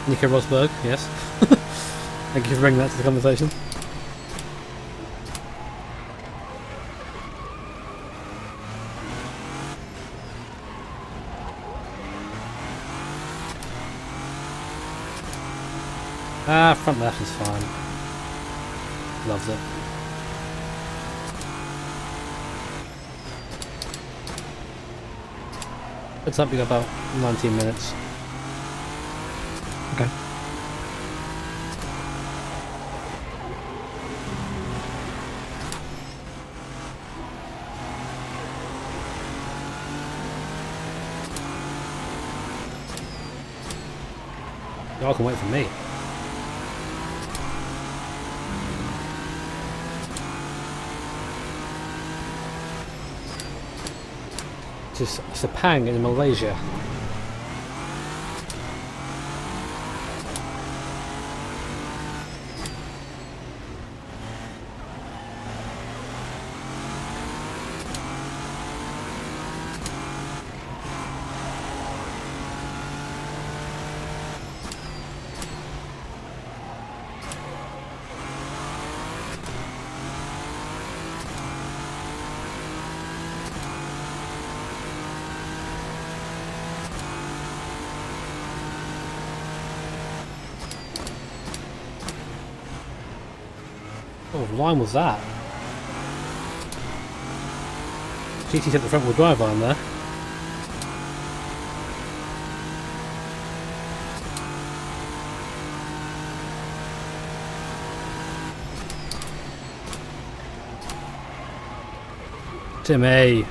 S1: Nico Rosberg, yes. Thank you for bringing that to the conversation. Ah, front left is fine. Loves it. It's up, we got about 19 minutes.
S3: Okay.
S1: Y'all can wait for me. Just Sepang in Malaysia. What line was that? GT hit the front wheel drive line there. Timmy.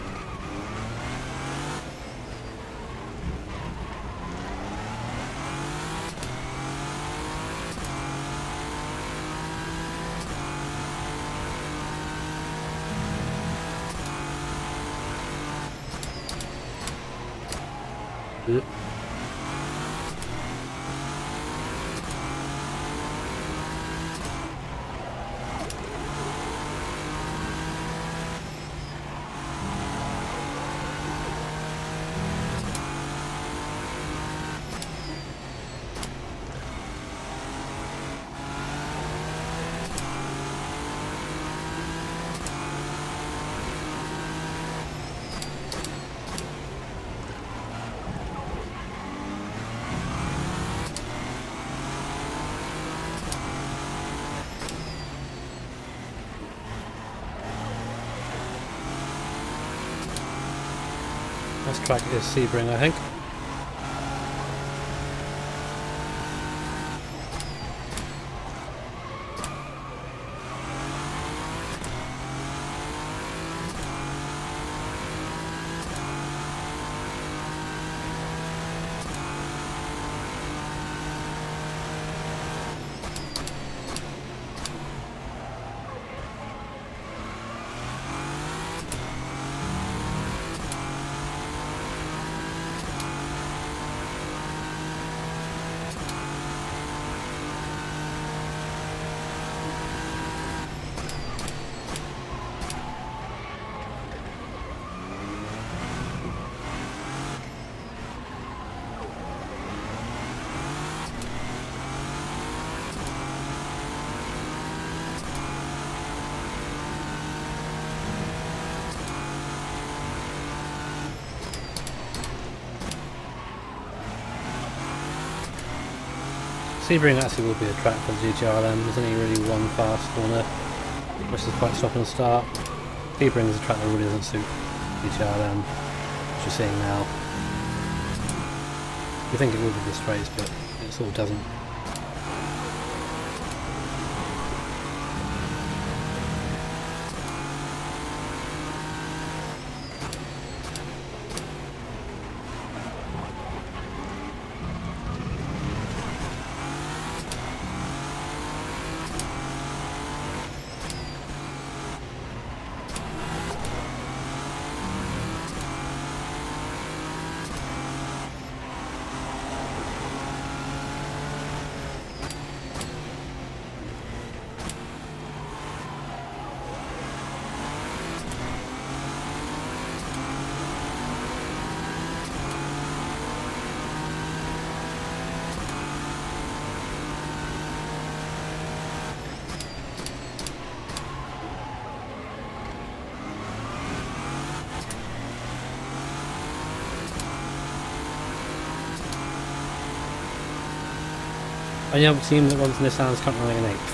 S1: Yep. This track is Sebring, I think. Sebring actually will be a track for the GTRLM. There's only really one fast corner, which is quite stop and start. Sebring is a track that really doesn't suit GTRLM, which you're seeing now. You think it will be this race, but it sort of doesn't. Any other team that runs Nissan is currently running an 8th.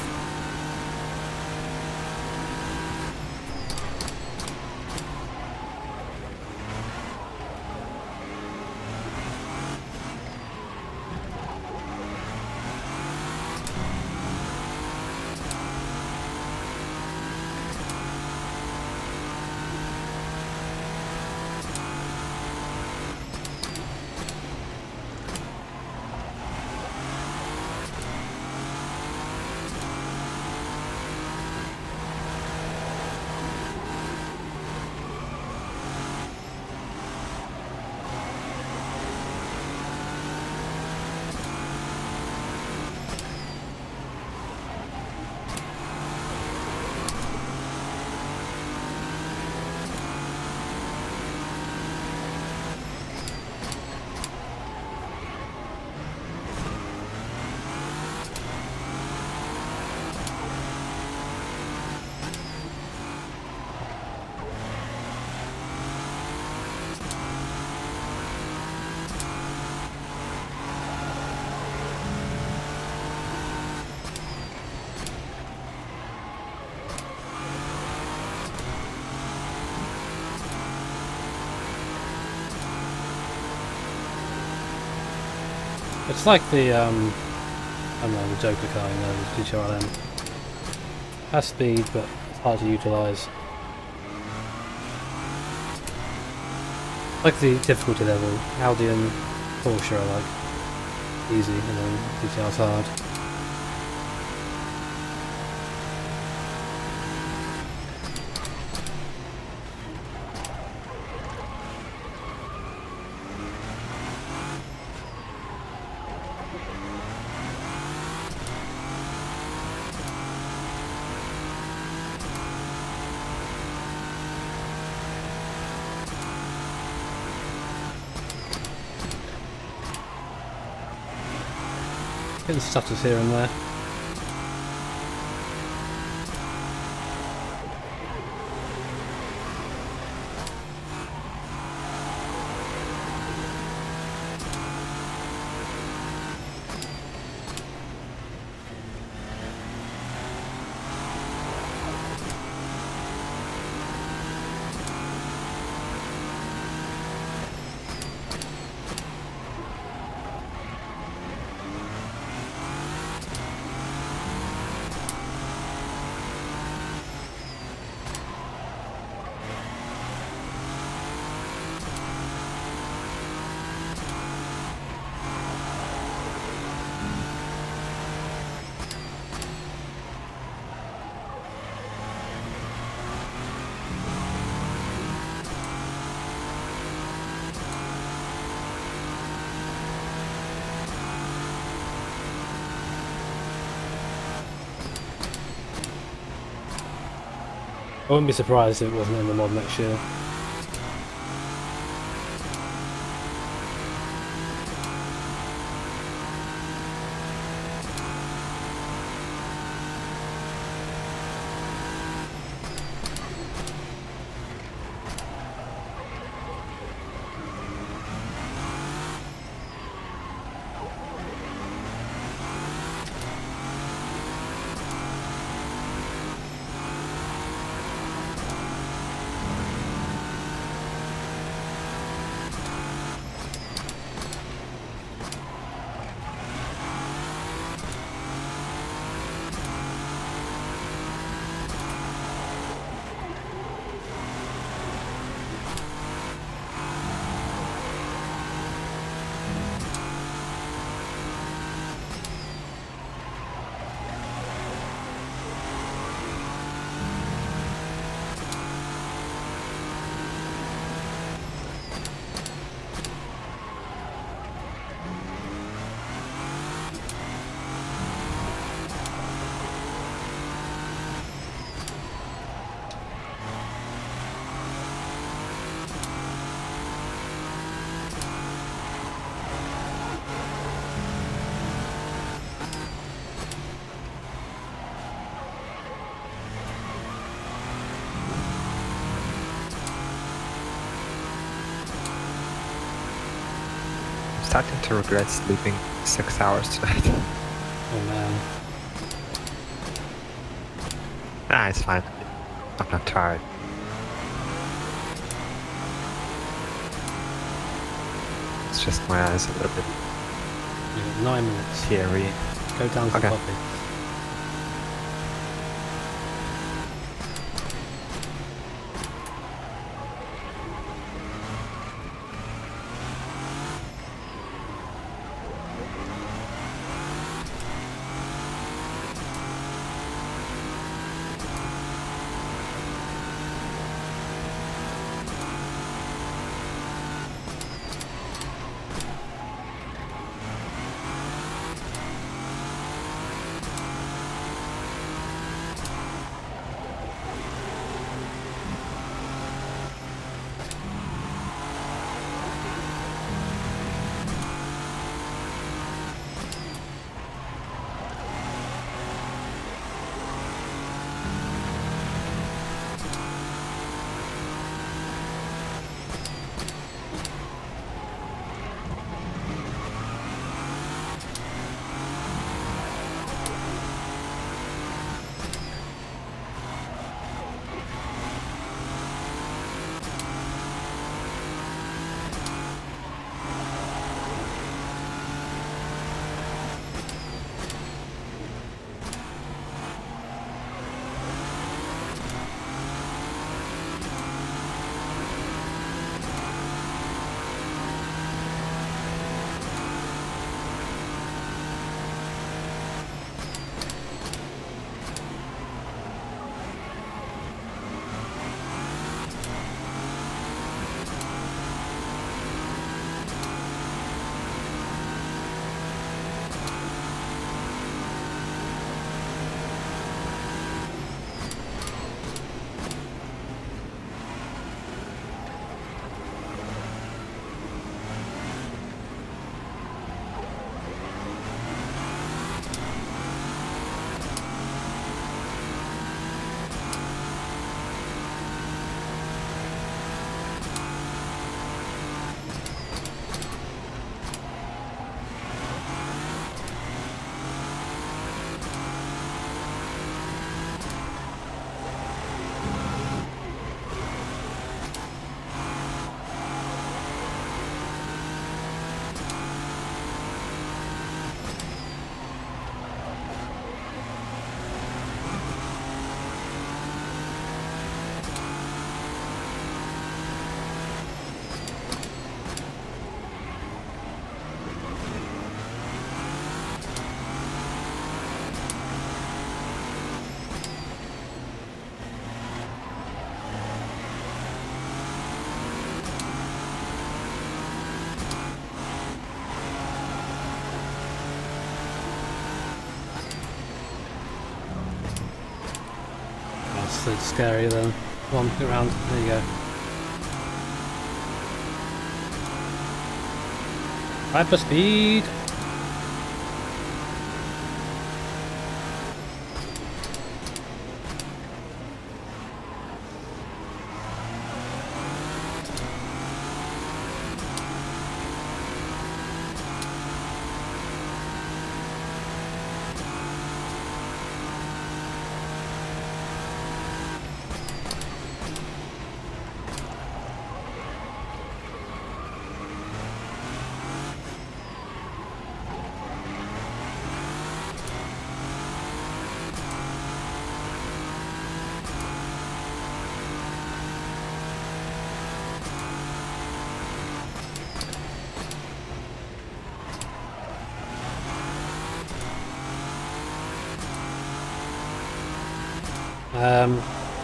S1: It's like the, I don't know, the Joker car, you know, the GTRLM. Has speed, but it's hard to utilise. Like the difficulty level, Audi and Porsche are like easy, and then GTR's hard. Getting stutters here and there. I wouldn't be surprised if it wasn't in the mod next year.
S3: Starting to regret sleeping 6 hours tonight.
S1: Oh man.
S3: Ah, it's fine. I'm not tired. It's just my eyes a little bit
S1: We've got 9 minutes.
S3: teary.
S1: Go down for
S3: Okay.
S1: coffee. That's scary then. Come on, get round. There you go. Hyper speed!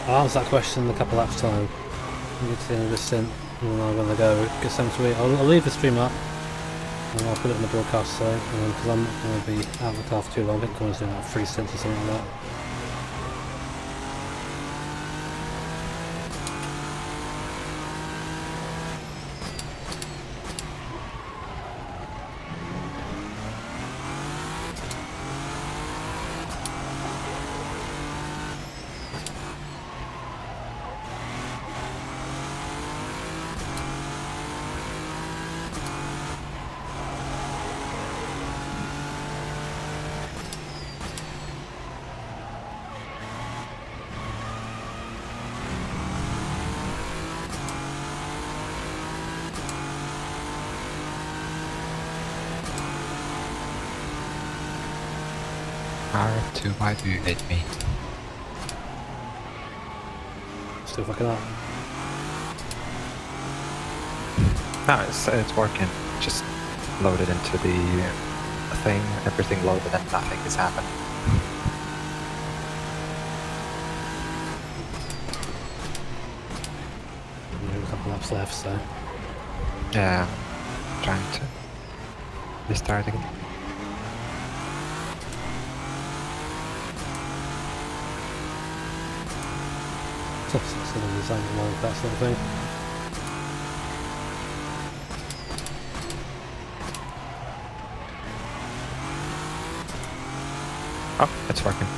S1: I'll answer that question in a couple laps time. You get to the end of this stint, and then I'm going to go get some to eat. I'll leave the stream up, and I'll put it in the broadcast so, because I'm not going to be out of the car for too long. I think Colin's doing like 3 stints or something like that.
S3: R2, why do you hate me?
S1: Still fucking up.
S3: No, it's working. Just load it into the thing, everything loaded and nothing is happening.
S1: We have a couple laps left, so.
S3: Yeah, trying to restart again.
S1: Top 6 on the design of that sort of thing.
S3: Oh, it's working.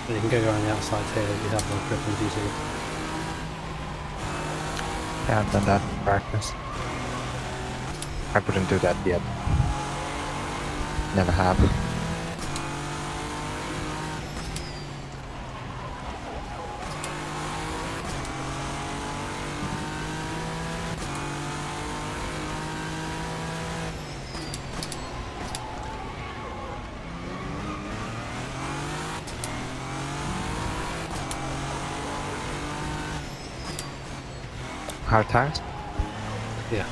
S1: You can go around the outside here if you have the grip on GT.
S3: Yeah, I've done that in practice. I wouldn't do that yet. Never have. Hard tires?
S1: Yeah.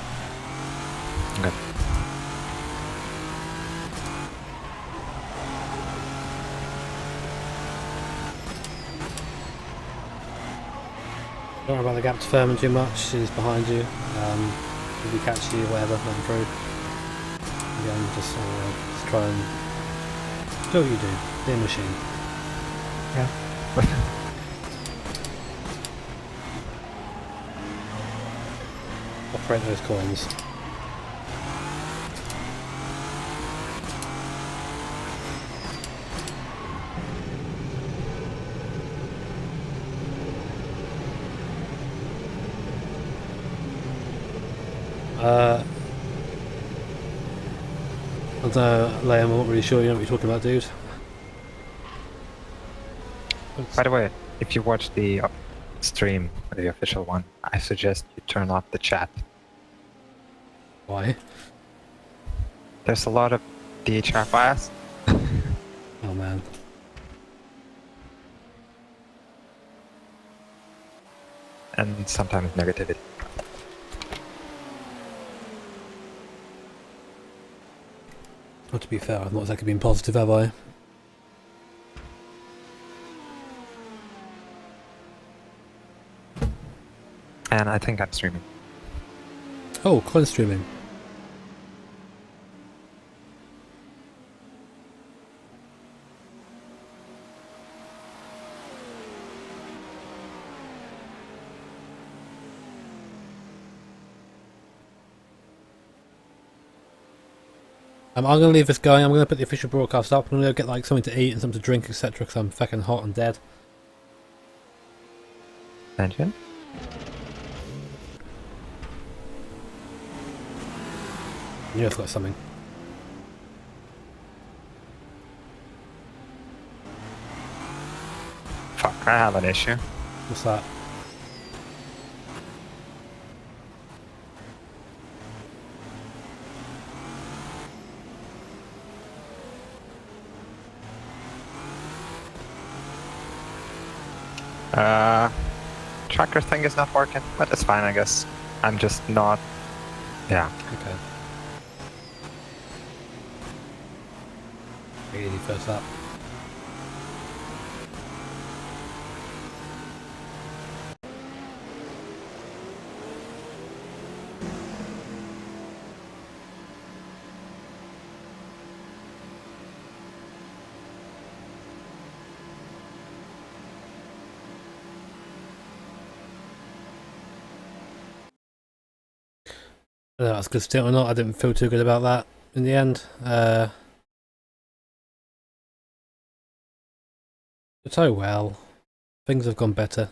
S3: Good.
S1: Don't worry about the gap to Furman too much, he's behind you. If he catches you, whatever, let him through. Again, just try and do what you do, be a machine.
S3: Yeah.
S1: Operate those coins. I don't know, Liam, I'm not really sure you know what you're talking about, dude.
S3: By the way, if you watch the stream, the official one, I suggest you turn off the chat.
S1: Why?
S3: There's a lot of DHR bias,
S1: Oh man.
S3: and sometimes negativity.
S1: Well, to be fair, I've not exactly been positive, have I?
S3: And I think I'm streaming.
S1: Oh, coin streaming. I'm going to leave this going. I'm going to put the official broadcast up. I'm going to go get like something to eat and something to drink, etc. Because I'm fucking hot and dead.
S3: Engine?
S1: I knew I've got something.
S3: Fuck, I have an issue.
S1: What's that?
S3: Tracker thing is not working, but it's fine, I guess. I'm just not... Yeah.
S1: Okay. Easy first up. I don't know if that's good still or not. I didn't feel too good about that in the end. But oh well. Things have gone better.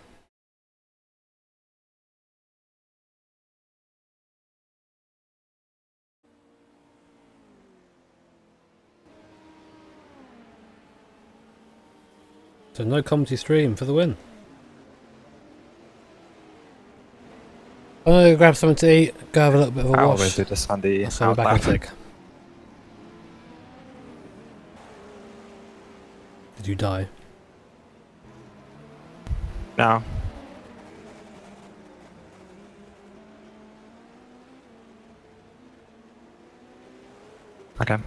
S1: So no comedy stream for the win. I'm gonna grab something to eat, go have a little bit of a
S3: I
S1: wash.
S3: always do this on the
S1: So we're back in a
S3: outlet.
S1: tick. Did you die?
S3: No. Okay.